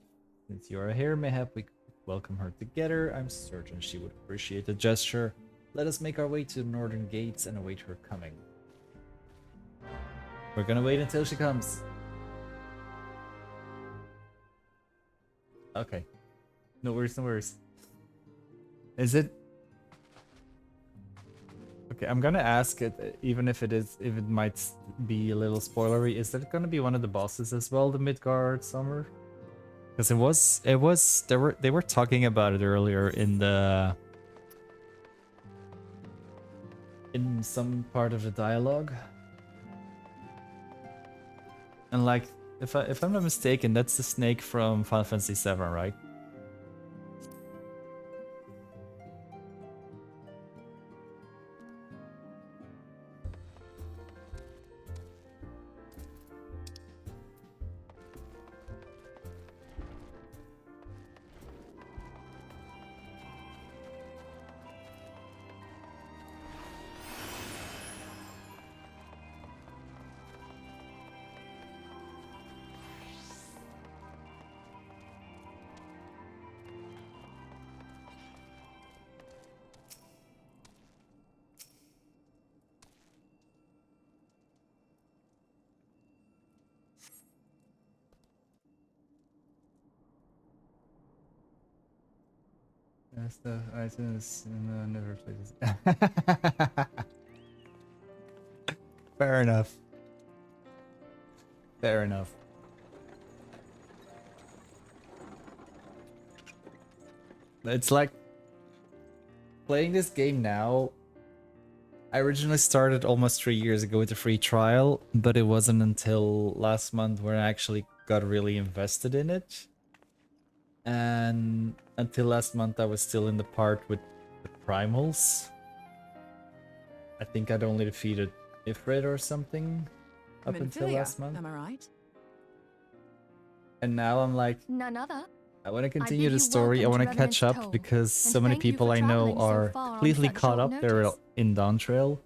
S1: Since you are here, mayhap we could welcome her together. I'm certain she would appreciate the gesture. Let us make our way to the northern gates and await her coming. We're gonna wait until she comes. Okay. No worries, no worries. Is it... Okay, I'm gonna ask it, even if it might be a little spoilery. Is that gonna be one of the bosses as well, the Midgard Summer? Because they were talking about it earlier in some part of the dialogue. And like, if I'm not mistaken, that's the snake from Final Fantasy VII, right? That's the items never played this. Fair enough. Fair enough. It's like playing this game now. I originally started almost 3 years ago with a free trial, but it wasn't until last month where I actually got really invested in it. And until last month I was still in the part with the primals. I think I'd only defeated Ifrit or something up until last month.
S9: Am I right?
S1: And now I'm like,
S10: None other.
S1: I want to continue the story. I want to catch up because so many
S10: thank you
S1: people
S10: for
S1: I know
S10: traveling so
S1: are
S10: far on
S1: completely
S10: such
S1: caught
S10: short
S1: up. They're
S10: notice.
S1: in Dawntrail.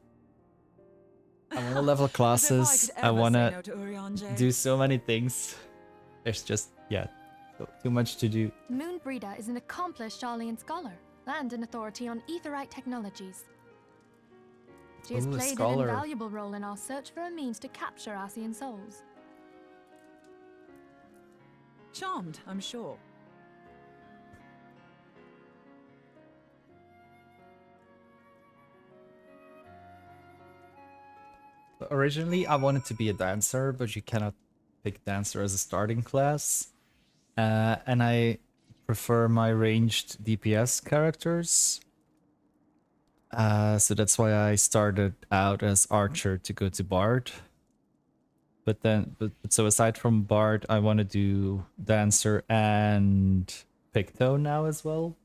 S1: I want to level classes. I want to do so many things. There's just, yeah, too much to do.
S10: Moonbreeder is an accomplished Charlian scholar and an authority on Aetherite technologies. She has
S1: Ooh, a
S10: played an
S1: scholar.
S10: invaluable role in our search for a means to capture Ascian souls.
S9: Charmed, I'm sure.
S1: Originally, I wanted to be a dancer, but you cannot pick dancer as a starting class. And I prefer my ranged DPS characters. So that's why I started out as archer to go to bard. But so aside from bard, I want to do dancer and picto now as well.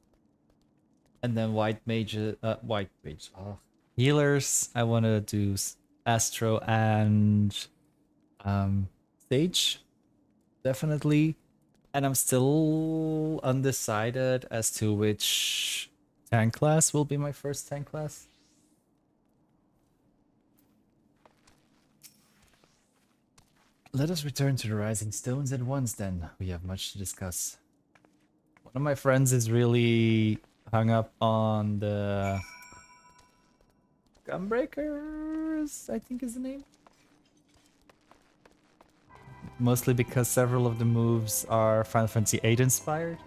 S1: And then healers, I want to do astro and sage, definitely. And I'm still undecided as to which tank class will be my first tank class. Let us return to the Rising Stones at once then. We have much to discuss. One of my friends is really hung up on the Gunbreakers, I think is the name. Mostly because several of the moves are Final Fantasy VIII inspired.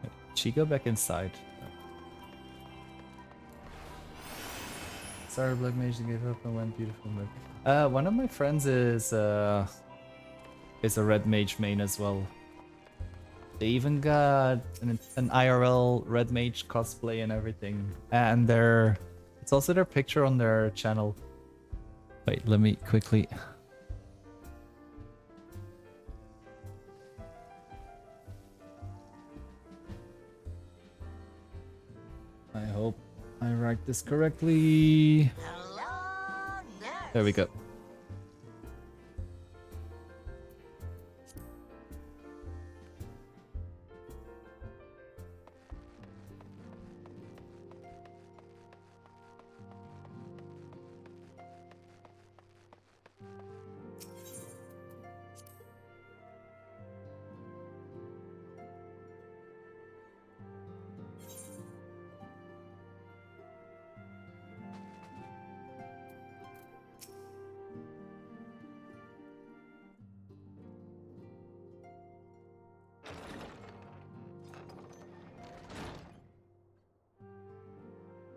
S1: Did she go back inside? Sorry, Black Mage gave up and went beautiful move. One of my friends is a red mage main as well. They even got an IRL red mage cosplay and everything, and it's also their picture on their channel. Wait, let me quickly. I hope I write this correctly. There we go.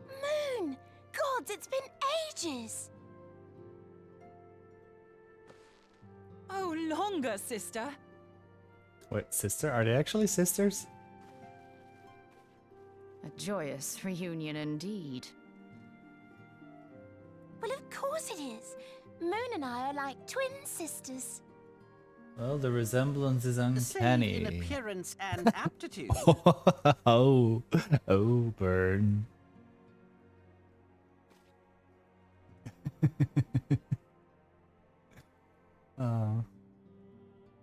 S11: Moon! Gods, it's been ages!
S9: Oh, longer, sister.
S1: Wait, sister? Are they actually sisters?
S12: A joyous reunion indeed.
S11: Well, of course it is. Moon and I are like twin sisters.
S1: Well, the resemblance is uncanny.
S13: Same in appearance and aptitude.
S1: Oh, burn. Oh.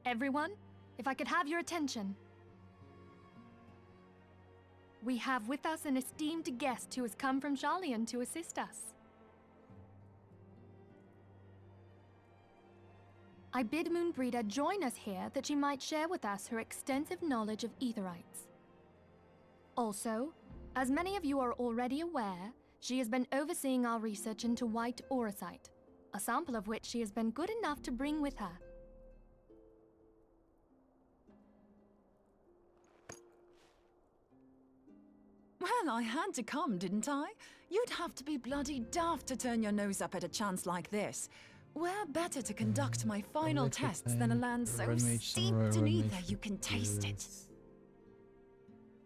S10: Everyone, if I could have your attention. We have with us an esteemed guest who has come from Sharlayan to assist us. I bid Moonbreeder join us here that she might share with us her extensive knowledge of Aetherites. Also, as many of you are already aware, she has been overseeing our research into white auracite, a sample of which she has been good enough to bring with her.
S9: Well, I had to come, didn't I? You'd have to be bloody daft to turn your nose up at a chance like this. Where better to conduct my final tests than a land so steeped in ether you can taste it?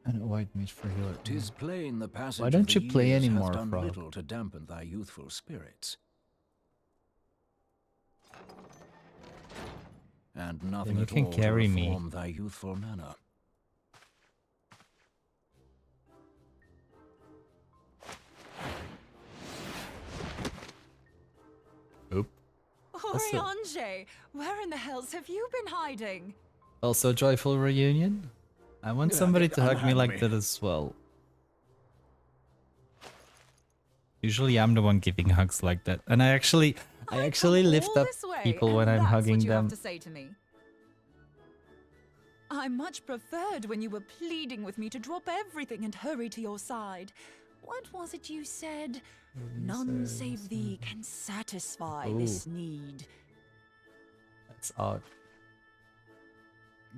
S1: And a white mage for healer.
S14: 'Tis plain the passage
S1: Why don't
S14: of the
S1: you play
S14: years
S1: any
S14: hath
S1: more,
S14: done
S1: Frog?
S14: little to dampen thy youthful spirits. And nothing
S1: you
S14: at
S1: can
S14: all
S1: carry
S14: to
S1: me.
S14: reform thy youthful manner.
S1: Oop. That's a-
S9: Oriange, where in the hells have you been hiding?
S1: Also, joyful reunion. I want somebody to hug me like that as well. Usually, I'm the one giving hugs like that, and I actually lift
S9: All
S1: up
S9: this way,
S1: people when
S9: and
S1: I'm
S9: that's
S1: hugging
S9: what you
S1: them.
S9: have to say to me. I much preferred when you were pleading with me to drop everything and hurry to your side. What was it you said? None save thee can satisfy this need.
S1: That's odd.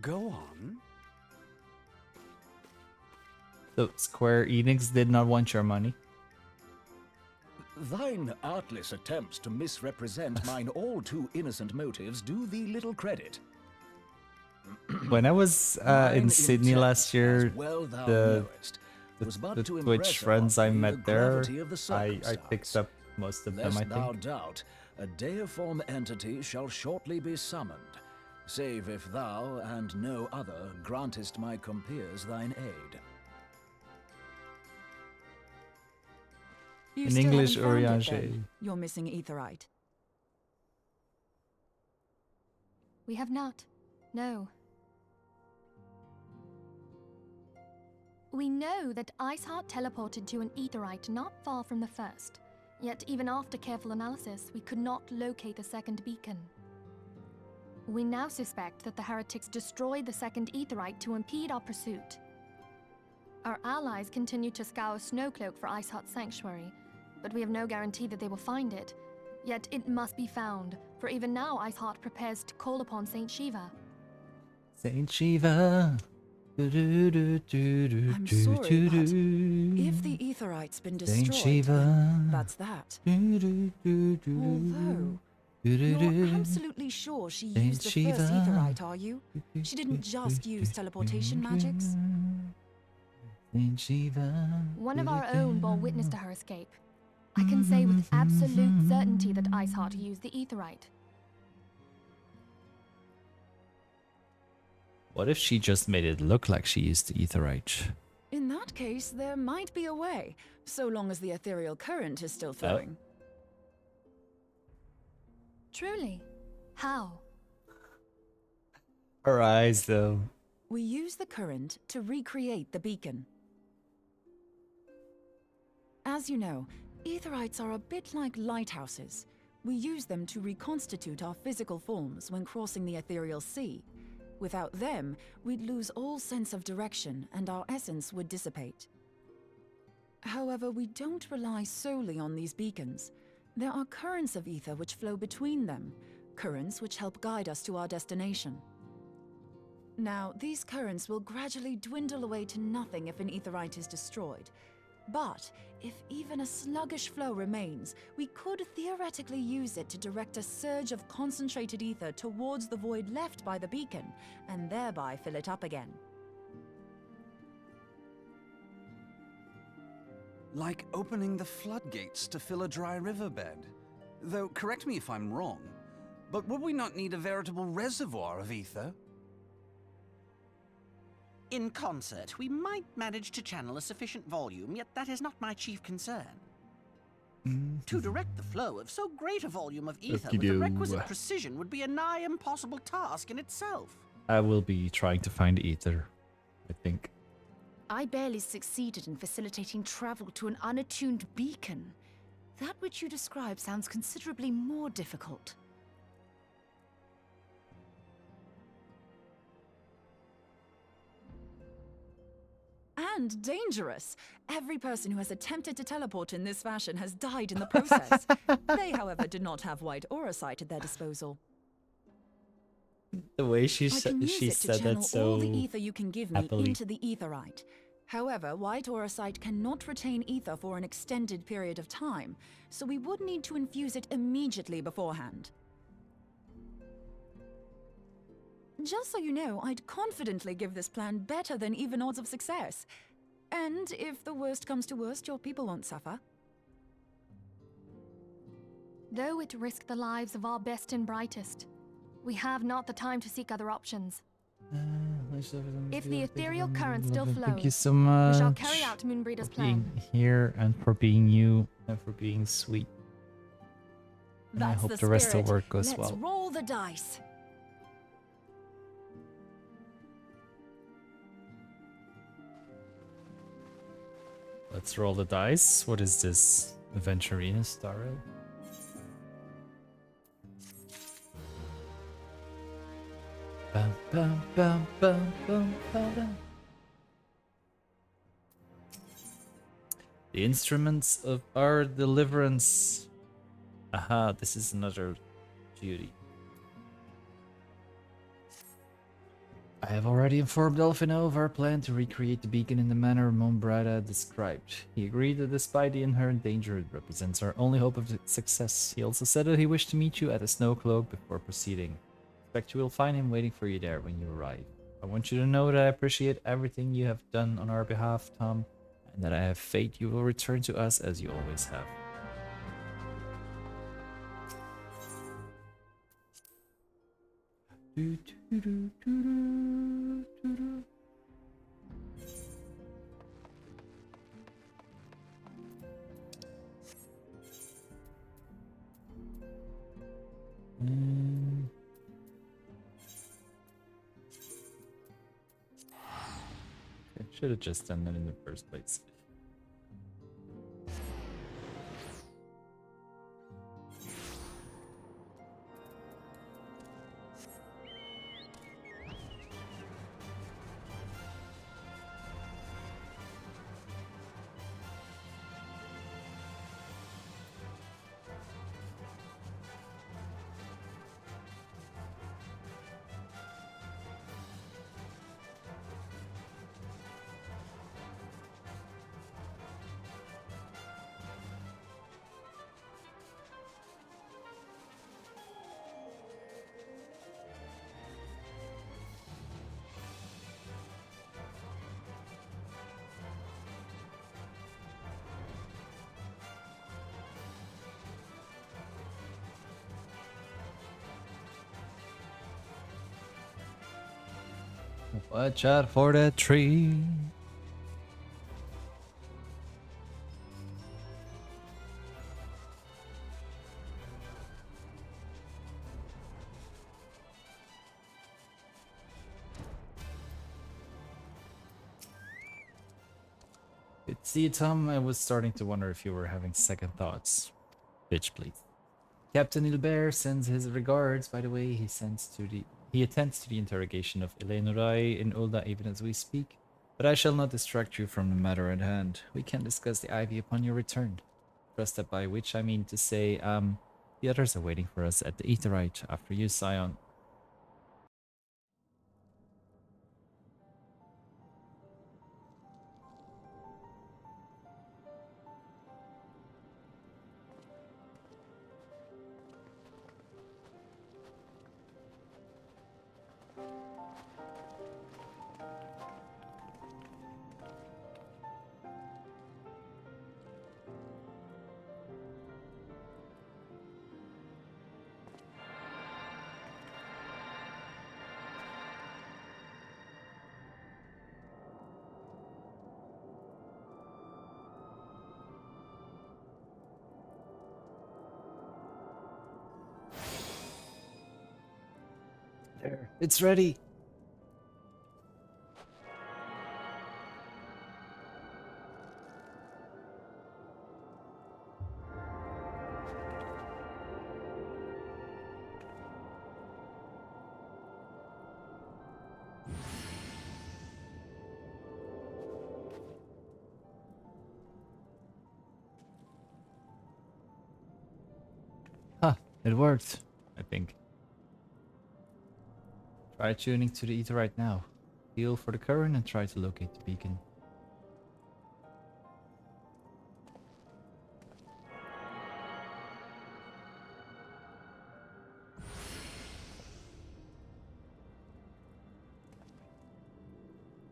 S13: Go on.
S1: So Square Enix did not want your money.
S14: Thine artless attempts to misrepresent mine all too innocent motives do thee little credit.
S1: When I was in
S14: Mine
S1: Sydney
S14: intent,
S1: last year,
S14: as well thou
S1: the
S14: knowest, was but
S1: the
S14: to
S1: Twitch
S14: impress
S1: friends I
S14: upon thee the
S1: met there,
S14: gravity of the
S1: I
S14: circumstance.
S1: picked up most of them, I
S14: Lest thou
S1: think.
S14: doubt, a deiform entity shall shortly be summoned, save if thou and no other grantest my compeers thine aid.
S9: You
S1: In
S9: still
S1: English,
S9: haven't found it,
S1: Oriange.
S9: then? You're missing Aetherite.
S10: We have not. No. We know that Iceheart teleported to an Aetherite not far from the first. Yet even after careful analysis, we could not locate the second beacon. We now suspect that the heretics destroyed the second Aetherite to impede our pursuit. Our allies continue to scour Snowcloak for Iceheart's sanctuary, but we have no guarantee that they will find it. Yet it must be found, for even now Iceheart prepares to call upon Saint Shiva.
S1: Saint Shiva,
S9: I'm sorry, but if the Aetherite's been destroyed, then that's that. Although, you're absolutely sure she used the first Aetherite, are you? She didn't just use teleportation magics?
S10: One of our own bore witness to her escape. I can say with absolute certainty that Iceheart used the Aetherite.
S1: What if she just made it look like she used the Aetherite?
S9: In that case, there might be a way, so long as the ethereal current is still flowing.
S10: Truly? How?
S1: Her eyes, though.
S9: We use the current to recreate the beacon. As you know, Aetherites are a bit like lighthouses. We use them to reconstitute our physical forms when crossing the ethereal sea. Without them, we'd lose all sense of direction and our essence would dissipate. However, we don't rely solely on these beacons. There are currents of ether which flow between them, currents which help guide us to our destination. Now, these currents will gradually dwindle away to nothing if an Aetherite is destroyed. But if even a sluggish flow remains, we could theoretically use it to direct a surge of concentrated ether towards the void left by the beacon, and thereby fill it up again.
S15: Like opening the floodgates to fill a dry riverbed. Though, correct me if I'm wrong, but would we not need a veritable reservoir of ether?
S13: In concert, we might manage to channel a sufficient volume, yet that is not my chief concern. To direct the flow of so great a volume of ether with the requisite precision would be a nigh impossible task in itself.
S1: I will be trying to find ether, I think.
S12: I barely succeeded in facilitating travel to an unattuned beacon. That which you describe sounds considerably more difficult.
S9: And dangerous. Every person who has attempted to teleport in this fashion has died in the process. They, however, did not have white aura sight at their disposal.
S1: The way she
S9: said
S1: that so
S9: all the ether you can give me
S1: happily.
S9: into the Aetherite. However, white aura sight cannot retain ether for an extended period of time, so we would need to infuse it immediately beforehand. Just so you know, I'd confidently give this plan better than even odds of success. And if the worst comes to worst, your people won't suffer.
S10: Though it risked the lives of our best and brightest, we have not the time to seek other options. If the ethereal current still flows,
S1: thank you so much.
S10: we shall carry out Moonbreeder's
S1: for
S10: plan.
S1: being here and for being you and for being sweet. And I hope the rest of the work goes well.
S9: Let's roll the dice.
S1: Let's roll the dice. What is this? Aventurina Starro? Bum, bum, bum, bum, bum, bum. The instruments of our deliverance. Aha, this is another duty. I have already informed Elfino of our plan to recreate the beacon in the manner Mombrada described. He agreed that despite the inherent danger it represents our only hope of success. He also said that he wished to meet you at the Snow Cloak before proceeding. Expect you will find him waiting for you there when you arrive. I want you to know that I appreciate everything you have done on our behalf, Tom, and that I have faith you will return to us as you always have. Should have just done that in the first place. Watch out for that tree. See, Tom, I was starting to wonder if you were having second thoughts. Bitch, please. Captain Ilbert sends his regards. By the way, he attends to the interrogation of Eleanorrai in Ulda even as we speak. But I shall not distract you from the matter at hand. We can discuss the Ivy upon your return. Trust that, by which I mean to say, the others are waiting for us at the Aetheryte after you, Scion. There, it's ready. Huh, it worked, I think. Try tuning to the ether right now. Feel for the current and try to locate the beacon.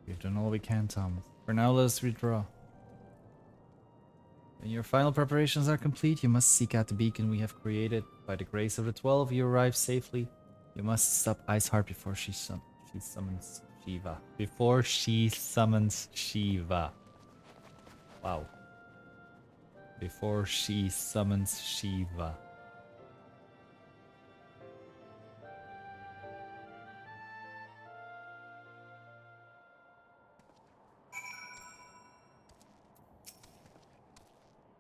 S1: We've done all we can, Tom. For now, let us withdraw. When your final preparations are complete, you must seek out the beacon we have created. By the grace of the 12, you arrive safely. You must stop Iceheart before she summons Shiva. Before she summons Shiva. Wow. Before she summons Shiva.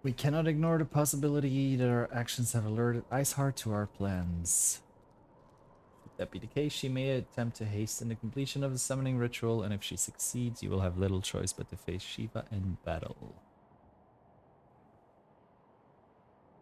S1: We cannot ignore the possibility that our actions have alerted Iceheart to our plans. Should that be the case, she may attempt to hasten the completion of the summoning ritual, and if she succeeds, you will have little choice but to face Shiva in battle.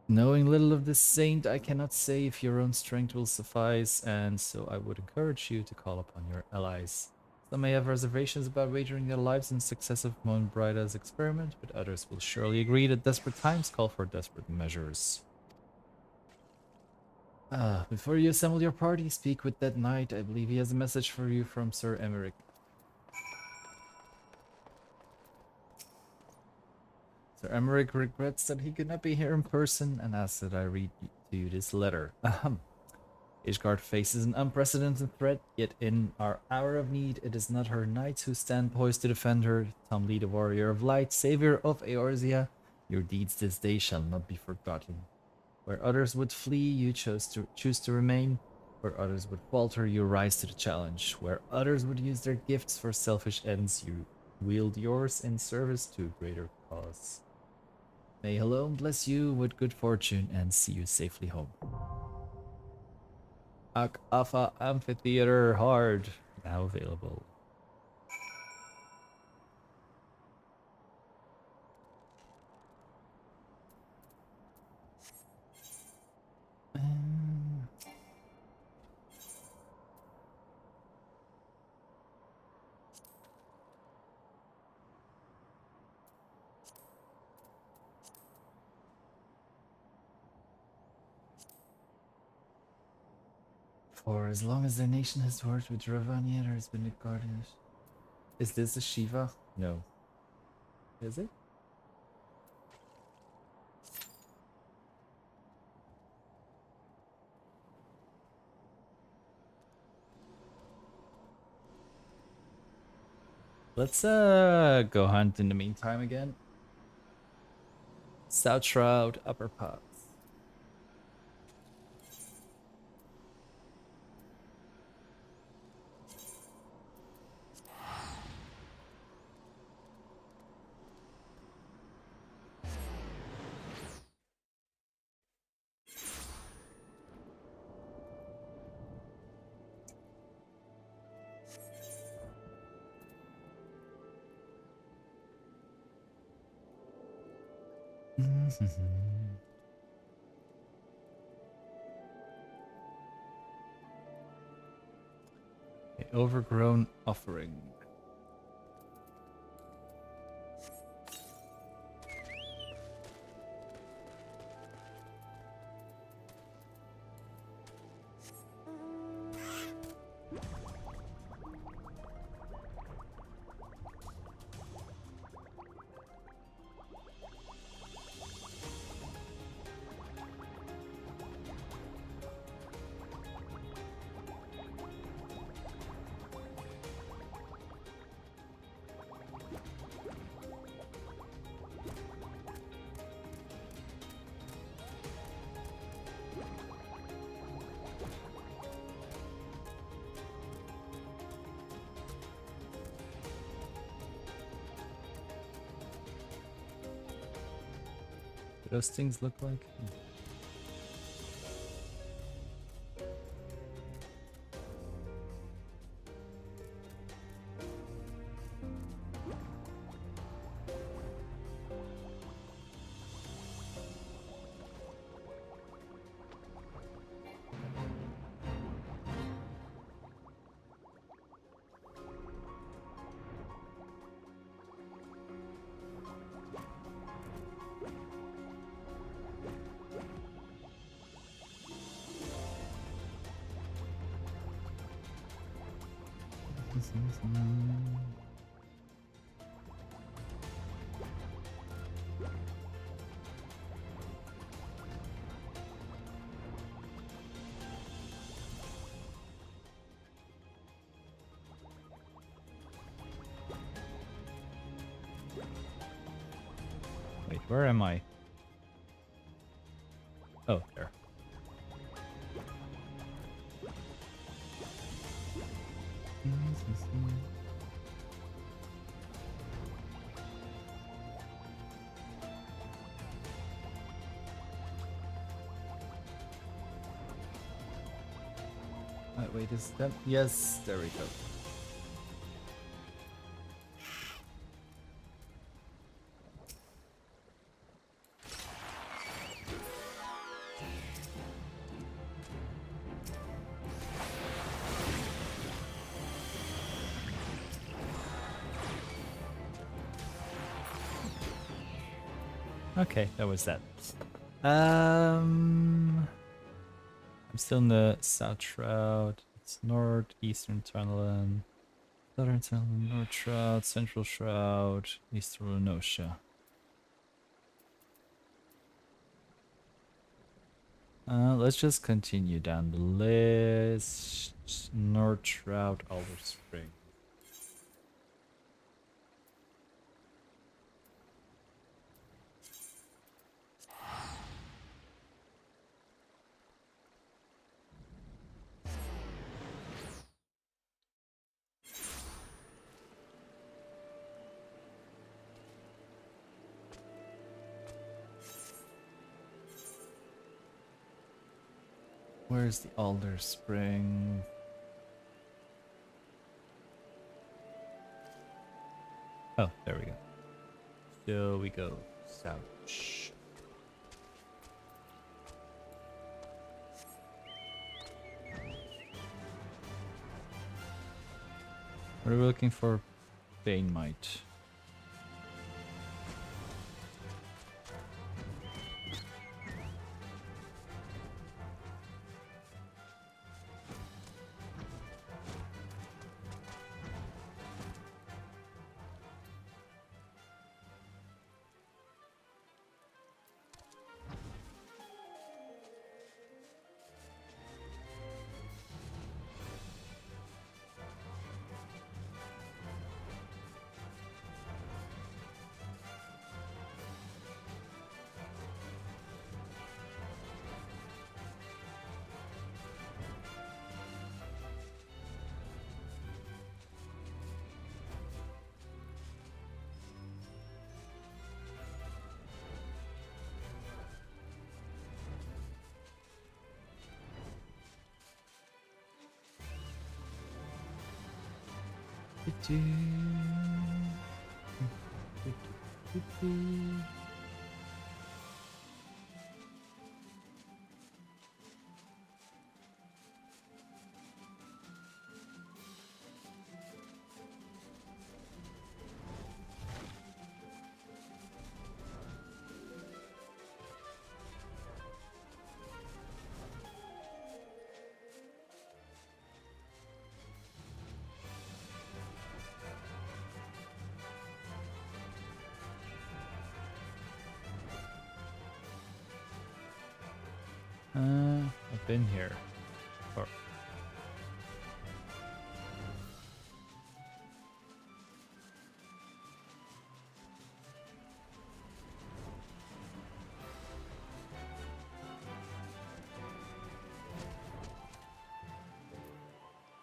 S1: Knowing little of this saint, I cannot say if your own strength will suffice, and so I would encourage you to call upon your allies. Some may have reservations about wagering their lives in success of Monbrida's experiment, but others will surely agree that desperate times call for desperate measures. Before you assemble your party, speak with that knight. I believe he has a message for you from Sir Emmerich. Sir Emmerich regrets that he could not be here in person and asks that I read to you this letter. Ahem. Ishgard faces an unprecedented threat, yet in our hour of need, it is not her knights who stand poised to defend her. Tomli, the warrior of light, savior of Eorzea, your deeds this day shall not be forgotten. Where others would flee, you choose to remain. Where others would falter, you rise to the challenge. Where others would use their gifts for selfish ends, you wield yours in service to a greater cause. May alone bless you with good fortune and see you safely home. Ak-Afa Amphitheater Hard, now available. For as long as the nation has worked with Ravania, there has been a guardian. Is this a Shiva? No. Is it? Let's go hunt in the meantime again. South Shroud, Upper Pass. Okay, overgrown offering. What those things look like? Wait, where am I? Oh, there. Wait, is that? Yes, there we go. Okay, that was that. I'm still in the South Shroud. It's North, Eastern Tunnel, Southern Tunnel, North Shroud, Central Shroud, Eastern Lunosha. Let's just continue down the list. North Shroud, Alder Spring. Where's the Alder Spring? Oh, there we go. So we go south. We're looking for Bane Might. I've been here. Or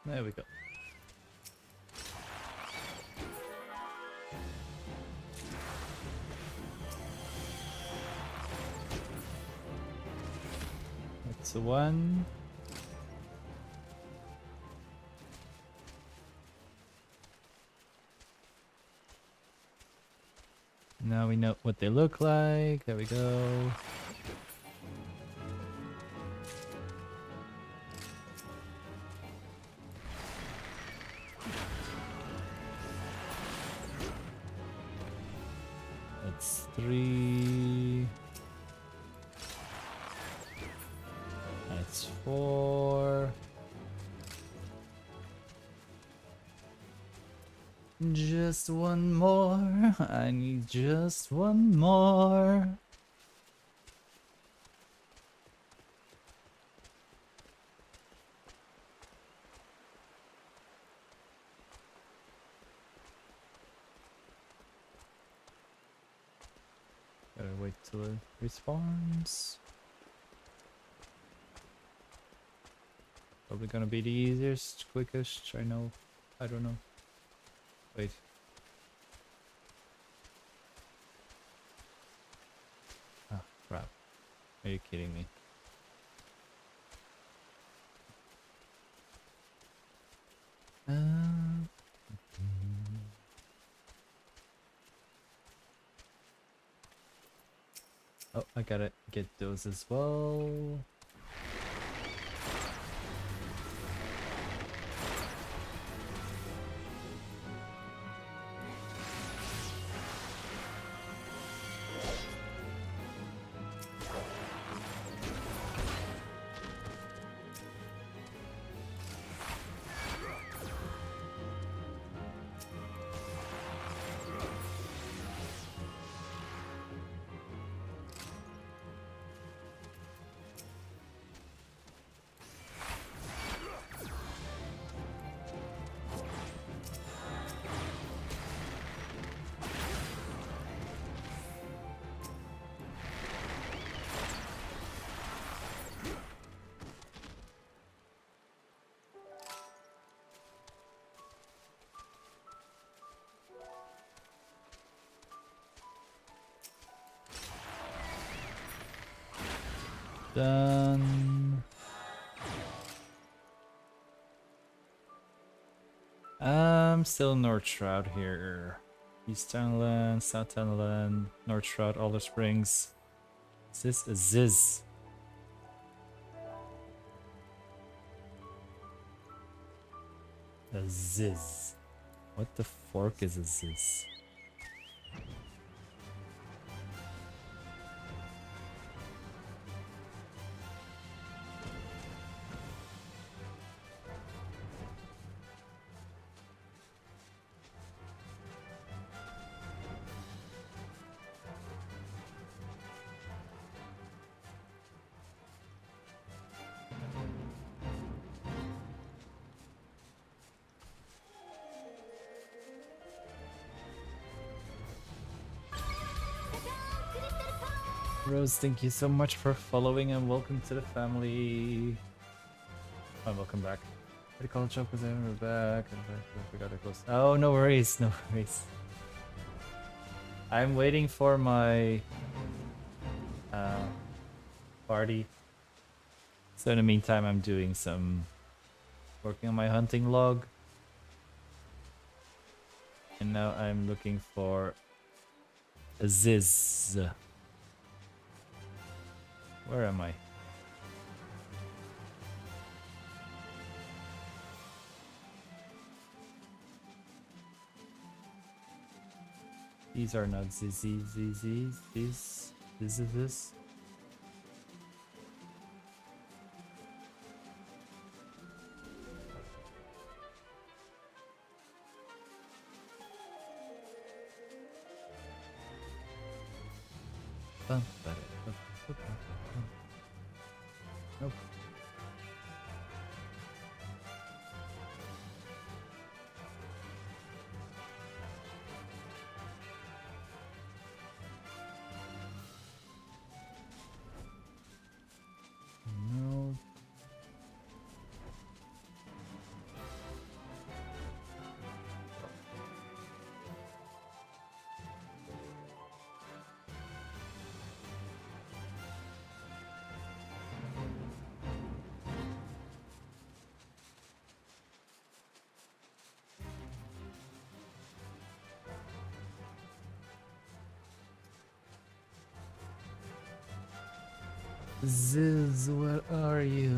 S1: there we go. That's the one. Now we know what they look like. There we go. That's 3. That's 4. Just one more. I need just one more. Gotta wait till it respawns. Probably gonna be the easiest, quickest. I know. I don't know. Wait. Ah, crap. Are you kidding me? Oh, I gotta get those as well. Done. Still North Shroud here. East Townland, South Townland, North Shroud, Alder Springs. Is this a Ziz? A Ziz. What the fork is a Ziz? Rose, thank you so much for following and welcome to the family. Oh, welcome back. What do you call it? Shop because we're back. I forgot to close. Oh, no worries, no worries. I'm waiting for my party. So in the meantime, I'm doing some working on my hunting log. And now I'm looking for Ziz. Where am I? These are not Zizzies. This is this. Nope. No. Ziz, where are you?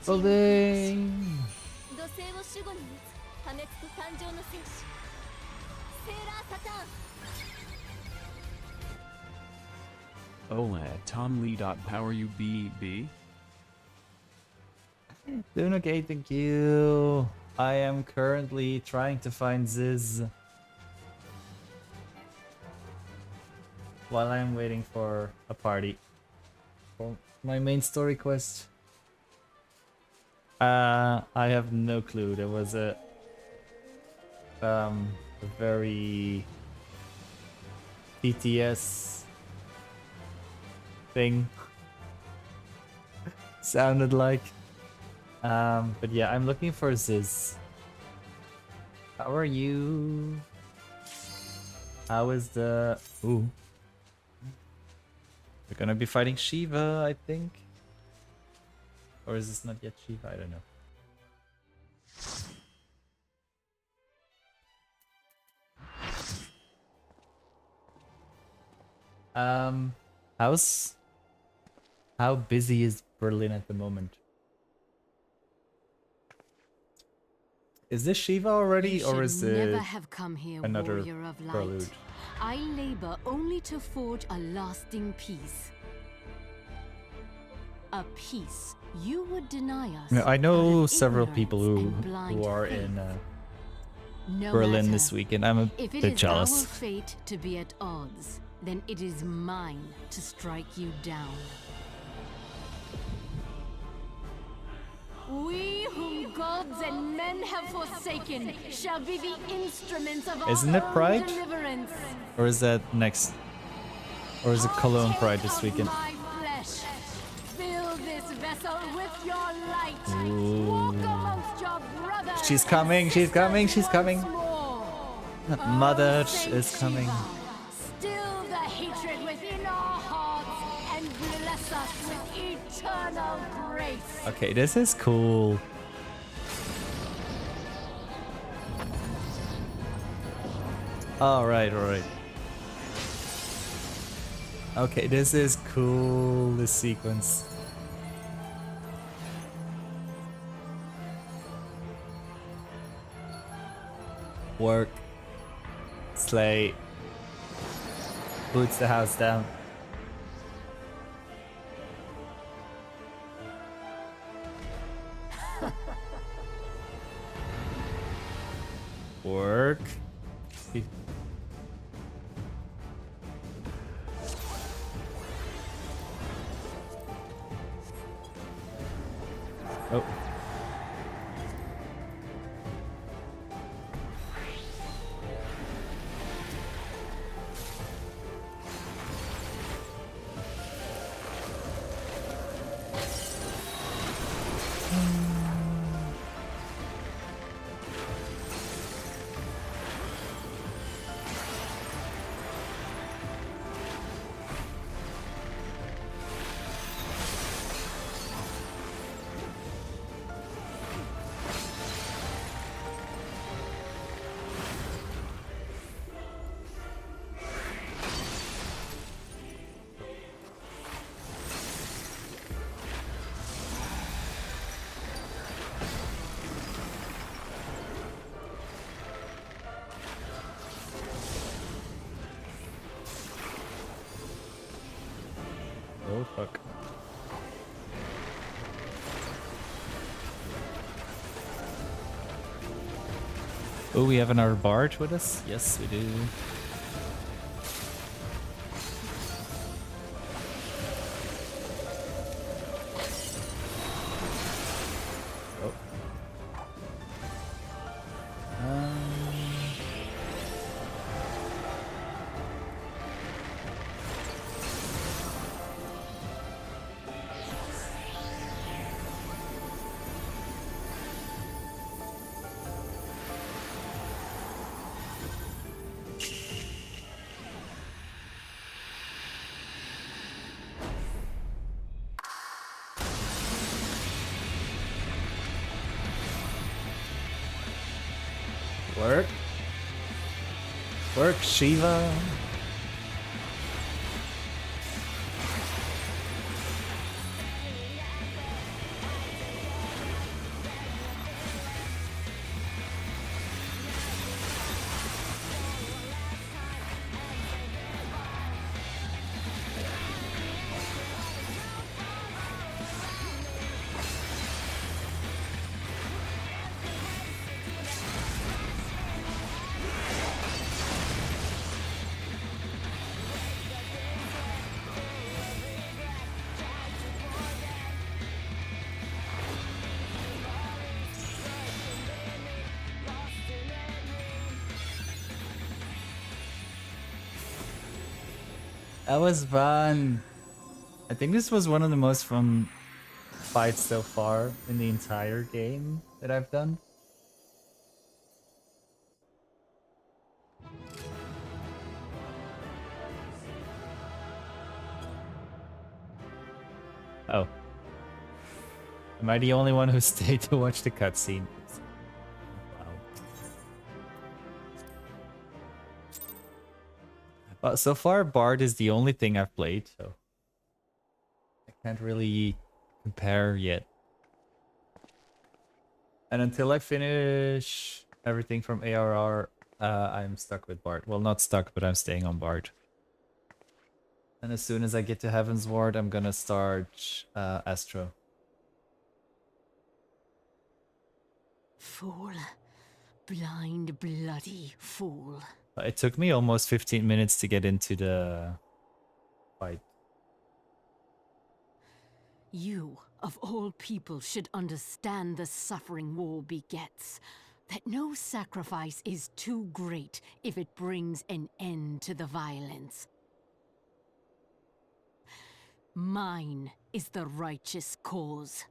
S1: Building.
S16: Olad, Tom Lee. Power you BB.
S1: Doing okay, thank you. I am currently trying to find Ziz while I'm waiting for a party for my main story quest. I have no clue. There was a very TTS thing sounded like. But yeah, I'm looking for Ziz. How are you? How is the... Ooh. We're gonna be fighting Shiva, I think. Or is this not yet Shiva? I don't know. How busy is Berlin at the moment? Is this Shiva already, or is it
S5: never have come here,
S1: another
S5: warrior of light.
S1: prelude?
S5: I labor only to forge a lasting peace. A peace you would deny us.
S1: Yeah, I know
S5: out of
S1: several people
S5: ignorance
S1: who
S5: and
S1: are
S5: blind
S1: in
S5: No
S1: Berlin
S5: matter.
S1: this weekend. I'm a
S5: If it
S1: bit
S5: is
S1: jealous.
S5: our fate to be at odds, then it is mine to strike you down. We whom gods and men have forsaken shall be the instruments of
S1: Isn't
S5: our
S1: it
S5: own
S1: Pride?
S5: deliverance.
S1: Or is that next? Or is it Cologne Pride this weekend?
S5: My flesh, fill your light. Walk amongst your brothers.
S1: She's coming, she's coming, she's coming. Mother is coming.
S5: Still the hatred within our hearts and bless us with eternal grace.
S1: Okay, this is cool. Alright, alright. Okay, this is cool, this sequence. Work. Slay. Boots the house down. Work. Oh. Oh fuck. Oh, we have another bard with us? Yes, we do. Oh. Work. Work, Shiva. That was fun. I think this was one of the most fun fights so far in the entire game that I've done. Oh. Am I the only one who stayed to watch the cutscene? Wow. Well, so far Bard is the only thing I've played, so I can't really compare yet. And until I finish everything from ARR, I'm stuck with Bard. Well, not stuck, but I'm staying on Bard. And as soon as I get to Heaven's Ward, I'm gonna start Astro.
S5: Fool. Blind, bloody fool.
S1: It took me almost 15 minutes to get into the fight.
S5: You, of all people, should understand the suffering war begets. That no sacrifice is too great if it brings an end to the violence. Mine is the righteous cause.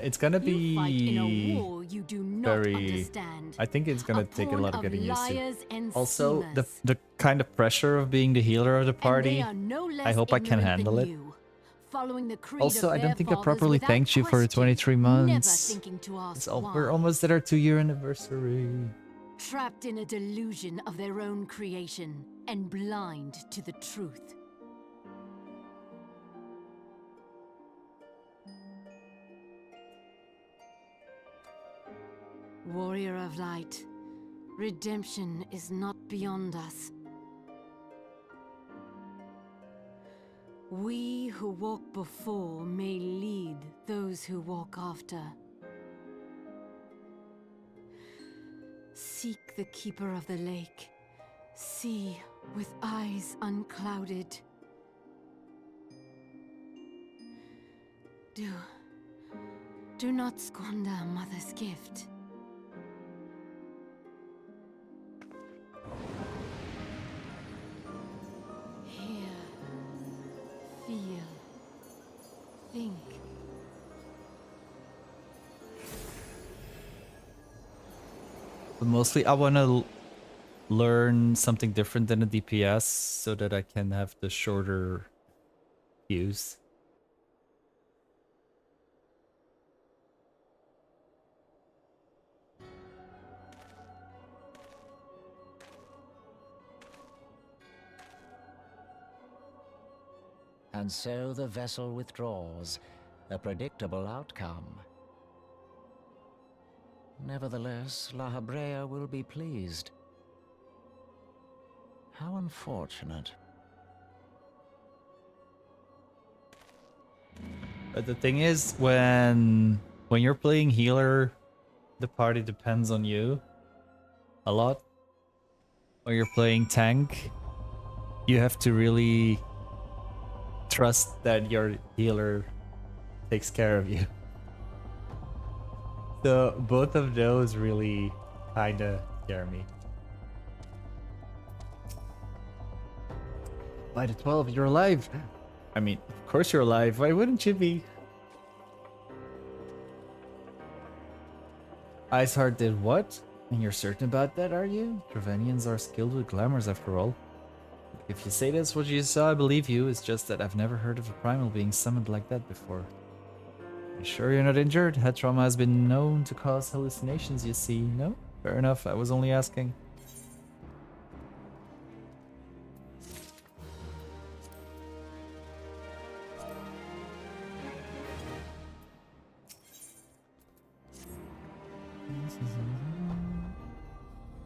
S1: It's gonna
S5: You fight in a
S1: be
S5: war you do not
S1: very.
S5: understand.
S1: I think it's gonna take a
S5: pawn
S1: lot of
S5: of
S1: getting used to.
S5: liars and
S1: Also,
S5: schemers.
S1: the kind of pressure of being the healer of the
S5: And
S1: party.
S5: they are no less
S1: I hope I can
S5: ignorant than
S1: handle it.
S5: you, following the creed
S1: Also,
S5: of
S1: I
S5: their
S1: don't think I
S5: fathers
S1: properly
S5: without
S1: thanked you for the
S5: question,
S1: 23
S5: never
S1: months.
S5: thinking to ask
S1: We're
S5: why.
S1: almost at our 2-year anniversary.
S5: Trapped in a delusion of their own creation and blind to the truth. Warrior of light, redemption is not beyond us. We who walk before may lead those who walk after. Seek the keeper of the lake. See with eyes unclouded. Do not squander a mother's gift. Hear, feel, think.
S1: But mostly, I want to learn something different than a DPS so that I can have the shorter queues.
S14: And so the vessel withdraws, a predictable outcome. Nevertheless, La Habrea will be pleased. How unfortunate.
S1: But the thing is, when you're playing healer, the party depends on you a lot. When you're playing tank, you have to really trust that your healer takes care of you. So both of those really kinda scare me. By the 12, you're alive. I mean, of course you're alive. Why wouldn't you be? Iceheart did what? And you're certain about that, are you? Trevanians are skilled with glamours after all. If you say that's what you saw, I believe you. It's just that I've never heard of a primal being summoned like that before. You sure you're not injured? Head trauma has been known to cause hallucinations, you see. No? Fair enough, I was only asking.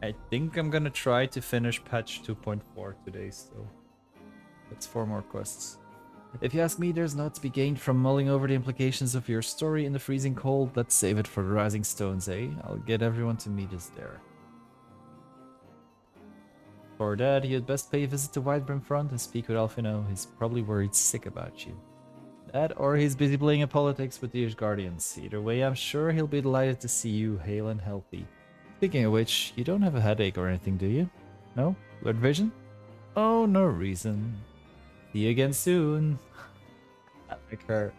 S1: I think I'm gonna try to finish patch 2.4 today, so that's 4 more quests. If you ask me, there's not to be gained from mulling over the implications of your story in the freezing cold. Let's save it for the rising stones, eh? I'll get everyone to meet us there. For that, you'd best pay a visit to Whitebrim Front and speak with Alfino. He's probably worried sick about you. That, or he's busy playing in politics with the Guardians. Either way, I'm sure he'll be delighted to see you hale and healthy. Speaking of which, you don't have a headache or anything, do you? No? Blurred vision? Oh, no reason. See you again soon. I like her.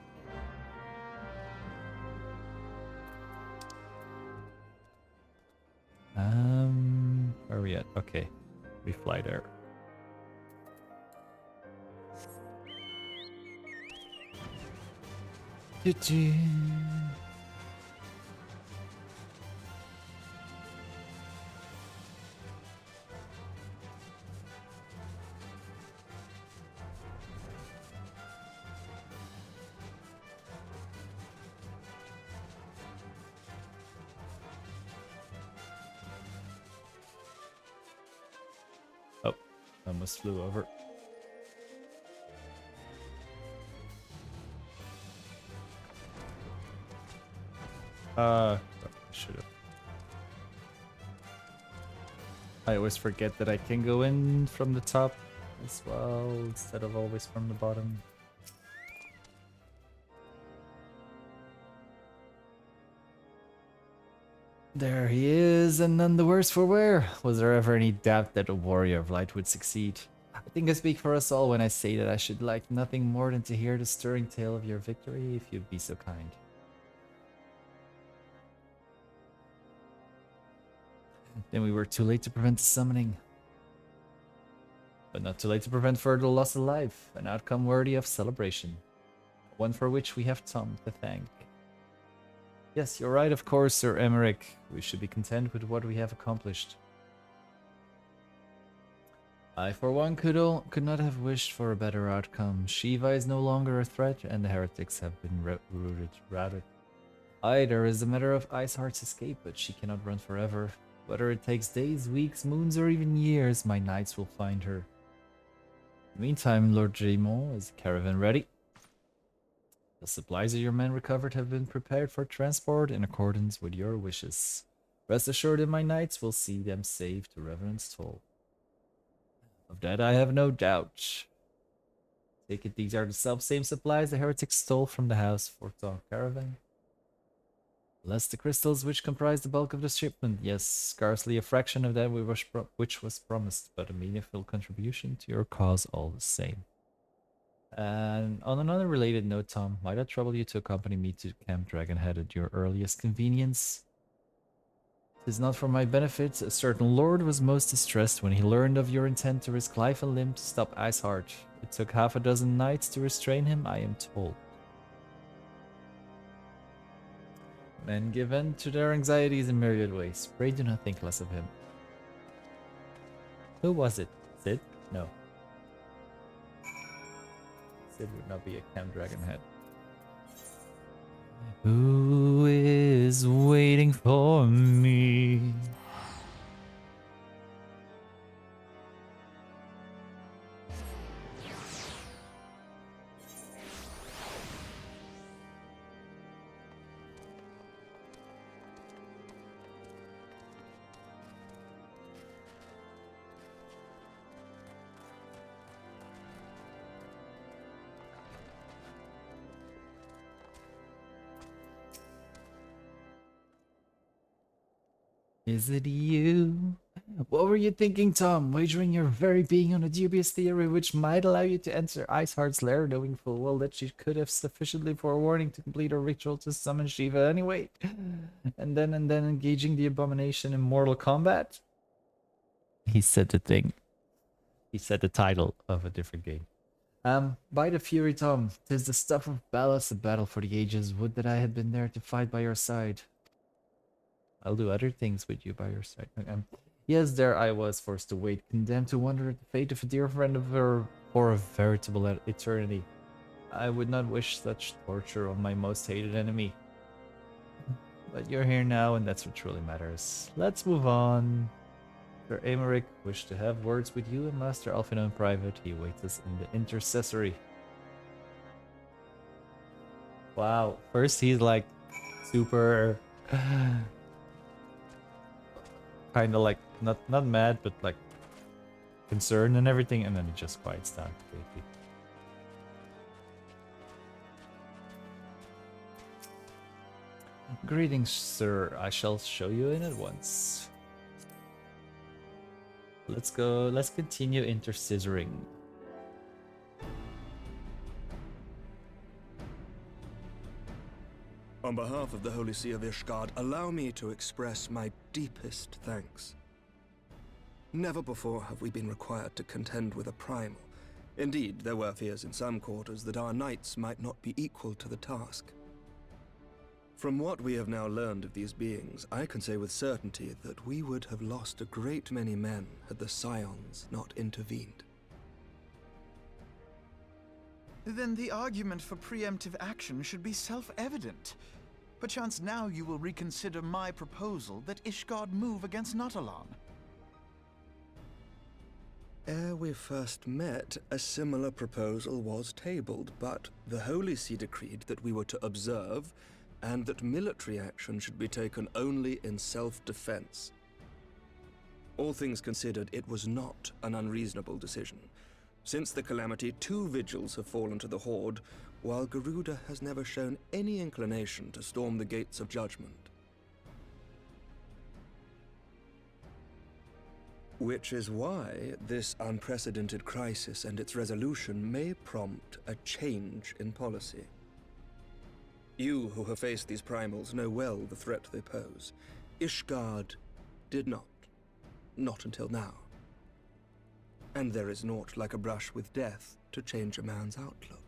S1: Where are we at? Okay. We fly there. Choo-choo. Oh, almost flew over. I should have. I always forget that I can go in from the top as well instead of always from the bottom. There he is, and none the worse for wear. Was there ever any doubt that a warrior of light would succeed? I think I speak for us all when I say that I should like nothing more than to hear the stirring tale of your victory, if you'd be so kind. Then we were too late to prevent the summoning. But not too late to prevent further loss of life. An outcome worthy of celebration. One for which we have Tom to thank. Yes, you're right, of course, Sir Emmerich. We should be content with what we have accomplished. I, for one, could not have wished for a better outcome. Shiva is no longer a threat, and the heretics have been routed. Aye, there is a matter of Iceheart's escape, but she cannot run forever. Whether it takes days, weeks, moons, or even years, my knights will find her. In the meantime, Lord Jaimon, is the caravan ready? The supplies that your men recovered have been prepared for transport in accordance with your wishes. Rest assured that my knights will see them safe to Revenant's Toll. Of that I have no doubt. Take it these are the self-same supplies the heretics stole from the house Forton caravan. Less the crystals which comprise the bulk of the shipment. Yes, scarcely a fraction of that which was promised, but a meaningful contribution to your cause all the same. And on another related note, Tom, might I trouble you to accompany me to Camp Dragonhead at your earliest convenience? 'Tis not for my benefit. A certain lord was most distressed when he learned of your intent to risk life and limb to stop Iceheart. It took half a dozen knights to restrain him, I am told. Men give in to their anxieties in myriad ways. Pray do not think less of him. Who was it? Sid? No. Sid would not be a Camp Dragonhead. Who is waiting for me? Is it you? What were you thinking, Tom? Wagering your very being on a dubious theory which might allow you to enter Iceheart's lair, knowing full well that she could have sufficiently forewarning to complete her ritual to summon Shiva anyway, and then engaging the abomination in mortal combat? He said the thing. He said the title of a different game. By the fury, Tom, 'tis the stuff of ballads, a battle for the ages. Would that I had been there to fight by your side. I'll do other things with you by your side. Yes, there I was, forced to wait, condemned to wonder at the fate of a dear friend of her for a veritable eternity. I would not wish such torture on my most hated enemy. But you're here now, and that's what truly matters. Let's move on. Sir Aymeric wished to have words with you and Master Alfino in private. He awaits us in the intercessory. Wow, first he's like super... kind of like not mad, but like concerned and everything, and then it just quiets down completely. Greetings, sir. I shall show you in at once. Let's go. Let's continue intercissoring.
S3: On behalf of the Holy See of Ishgard, allow me to express my deepest thanks. Never before have we been required to contend with a primal. Indeed, there were fears in some quarters that our knights might not be equal to the task. From what we have now learned of these beings, I can say with certainty that we would have lost a great many men had the Scions not intervened.
S4: Then the argument for preemptive action should be self-evident. Perchance now you will reconsider my proposal that Ishgard move against Natalan.
S3: Ere we first met, a similar proposal was tabled, but the Holy See decreed that we were to observe, and that military action should be taken only in self-defense. All things considered, it was not an unreasonable decision. Since the calamity, 2 vigils have fallen to the Horde, while Garuda has never shown any inclination to storm the gates of judgment. Which is why this unprecedented crisis and its resolution may prompt a change in policy. You who have faced these primals know well the threat they pose. Ishgard did not. not until now. And there is naught like a brush with death to change a man's outlook.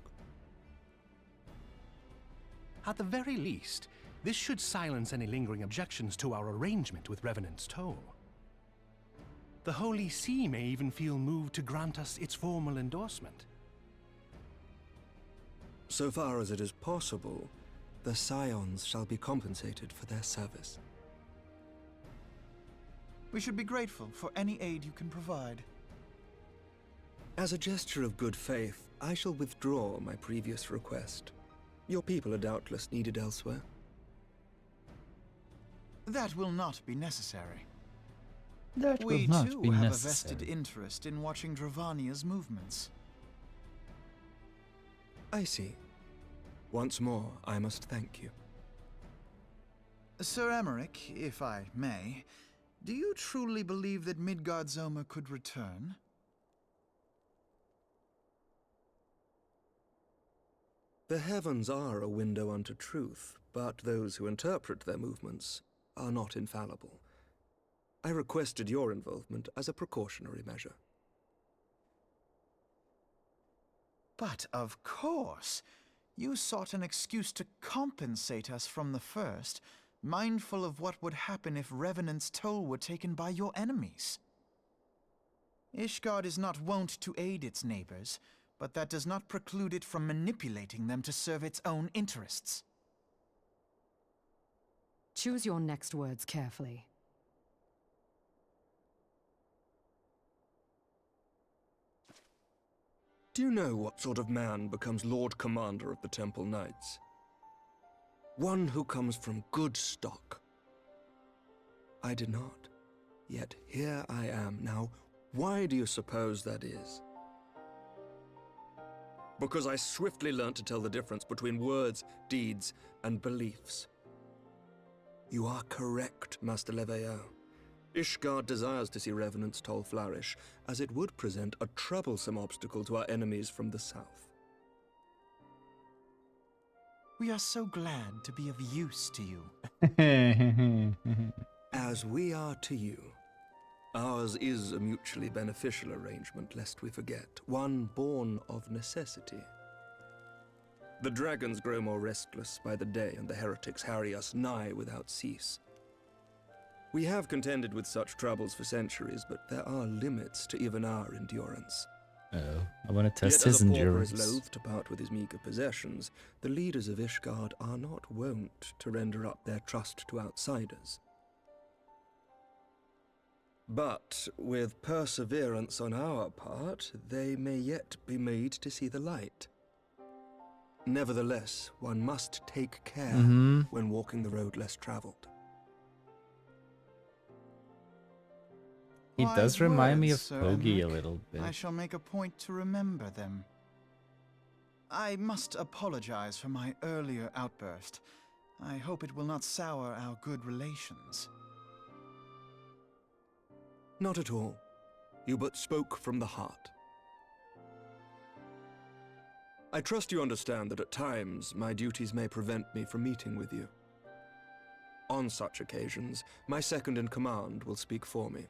S17: At the very least, this should silence any lingering objections to our arrangement with Revenant's Toll. The Holy See may even feel moved to grant us its formal endorsement.
S3: So far as it is possible, the Scions shall be compensated for their service.
S4: We should be grateful for any aid you can provide.
S3: As a gesture of good faith, I shall withdraw my previous request. Your people are doubtless needed elsewhere.
S4: That will not be necessary.
S1: That
S4: We
S1: will not
S4: too
S1: be
S4: have
S1: necessary.
S4: a vested interest in watching Dravania's movements.
S3: I see. Once more, I must thank you.
S4: Sir Emmerich, if I may, do you truly believe that Midgard-Zoma could return?
S3: The heavens are a window unto truth, but those who interpret their movements are not infallible. I requested your involvement as a precautionary measure.
S4: But of course, you sought an excuse to compensate us from the first, mindful of what would happen if Revenant's Toll were taken by your enemies. Ishgard is not wont to aid its neighbors, but that does not preclude it from manipulating them to serve its own interests.
S18: Choose your next words carefully.
S3: Do you know what sort of man becomes Lord Commander of the Temple Knights? One who comes from good stock. I did not. Yet here I am. Now, why do you suppose that is? Because I swiftly learned to tell the difference between words, deeds, and beliefs. You are correct, Master Leveilleur. Ishgard desires to see Revenant's Toll flourish, as it would present a troublesome obstacle to our enemies from the south.
S4: We are so glad to be of use to you.
S3: As we are to you. Ours is a mutually beneficial arrangement, lest we forget, one born of necessity. The dragons grow more restless by the day, and the heretics harry us nigh without cease. We have contended with such troubles for centuries, but there are limits to even our endurance.
S1: Oh, I want to test
S3: Yet
S1: his
S3: as a pauper
S1: endurance.
S3: is loath to part with his meager possessions, the leaders of Ishgard are not wont to render up their trust to outsiders. But with perseverance on our part, they may yet be made to see the light. Nevertheless, one must take care when walking the road less traveled.
S1: He does remind me of
S4: Sir
S1: Pogi a
S4: Emmerich.
S1: little bit.
S4: I shall make a point to remember them. I must apologize for my earlier outburst. I hope it will not sour our good relations.
S3: Not at all. You but spoke from the heart. I trust you understand that at times my duties may prevent me from meeting with you. On such occasions, my second in command will speak for me.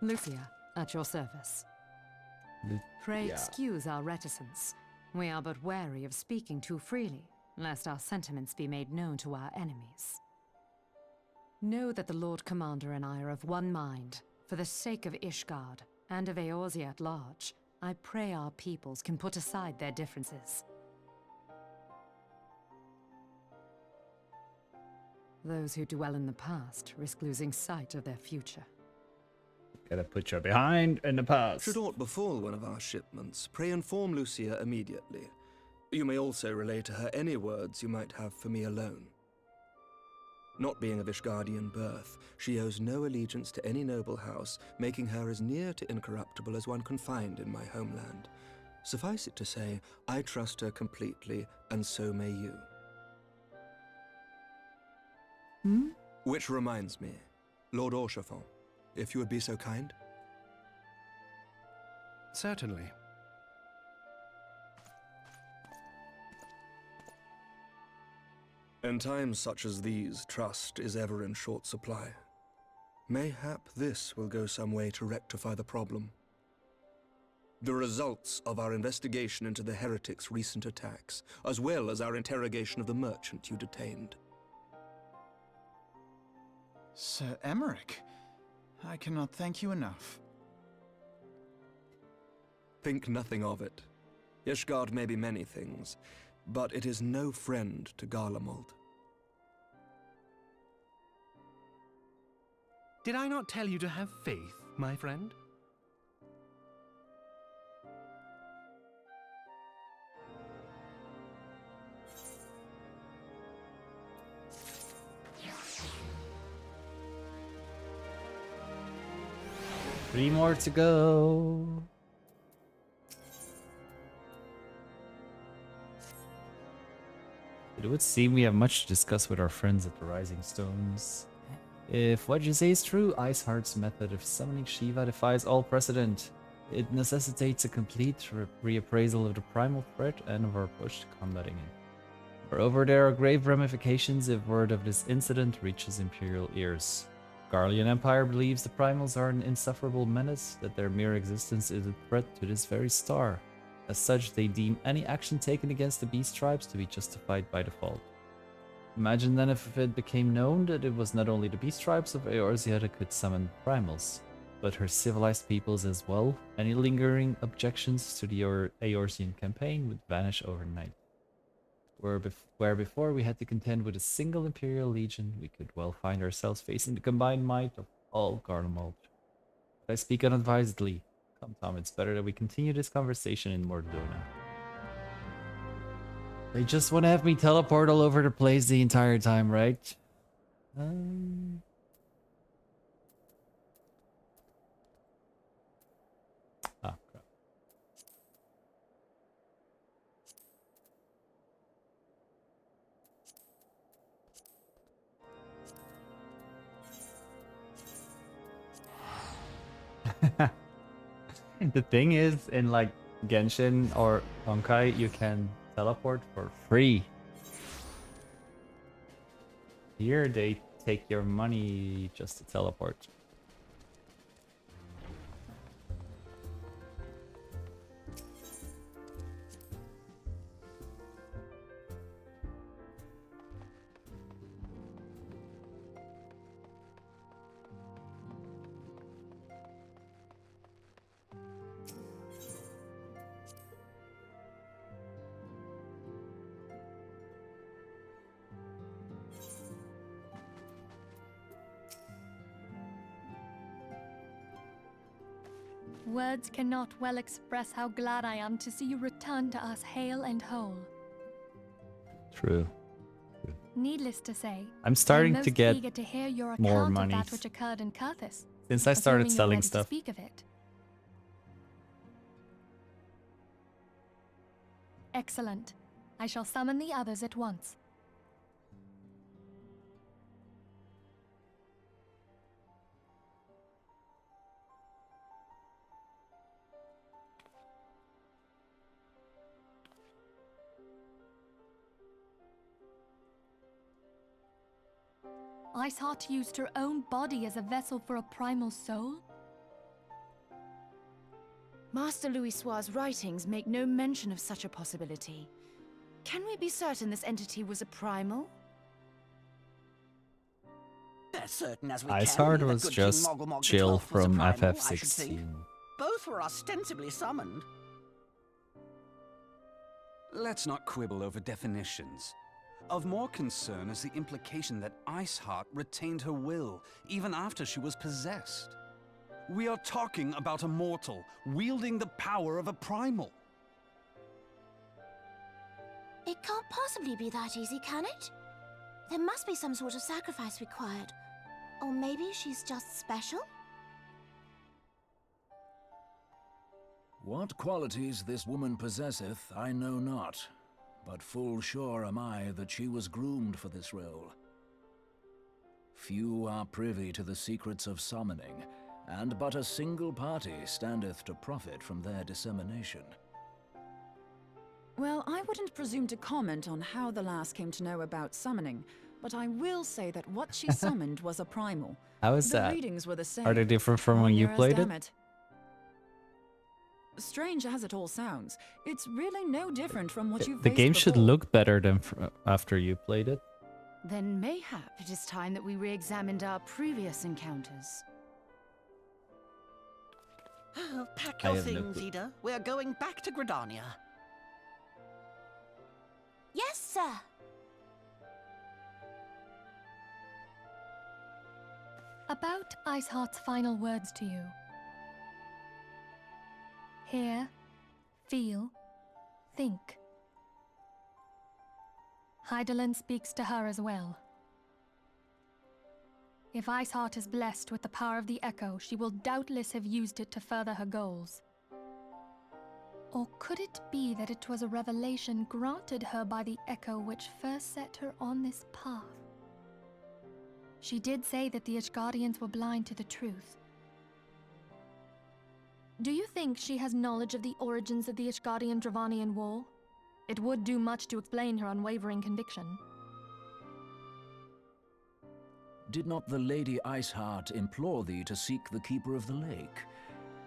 S18: Lucia, at your service. Pray excuse our reticence. We are but wary of speaking too freely, lest our sentiments be made known to our enemies. Know that the Lord Commander and I are of one mind. For the sake of Ishgard, and of Eorzea at large, I pray our peoples can put aside their differences. Those who dwell in the past risk losing sight of their future.
S1: Gotta put your behind in the past.
S3: Should aught befall one of our shipments, pray inform Lucia immediately. You may also relay to her any words you might have for me alone. Not being of Ishgardian birth, she owes no allegiance to any noble house, making her as near to incorruptible as one can find in my homeland. Suffice it to say, I trust her completely, and so may you. Which reminds me, Lord Orchefort, if you would be so kind.
S17: Certainly.
S3: In times such as these, trust is ever in short supply. Mayhap this will go some way to rectify the problem. The results of our investigation into the heretics' recent attacks, as well as our interrogation of the merchant you detained.
S4: Sir Emmerich, I cannot thank you enough.
S3: Think nothing of it. Ishgard may be many things, but it is no friend to Garlemald.
S17: Did I not tell you to have faith, my friend?
S1: Three more to go. It would seem we have much to discuss with our friends at the Rising Stones. If what you say is true, Iceheart's method of summoning Shiva defies all precedent. It necessitates a complete reappraisal of the primal threat and of our approach to combating it. Moreover, there are grave ramifications if word of this incident reaches Imperial ears. Garlean Empire believes the primals are an insufferable menace, that their mere existence is a threat to this very star. As such, they deem any action taken against the beast tribes to be justified by default. Imagine then if it became known that it was not only the beast tribes of Eorzea that could summon primals, but her civilized peoples as well. Any lingering objections to the Eorzean campaign would vanish overnight. Where before we had to contend with a single Imperial Legion, we could well find ourselves facing the combined might of all Garlemald. But I speak unadvisedly. Come, Tom, it's better that we continue this conversation in Mordona. They just want to have me teleport all over the place the entire time, right? Ah, crap. The thing is, in like Genshin or Honkai, you can teleport for free. Here they take your money just to teleport.
S10: Words cannot well express how glad I am to see you return to us hale and whole.
S1: True.
S10: Needless to say,
S1: I'm starting
S10: I'm
S1: to
S10: most
S1: get
S10: eager to hear your
S1: more
S10: account
S1: money
S10: of that which occurred in Kurthis,
S1: since I started
S10: assuming you're
S1: selling
S10: ready to
S1: stuff.
S10: speak of it. Excellent. I shall summon the others at once. Iceheart used her own body as a vessel for a primal soul?
S12: Master Louisoir's writings make no mention of such a possibility. Can we be certain this entity was a primal?
S13: As certain as we can
S1: Iceheart
S13: be that
S1: was
S13: good
S1: just
S13: King Mogglmog the
S1: Jill
S13: 12th was a
S1: from
S13: primal, I should think.
S1: FF16.
S13: Both were ostensibly summoned.
S15: Let's not quibble over definitions. Of more concern is the implication that Iceheart retained her will, even after she was possessed. We are talking about a mortal, wielding the power of a primal.
S11: It can't possibly be that easy, can it? There must be some sort of sacrifice required. Or maybe she's just special?
S14: What qualities this woman possesseth, I know not, but full sure am I that she was groomed for this role. Few are privy to the secrets of summoning, and but a single party standeth to profit from their dissemination.
S9: Well, I wouldn't presume to comment on how the lass came to know about summoning, but I will say that what she summoned was a primal.
S1: How is
S9: the
S1: that?
S9: readings were the same.
S1: Are they different from when you played it?
S9: Strange as it all sounds, it's really no different from what you've
S1: The
S9: faced
S1: game
S9: before.
S1: should look better than after you played it.
S12: Then mayhap it is time that we re-examined our previous encounters.
S13: Pack
S1: I
S13: your
S1: have no
S13: things,
S1: clue.
S13: Ida. We're going back to Gridania.
S11: Yes, sir.
S10: About Iceheart's final words to you. Hear, feel, think. Hydaelyn speaks to her as well. If Iceheart is blessed with the power of the Echo, she will doubtless have used it to further her goals. Or could it be that it was a revelation granted her by the Echo which first set her on this path? She did say that the Ishgardians were blind to the truth. Do you think she has knowledge of the origins of the Ishgardian-Dravanian War? It would do much to explain her unwavering conviction.
S14: Did not the Lady Iceheart implore thee to seek the Keeper of the Lake?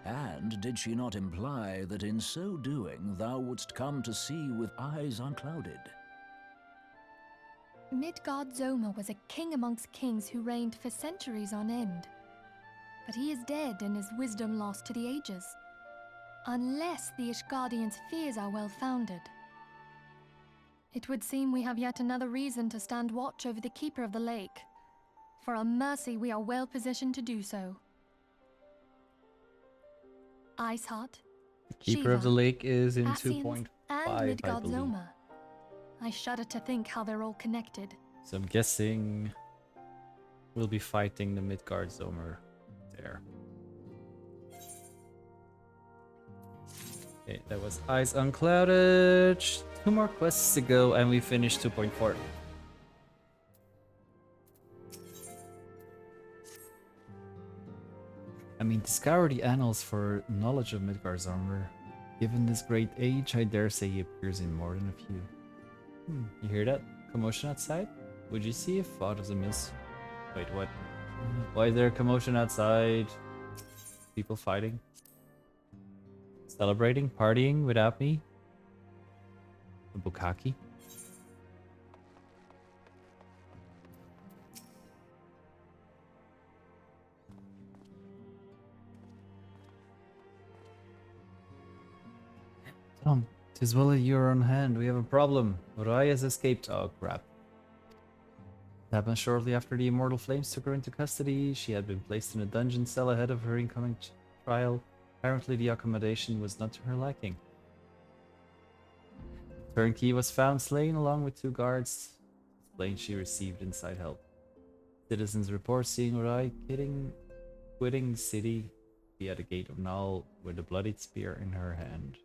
S14: And did she not imply that in so doing thou wouldst come to see with eyes unclouded?
S10: Midgard Zoma was a king amongst kings who reigned for centuries on end. But he is dead and his wisdom lost to the ages. Unless the Ishgardians' fears are well founded. It would seem we have yet another reason to stand watch over the Keeper of the Lake. For a mercy, we are well positioned to do so. Iceheart,
S1: Keeper of the
S10: Shiva,
S1: Lake is in
S10: Ascians,
S1: 2.5,
S10: and
S1: I
S10: Midgard
S1: believe.
S10: Zoma. I shudder to think how they're all connected.
S1: So I'm guessing we'll be fighting the Midgard Zomer there. Okay, that was Eyes Unclouded. 2 more quests to go and we finished 2.4. I mean, scour the annals for knowledge of Midgard's armor. Given this great age, I dare say he appears in more than a few. You hear that? Commotion outside? Would you see if aught is amiss? Wait, what? Why is there a commotion outside? People fighting? Celebrating? Partying without me? The Bukkake? Tom, 'tis well that you're on hand. We have a problem. Rai has escaped. Oh, crap. It happened shortly after the Immortal Flames took her into custody. She had been placed in a dungeon cell ahead of her incoming trial. Apparently, the accommodation was not to her liking. Turnkey was found slain along with 2 guards. Explained she received inside help. Citizens report seeing Rai quitting the city via the Gate of Null with a bloodied spear in her hand.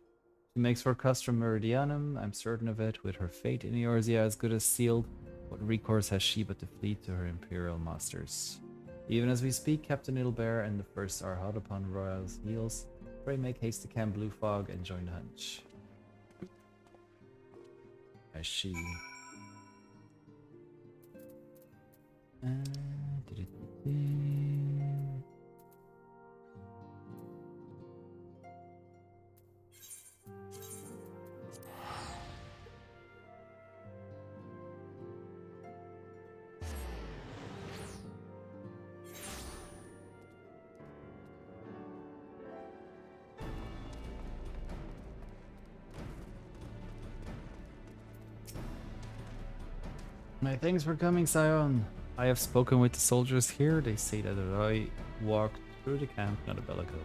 S1: She makes for Castrum Meridianum, I'm certain of it. With her fate in Eorzea as good as sealed, what recourse has she but to flee to her imperial masters? Even as we speak, Captain Idelbear and the First are hot upon Royal's heels. Pray make haste to Camp Blue Fog and join the hunt. As she... My thanks for coming, Sion. I have spoken with the soldiers here. They say that Rai walked through the camp, not a bellico.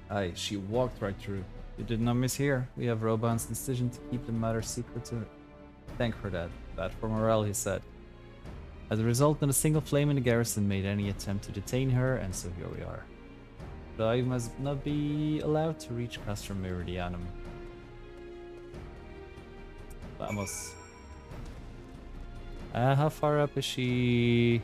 S1: Aye, she walked right through. You did not mishear. We have Roban's decision to keep the matter secret to thank for that. Bad for morale, he said. As a result, not a single flame in the garrison made any attempt to detain her, and so here we are. Rai must not be allowed to reach Castrum Meridianum. Vamos. How far up is she?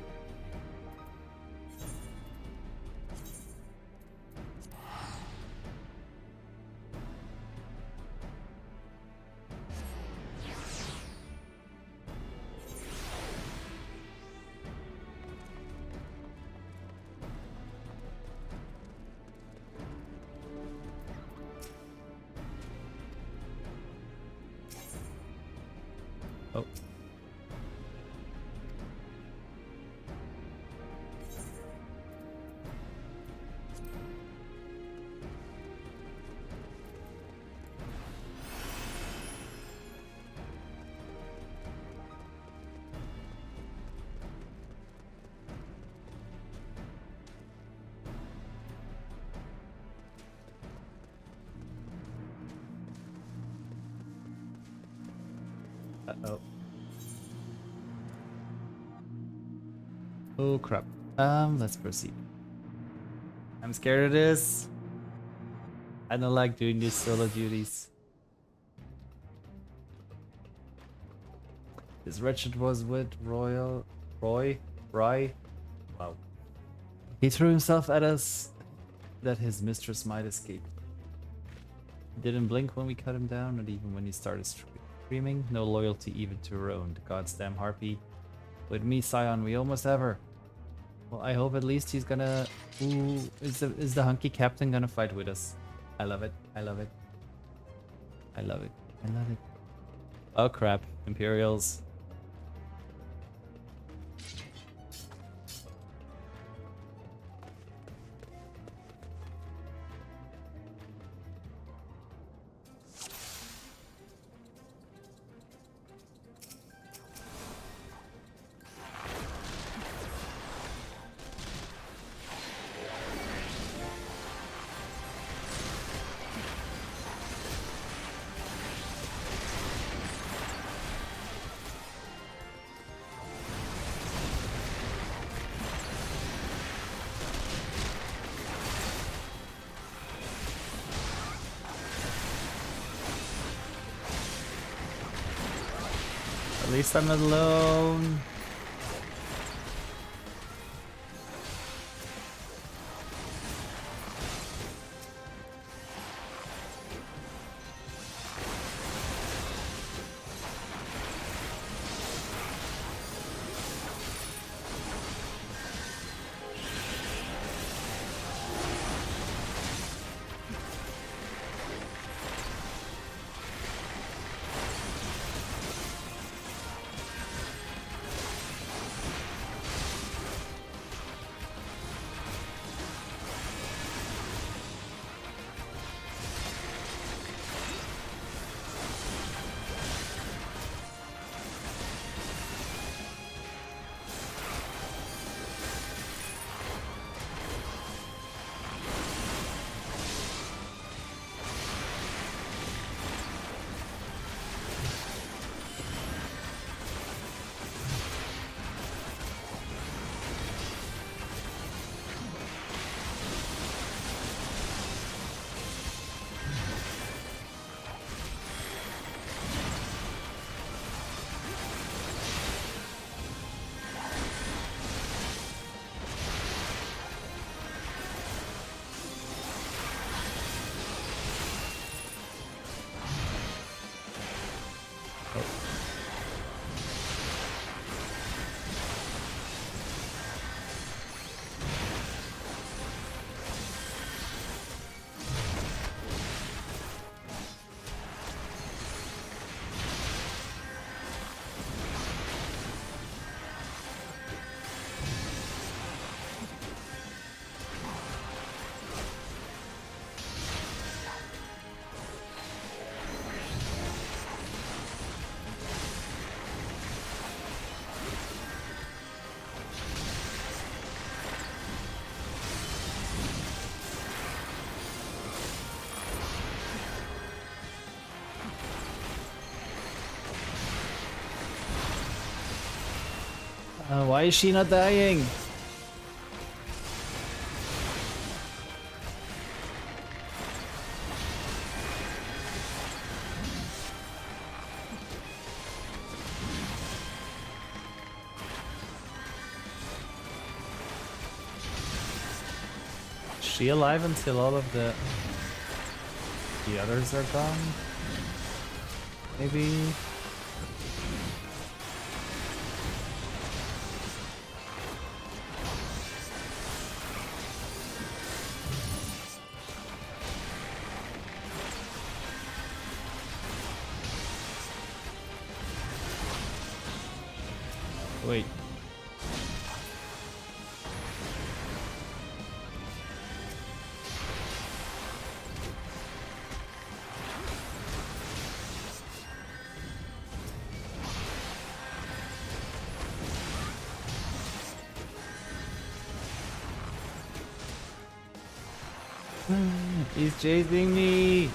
S1: Uh-oh. Oh crap. Let's proceed. I'm scared of this. I don't like doing these solo duties. This wretched was with Roy. Wow. He threw himself at us that his mistress might escape. He didn't blink when we cut him down, not even when he started screaming. No loyalty even to her own, the goddamn harpy. With me, Scion, we almost have her. Well, I hope at least he's gonna... Ooh, is the hunky captain gonna fight with us? I love it. I love it. I love it. I love it. Oh crap. Imperials. At least I'm not alone. Why is she not dying? Is she alive until all of the others are gone? Maybe? Wait. He's chasing me.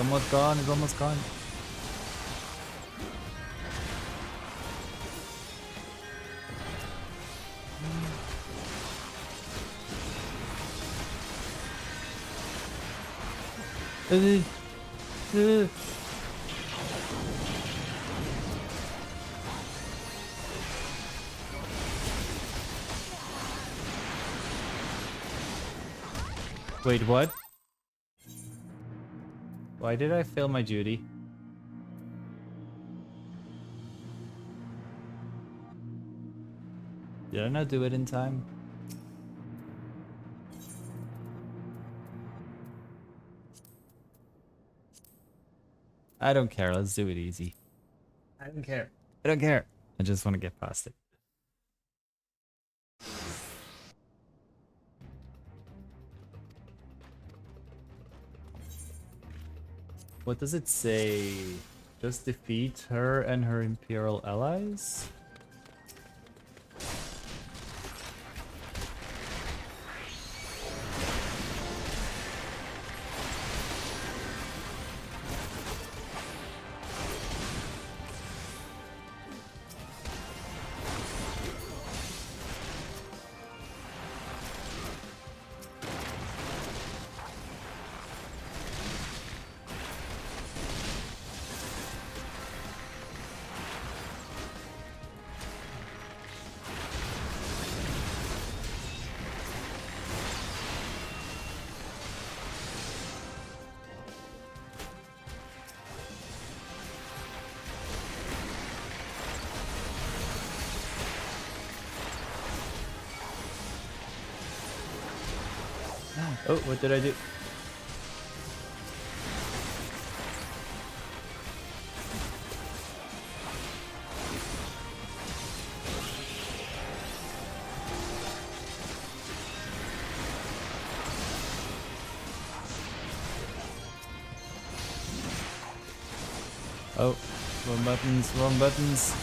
S1: almost gone. It's almost gone. Wait, what? Why did I fail my duty? Did I not do it in time? I don't care. Let's do it easy. I don't care. I don't care. I just want to get past it. What does it say? Just defeat her and her Imperial allies? Oh, what did I do? Oh, wrong buttons, wrong buttons.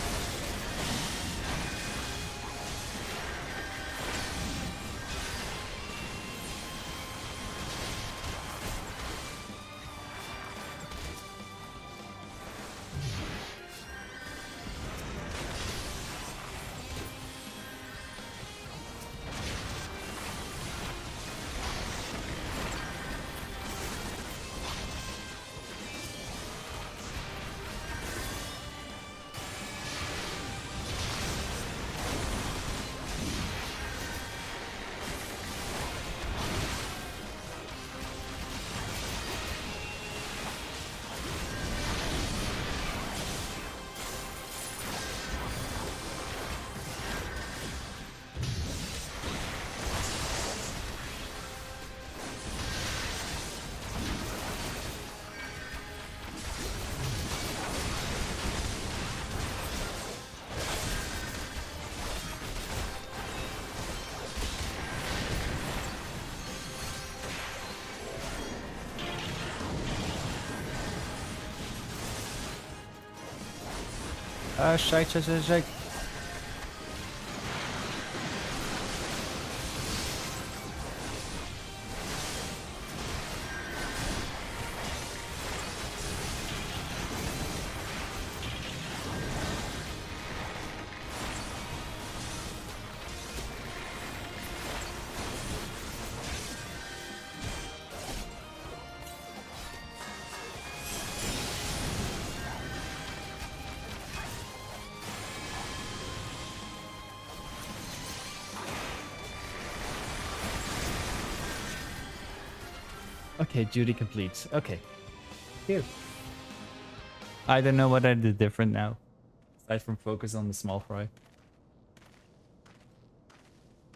S1: Shake. Okay, duty complete. Okay. Here. I don't know what I did different now. Aside from focus on the small fry.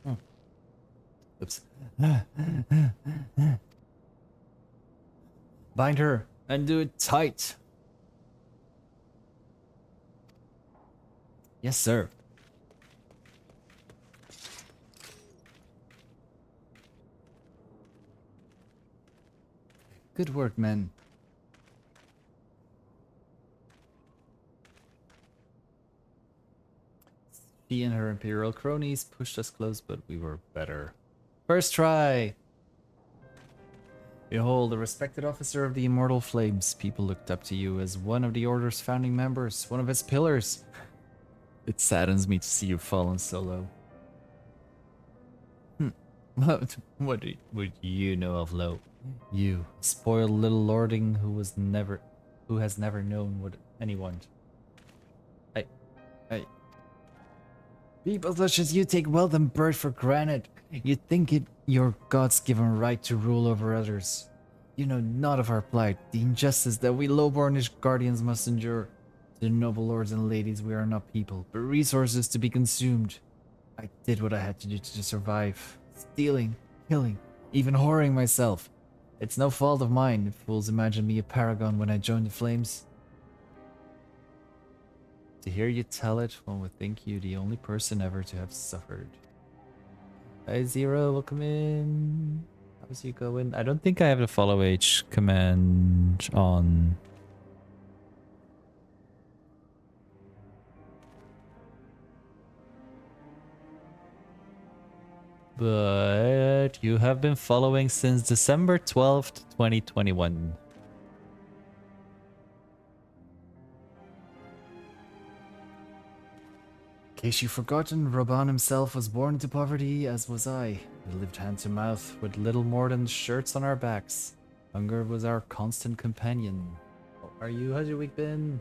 S1: Oh. Oops. Bind her and do it tight. Yes, sir. Good work, men. She and her Imperial cronies pushed us close, but we were better. First try! Behold, a respected officer of the Immortal Flames. People looked up to you as one of the Order's founding members, one of its pillars. It saddens me to see you fallen so low. What would you know of low? You, spoiled little lording who has never known what anyone. People such as you take wealth and birth for granted. You think it your God's given right to rule over others. You know not of our plight, the injustice that we low-bornish guardians must endure. To the noble lords and ladies, we are not people, but resources to be consumed. I did what I had to do to survive. Stealing, killing, even whoring myself. It's no fault of mine if fools imagine me a paragon when I joined the Flames. To hear you tell it, one would think you the only person ever to have suffered. Hi Zero, welcome in. How's you going? I don't think I have the follow H command on. But you have been following since December 12th, 2021. In case you've forgotten, Raban himself was born into poverty, as was I. We lived hand to mouth, with little more than shirts on our backs. Hunger was our constant companion. How are you? How's your week been?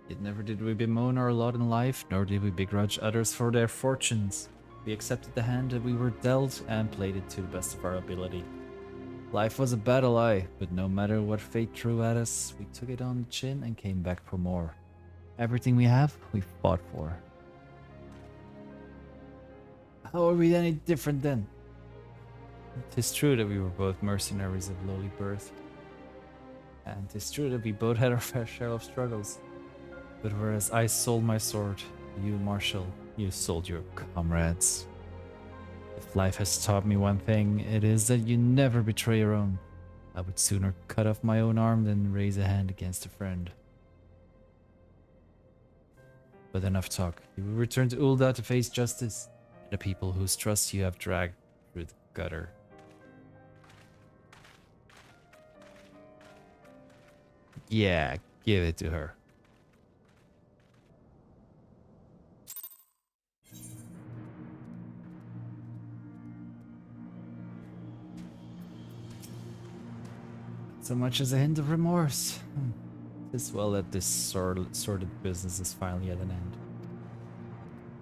S1: Yet never did we bemoan our lot in life, nor did we begrudge others for their fortunes. We accepted the hand that we were dealt and played it to the best of our ability. Life was a battle, aye, but no matter what fate threw at us, we took it on the chin and came back for more. Everything we have, we fought for. How are we any different then? 'Tis true that we were both mercenaries of lowly birth. And 'tis true that we both had our fair share of struggles. But whereas I sold my sword, you, Marshal, you sold your comrades. If life has taught me one thing, it is that you never betray your own. I would sooner cut off my own arm than raise a hand against a friend. But enough talk. You will return to Ul'dah to face justice, and the people whose trust you have dragged through the gutter. Yeah, give it to her. So much as a hint of remorse. It's well that this sordid business is finally at an end.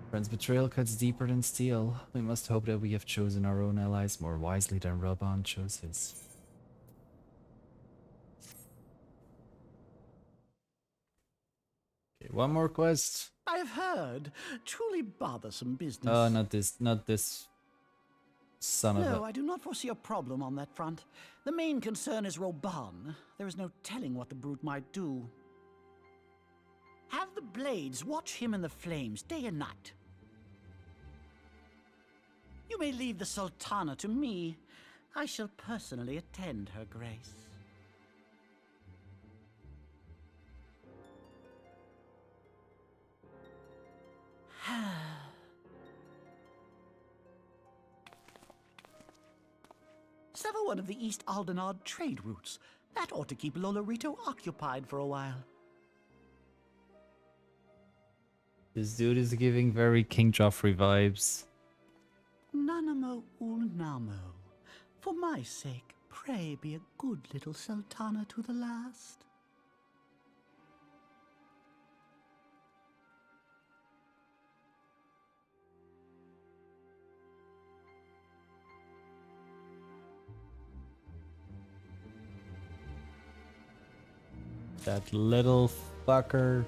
S1: Friend's betrayal cuts deeper than steel. We must hope that we have chosen our own allies more wisely than Raban chose his. Okay, one more quest.
S19: I've heard. Truly bothersome business.
S1: Oh, not this son of a...
S19: No, I do not foresee a problem on that front. The main concern is Raban. There is no telling what the brute might do. Have the Blades watch him in the flames day and night. You may leave the Sultana to me. I shall personally attend her grace. Sever one of the East Aldenard trade routes. That ought to keep Lolorito occupied for a while.
S1: This dude is giving very King Joffrey vibes.
S19: Nanamo ul Namo. For my sake, pray be a good little Sultana to the last.
S1: That little fucker.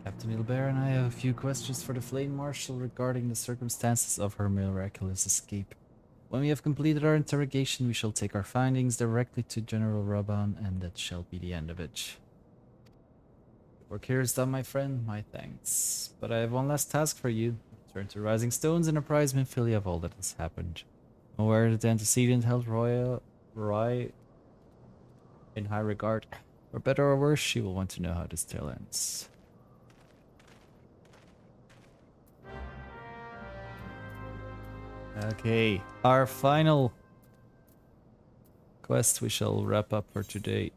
S1: Captain Ilbert and I have a few questions for the Flame Marshal regarding the circumstances of her miraculous escape. When we have completed our interrogation, we shall take our findings directly to General Raban, and that shall be the end of it. Work here is done, my friend. My thanks. But I have one last task for you. Return to Rising Stones and apprise Minfilia of all that has happened. I'm aware that the antecedent held Roy in high regard. For better or worse, she will want to know how this tale ends. Okay, our final quest we shall wrap up for today.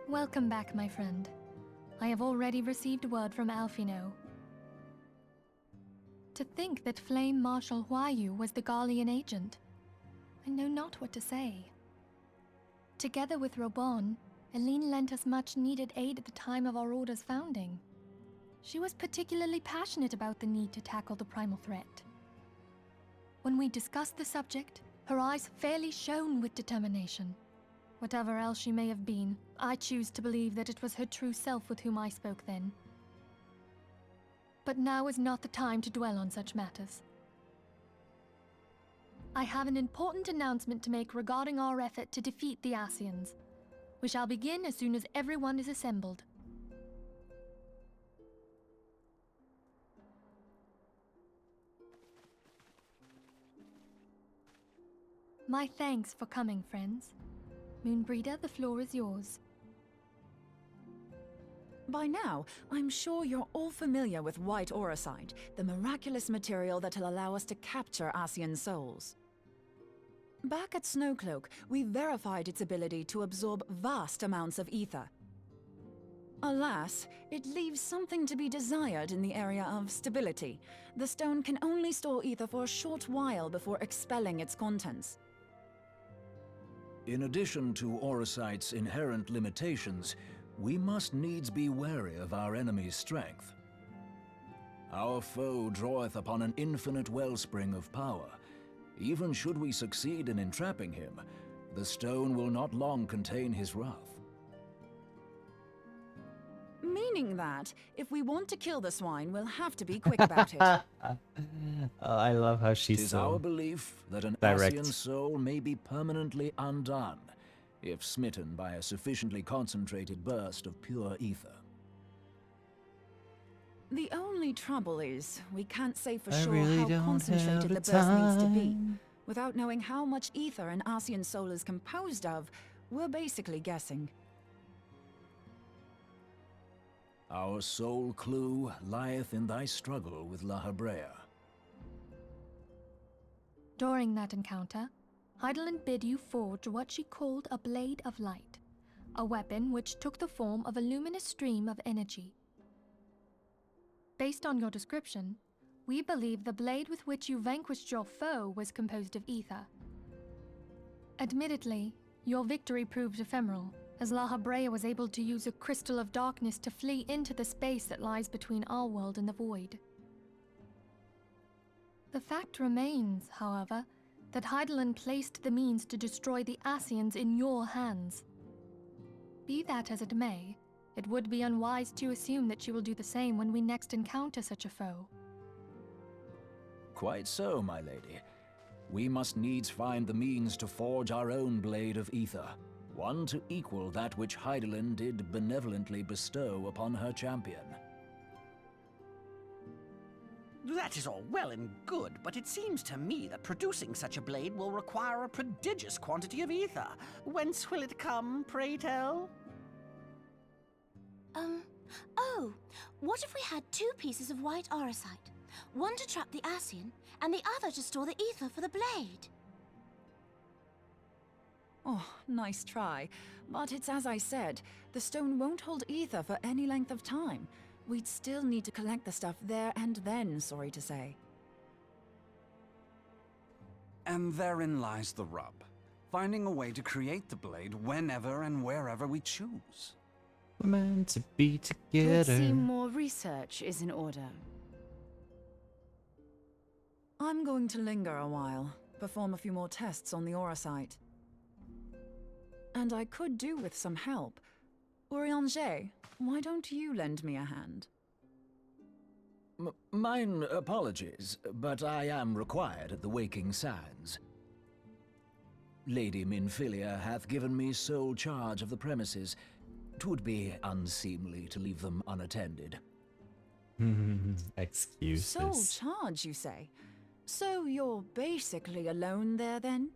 S10: Welcome back, my friend. I have already received word from Alfino. To think that Flame Marshal Huayu was the Garlean agent. I know not what to say. Together with Robon, Eline lent us much-needed aid at the time of our Order's founding. She was particularly passionate about the need to tackle the primal threat. When we discussed the subject, her eyes fairly shone with determination. Whatever else she may have been, I choose to believe that it was her true self with whom I spoke then. But now is not the time to dwell on such matters. I have an important announcement to make regarding our effort to defeat the Ascians. We shall begin as soon as everyone is assembled. My thanks for coming, friends. Moonbreeder, the floor is yours.
S9: By now, I'm sure you're all familiar with White Auracite, the miraculous material that'll allow us to capture Ascian souls. Back at Snowcloak, we verified its ability to absorb vast amounts of ether. Alas, it leaves something to be desired in the area of stability. The stone can only store ether for a short while before expelling its contents.
S14: In addition to Auracite's inherent limitations, we must needs be wary of our enemy's strength. Our foe draweth upon an infinite wellspring of power. Even should we succeed in entrapping him, the stone will not long contain his wrath.
S9: Meaning that, if we want to kill the swine, we'll have to be quick about it.
S1: Oh, I love how she's
S14: 'Tis
S1: so
S14: our belief that an
S1: direct.
S14: Ascian soul may be permanently undone, if smitten by a sufficiently concentrated burst of pure ether.
S9: The only trouble is, we can't say for
S1: I
S9: sure
S1: really
S9: how
S1: don't
S9: concentrated
S1: have
S9: the
S1: the
S9: burst needs to be.
S1: time.
S9: Without knowing how much ether an Ascian soul is composed of, we're basically guessing.
S14: Our sole clue lieth in thy struggle with La Habrea.
S10: During that encounter, Heidelin bid you forge what she called a Blade of Light, a weapon which took the form of a luminous stream of energy. Based on your description, we believe the blade with which you vanquished your foe was composed of ether. Admittedly, your victory proved ephemeral, as La Habrea was able to use a crystal of darkness to flee into the space that lies between our world and the void. The fact remains, however, that Heidelin placed the means to destroy the Ascians in your hands. Be that as it may, it would be unwise to assume that she will do the same when we next encounter such a foe.
S14: Quite so, my lady. We must needs find the means to forge our own blade of ether, one to equal that which Heidelin did benevolently bestow upon her champion.
S13: That is all well and good, but it seems to me that producing such a blade will require a prodigious quantity of ether. Whence will it come, pray tell?
S11: Oh, what if we had two pieces of white auracite? One to trap the Ascian, and the other to store the ether for the blade.
S9: Oh, nice try. But it's as I said, the stone won't hold ether for any length of time. We'd still need to collect the stuff there and then, sorry to say.
S15: And therein lies the rub. Finding a way to create the blade whenever and wherever we choose.
S1: We're meant to be
S12: It
S1: together.
S12: would seem more research is in order.
S9: I'm going to linger a while, perform a few more tests on the aura site. And I could do with some help. Urianger, why don't you lend me a hand?
S14: Mine apologies, but I am required at the Waking Sands. Lady Minfilia hath given me sole charge of the premises. 'Twould be unseemly to leave them unattended.
S1: Excuses.
S9: Sole charge, you say? So you're basically alone there, then?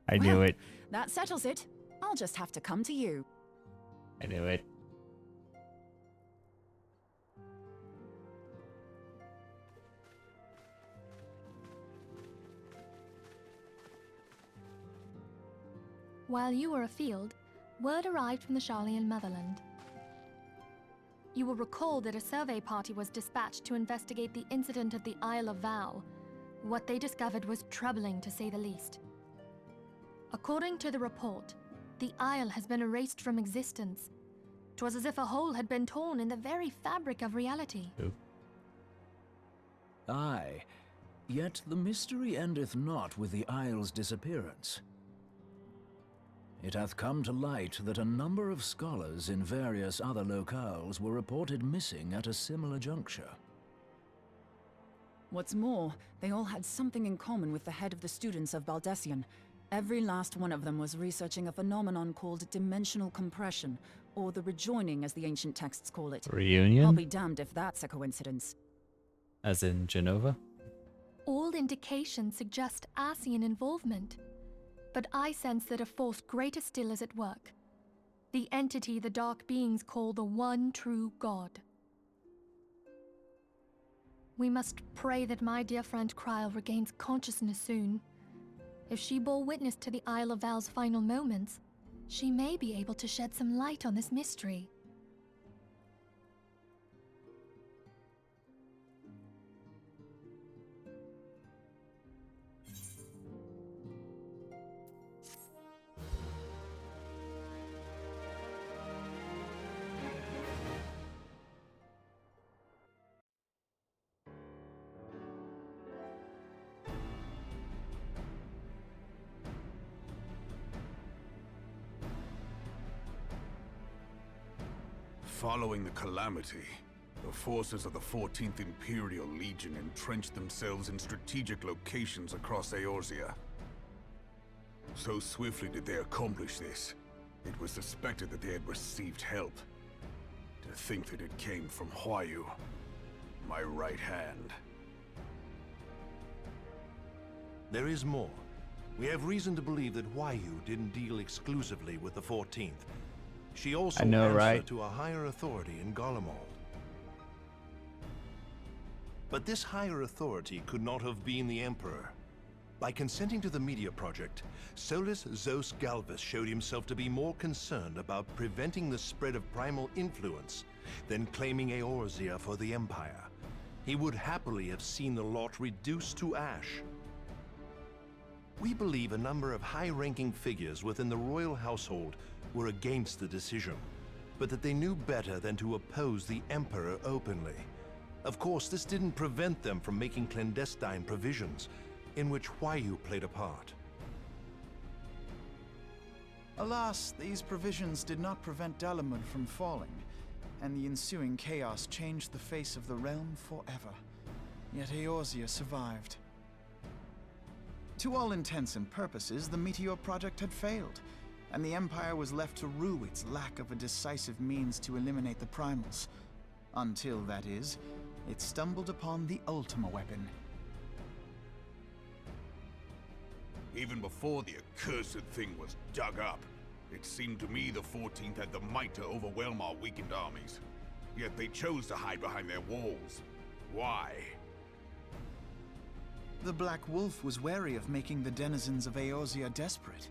S1: I knew it.
S9: That settles it. I'll just have to come to you.
S1: I knew it.
S10: While you were afield, word arrived from the Sharlayan motherland. You will recall that a survey party was dispatched to investigate the incident at the Isle of Vow. What they discovered was troubling, to say the least. According to the report, the isle has been erased from existence. 'Twas as if a hole had been torn in the very fabric of reality.
S14: Aye, yet the mystery endeth not with the isle's disappearance. It hath come to light that a number of scholars in various other locales were reported missing at a similar juncture.
S9: What's more, they all had something in common with the head of the students of Baldessian. Every last one of them was researching a phenomenon called dimensional compression, or the rejoining as the ancient texts call it.
S1: Reunion?
S9: I'll be damned if that's a coincidence.
S1: As in Genova?
S10: All indications suggest Asian involvement, but I sense that a force greater still is at work. The entity the Dark Beings call the One True God. We must pray that my dear friend Kryl regains consciousness soon. If she bore witness to the Isle of Val's final moments, she may be able to shed some light on this mystery.
S2: Following the calamity, the forces of the 14th Imperial Legion entrenched themselves in strategic locations across Eorzea. So swiftly did they accomplish this, it was suspected that they had received help. To think that it came from Huayu, my right hand.
S17: There is more. We have reason to believe that Huayu didn't deal exclusively with the 14th. She also answered to a higher authority in Garlemald. But this higher authority could not have been the Emperor. By consenting to the media project, Solus Zos Galvus showed himself to be more concerned about preventing the spread of primal influence than claiming Eorzea for the Empire. He would happily have seen the lot reduced to ash. We believe a number of high-ranking figures within the royal household were against the decision, but that they knew better than to oppose the Emperor openly. Of course, this didn't prevent them from making clandestine provisions, in which Huayu played a part.
S4: Alas, these provisions did not prevent Dalamud from falling, and the ensuing chaos changed the face of the realm forever. Yet Eorzea survived. To all intents and purposes, the Meteor Project had failed, and the Empire was left to rue its lack of a decisive means to eliminate the primals. Until, that is, it stumbled upon the Ultima weapon.
S2: Even before the accursed thing was dug up, it seemed to me the 14th had the might to overwhelm our weakened armies. Yet they chose to hide behind their walls. Why?
S4: The Black Wolf was wary of making the denizens of Eorzea desperate,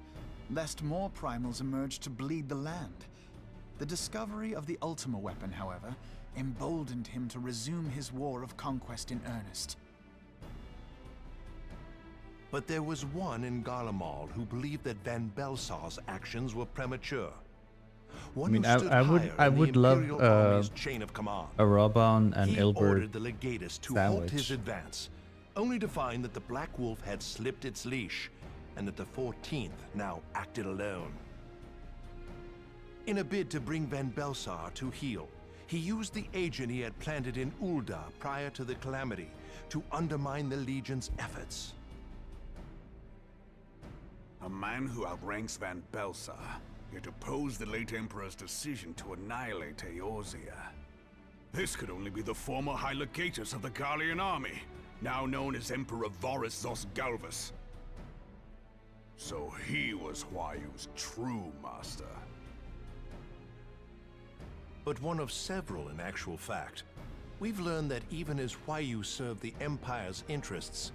S4: lest more primals emerge to bleed the land. The discovery of the Ultima weapon, however, emboldened him to resume his war of conquest in earnest.
S20: But there was one in Garlemald who believed that Van Belsar's actions were premature. One who stood higher
S1: I
S20: in the
S1: would love
S20: Imperial Army's chain of command.
S1: a Robon and
S20: He
S1: Ilbert
S20: ordered the legatus to halt his
S1: sandwich.
S20: advance, only to find that the Black Wolf had slipped its leash, and that the 14th now acted alone. In a bid to bring Van Belsar to heel, he used the agent he had planted in Ul'dah prior to the Calamity to undermine the Legion's efforts.
S2: A man who outranks Van Belsar, yet opposed the late Emperor's decision to annihilate Eorzea. This could only be the former High Legatus of the Garlean army, now known as Emperor Varus Zosgalvus. So he was Huayu's true master.
S20: But one of several in actual fact. We've learned that even as Huayu served the Empire's interests,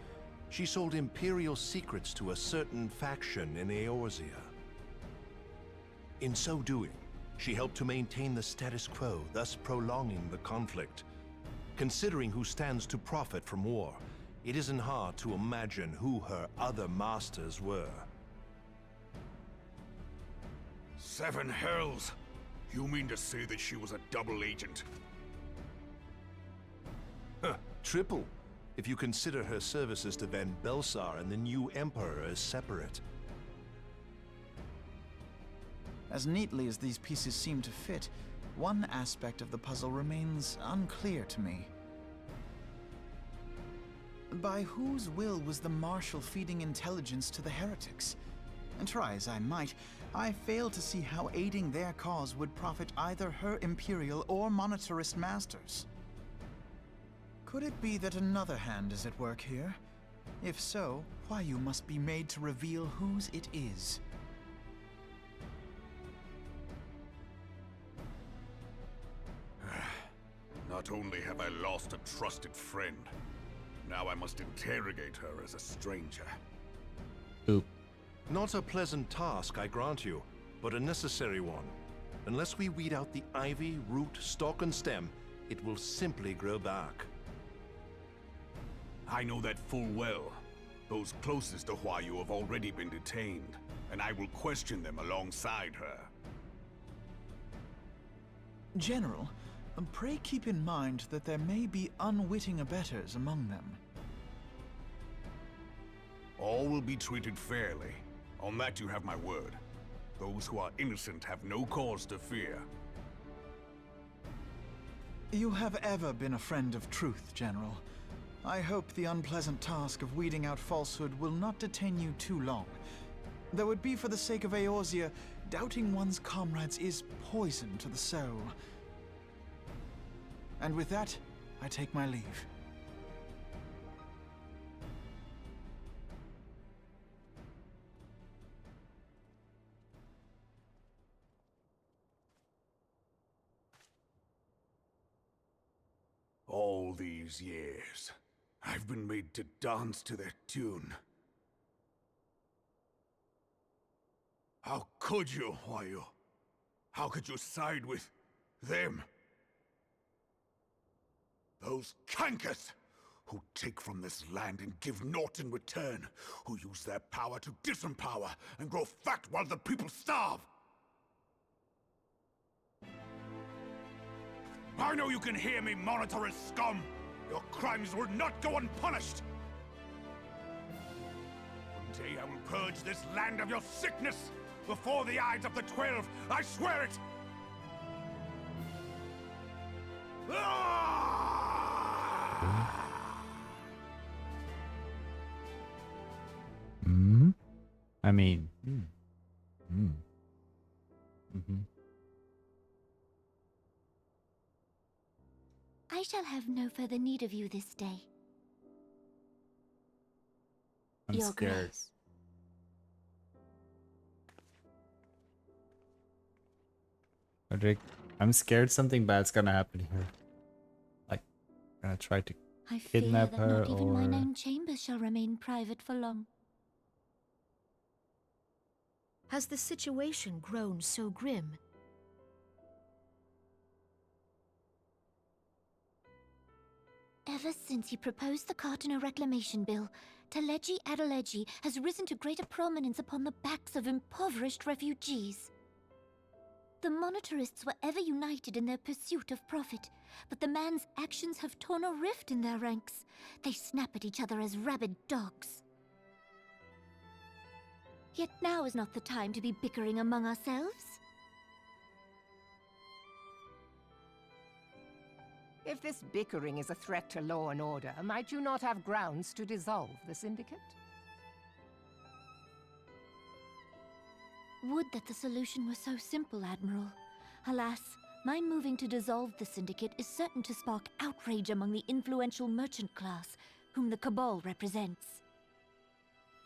S20: she sold Imperial secrets to a certain faction in Eorzea. In so doing, she helped to maintain the status quo, thus prolonging the conflict. Considering who stands to profit from war, it isn't hard to imagine who her other masters were.
S2: Seven hells! You mean to say that she was a double agent?
S20: Huh, triple, if you consider her services to Van Belsar and the new Emperor as separate.
S4: As neatly as these pieces seem to fit, one aspect of the puzzle remains unclear to me. By whose will was the Marshal feeding intelligence to the heretics? And try as I might, I fail to see how aiding their cause would profit either her Imperial or monetarist masters. Could it be that another hand is at work here? If so, Huayu must be made to reveal whose it is.
S2: Not only have I lost a trusted friend, now I must interrogate her as a stranger.
S1: Oop.
S20: Not a pleasant task, I grant you, but a necessary one. Unless we weed out the ivy, root, stalk, and stem, it will simply grow back.
S2: I know that full well. Those closest to Huayu have already been detained, and I will question them alongside her.
S4: General, pray keep in mind that there may be unwitting abettors among them.
S2: All will be treated fairly. On that you have my word. Those who are innocent have no cause to fear.
S4: You have ever been a friend of truth, General. I hope the unpleasant task of weeding out falsehood will not detain you too long. Though it be for the sake of Eorzea, doubting one's comrades is poison to the soul. And with that, I take my leave.
S2: All these years, I've been made to dance to their tune. How could you, Huayu? How could you side with them? Those cankers who take from this land and give naught in return, who use their power to disempower and grow fat while the people starve. I know you can hear me, monetarist scum! Your crimes will not go unpunished! One day I will purge this land of your sickness! Before the eyes of the 12, I swear it!
S1: I mean,
S11: I shall have no further need of you this day.
S1: I'm
S11: Your
S1: scared.
S11: Grace.
S1: Frederick, I'm scared something bad's gonna happen here. Like, gonna try to
S11: I fear
S1: kidnap
S11: that
S1: her
S11: not even
S1: or
S11: mine own chambers shall remain private for long.
S7: Has the situation grown so grim?
S11: Ever since you proposed the Cartiner Reclamation Bill, Teleji Adeleji has risen to greater prominence upon the backs of impoverished refugees. The monetarists were ever united in their pursuit of profit, but the man's actions have torn a rift in their ranks. They snap at each other as rabid dogs. Yet now is not the time to be bickering among ourselves.
S8: If this bickering is a threat to law and order, might you not have grounds to dissolve the Syndicate?
S11: Would that the solution were so simple, Admiral. Alas, my moving to dissolve the Syndicate is certain to spark outrage among the influential merchant class, whom the Cabal represents.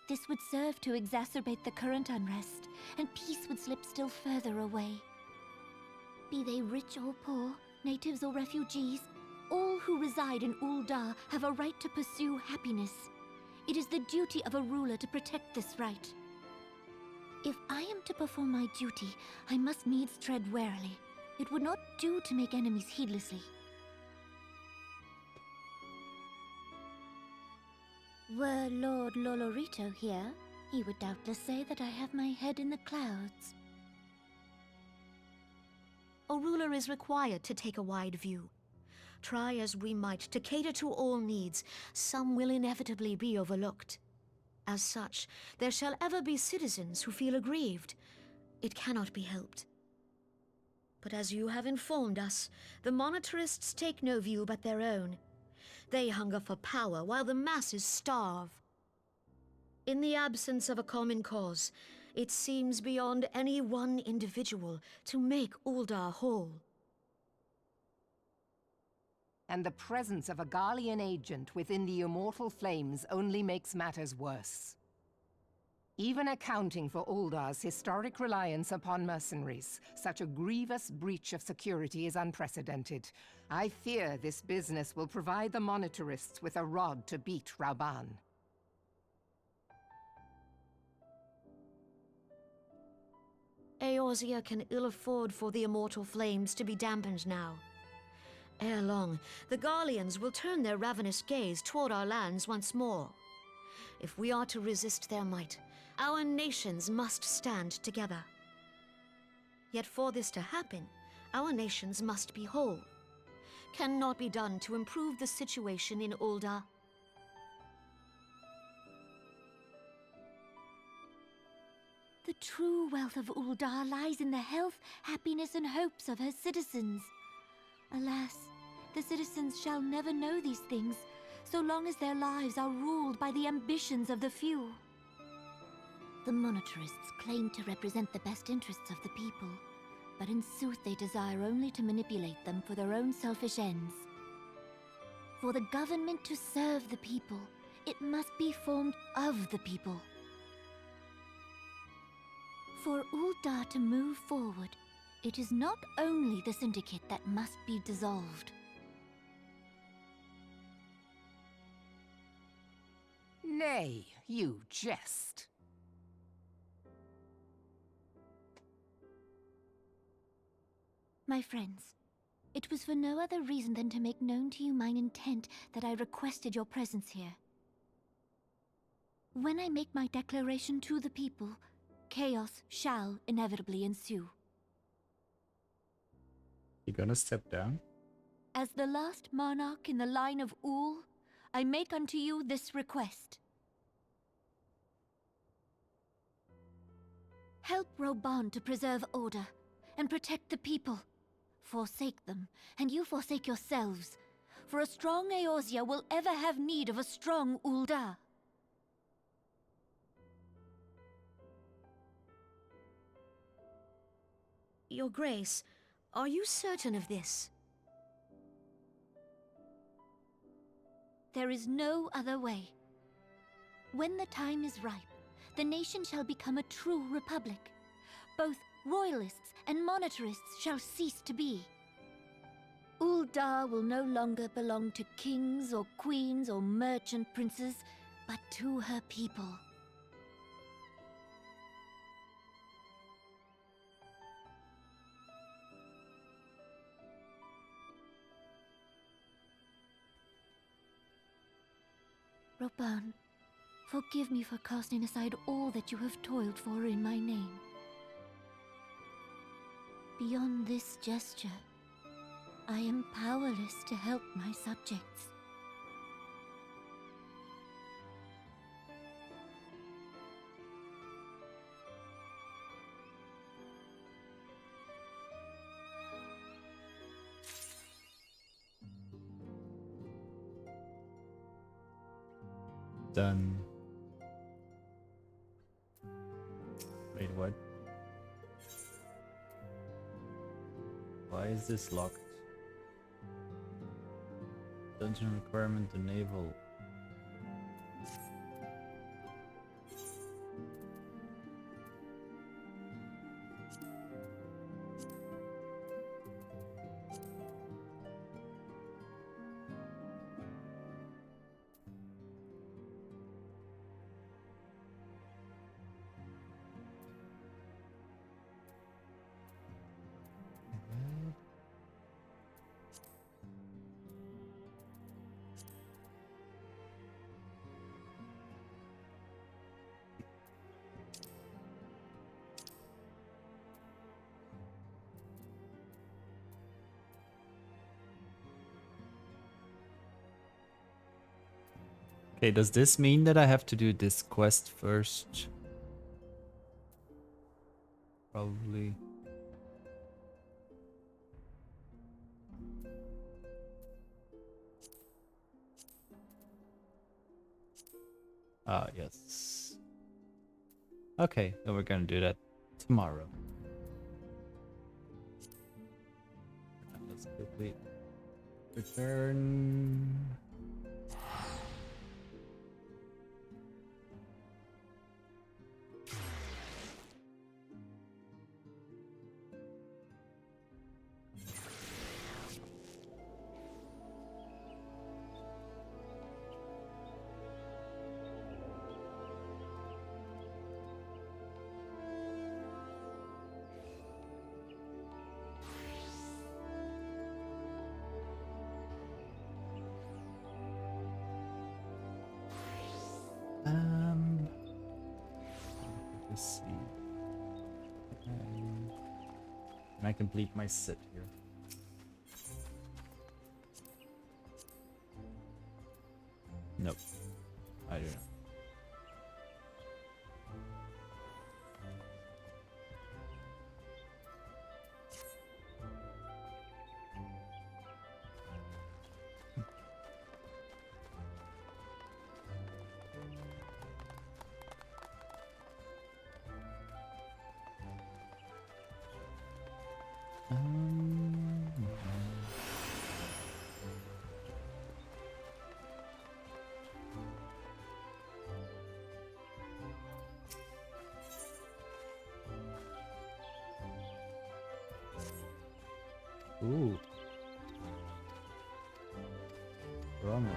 S11: This would serve to exacerbate the current unrest, and peace would slip still further away. Be they rich or poor, natives or refugees, all who reside in Ul'dah have a right to pursue happiness. It is the duty of a ruler to protect this right. If I am to perform my duty, I must needs tread warily. It would not do to make enemies heedlessly. Were Lord Lolorito here, he would doubtless say that I have my head in the clouds.
S7: A ruler is required to take a wide view. Try as we might to cater to all needs, some will inevitably be overlooked. As such, there shall ever be citizens who feel aggrieved. It cannot be helped. But as you have informed us, the monetarists take no view but their own. They hunger for power while the masses starve. In the absence of a common cause, it seems beyond any one individual to make Ul'dah whole.
S8: And the presence of a Garlean agent within the Immortal Flames only makes matters worse. Even accounting for Ul'dah's historic reliance upon mercenaries, such a grievous breach of security is unprecedented. I fear this business will provide the monetarists with a rod to beat Rauban.
S7: Eorzea can ill afford for the Immortal Flames to be dampened now. Ere long, the Garleans will turn their ravenous gaze toward our lands once more. If we are to resist their might, our nations must stand together. Yet for this to happen, our nations must be whole. Cannot be done to improve the situation in Ul'dah.
S11: The true wealth of Ul'dah lies in the health, happiness, and hopes of her citizens. Alas, the citizens shall never know these things, so long as their lives are ruled by the ambitions of the few. The monetarists claim to represent the best interests of the people, but in sooth they desire only to manipulate them for their own selfish ends. For the government to serve the people, it must be formed of the people. For Ul'dah to move forward, it is not only the Syndicate that must be dissolved.
S8: Nay, you jest.
S11: My friends, it was for no other reason than to make known to you mine intent that I requested your presence here. When I make my declaration to the people, chaos shall inevitably ensue.
S1: You gonna step down?
S11: As the last monarch in the line of Ul, I make unto you this request. Help Rauban to preserve order and protect the people. Forsake them, and you forsake yourselves. For a strong Eorzea will ever have need of a strong Ul'dah.
S7: Your Grace, are you certain of this?
S11: There is no other way. When the time is ripe, the nation shall become a true republic. Both royalists and monetarists shall cease to be. Ul'dah will no longer belong to kings or queens or merchant princes, but to her people. Roban, forgive me for casting aside all that you have toiled for in my name. Beyond this gesture, I am powerless to help my subjects.
S1: Done. Wait, what? Why is this locked? Dungeon requirement enable. Okay, does this mean that I have to do this quest first? Probably. Ah, yes. Okay, then we're gonna do that tomorrow. Let's quickly return. Let's see. Can I complete my sit here? Nope. I don't know. Ooh. Rommel.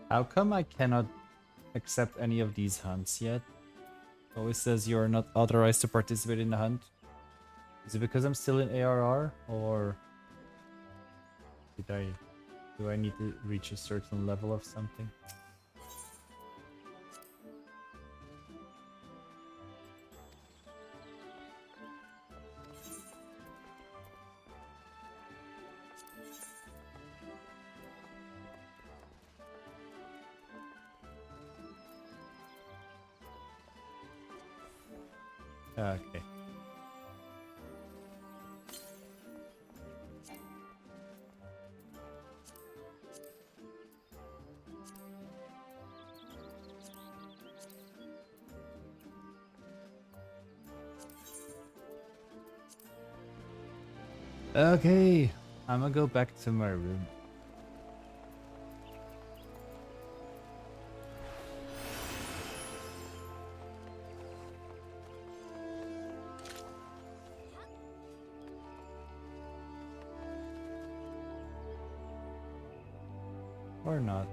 S1: How come I cannot accept any of these hunts yet? It always says you are not authorized to participate in the hunt. Is it because I'm still in ARR, or do I need to reach a certain level of something? Okay. Okay. I'm gonna go back to my room. Or not.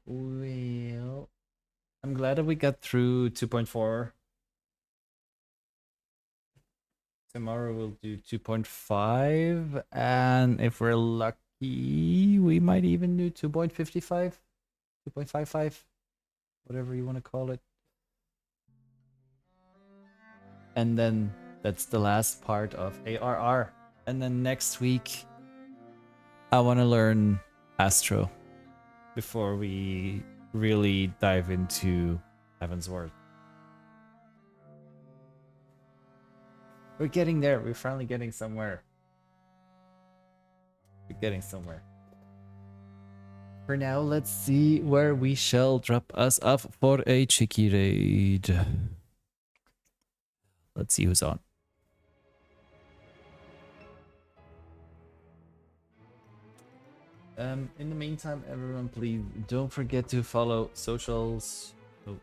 S1: Well, I'm glad that we got through 2.4. Tomorrow we'll do 2.5, and if we're lucky, we might even do 2.55, 2.55, whatever you want to call it. And then that's the last part of ARR. And then next week, I want to learn Astro before we really dive into Heaven's Word. We're getting there. We're finally getting somewhere. We're getting somewhere. For now, let's see where we shall drop us off for a cheeky raid. Let's see who's on. In the meantime, everyone, please don't forget to follow socials. Oh.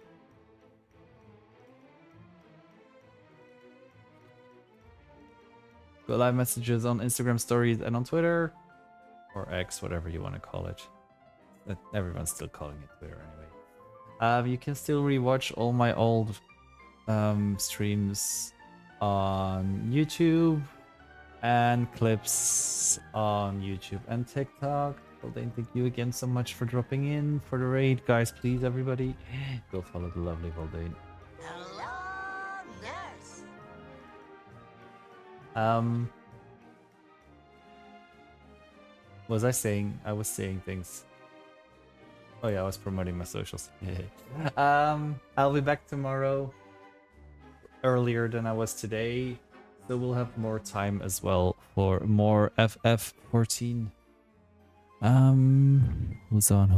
S1: Go live messages on Instagram stories and on Twitter, or X, whatever you want to call it. Everyone's still calling it Twitter anyway. You can still rewatch all my old streams on YouTube and clips on YouTube and TikTok. Voldane, thank you again so much for dropping in for the raid. Guys, please, everybody, go follow the lovely Voldane.
S11: Hello, nurse.
S1: Was I saying? I was saying things. Oh yeah, I was promoting my socials. I'll be back tomorrow earlier than I was today, so we'll have more time as well for more FF14. Who's on?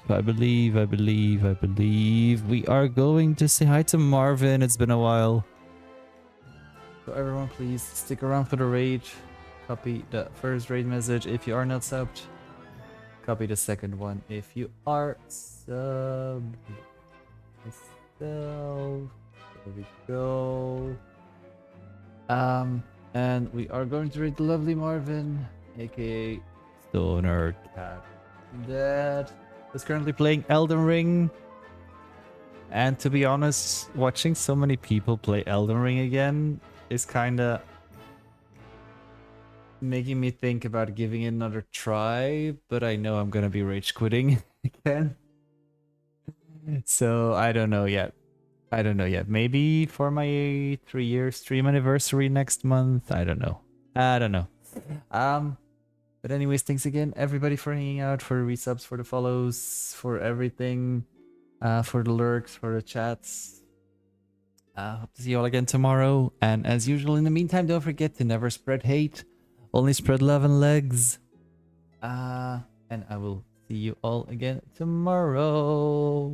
S1: I believe we are going to say hi to Marvin. It's been a while. So everyone, please stick around for the raid. Copy the first raid message if you are not subbed. Copy the second one if you are subbed. Myself. There we go. And we are going to raid the lovely Marvin, aka Stoner Cat Dad, is currently playing Elden Ring. And to be honest, watching so many people play Elden Ring again is kinda making me think about giving it another try, but I know I'm gonna be rage quitting again. So I don't know yet. Maybe for my 3-year stream anniversary next month. I don't know. But anyways, thanks again, everybody, for hanging out, for the resubs, for the follows, for everything, for the lurks, for the chats. Hope to see you all again tomorrow. And as usual, in the meantime, don't forget to never spread hate, only spread love and legs. And I will see you all again tomorrow.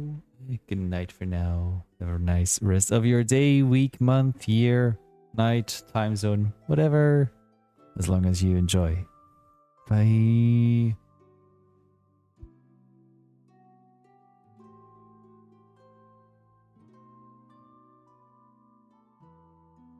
S1: Good night for now. Have a nice rest of your day, week, month, year, night, time zone, whatever. As long as you enjoy. Bye.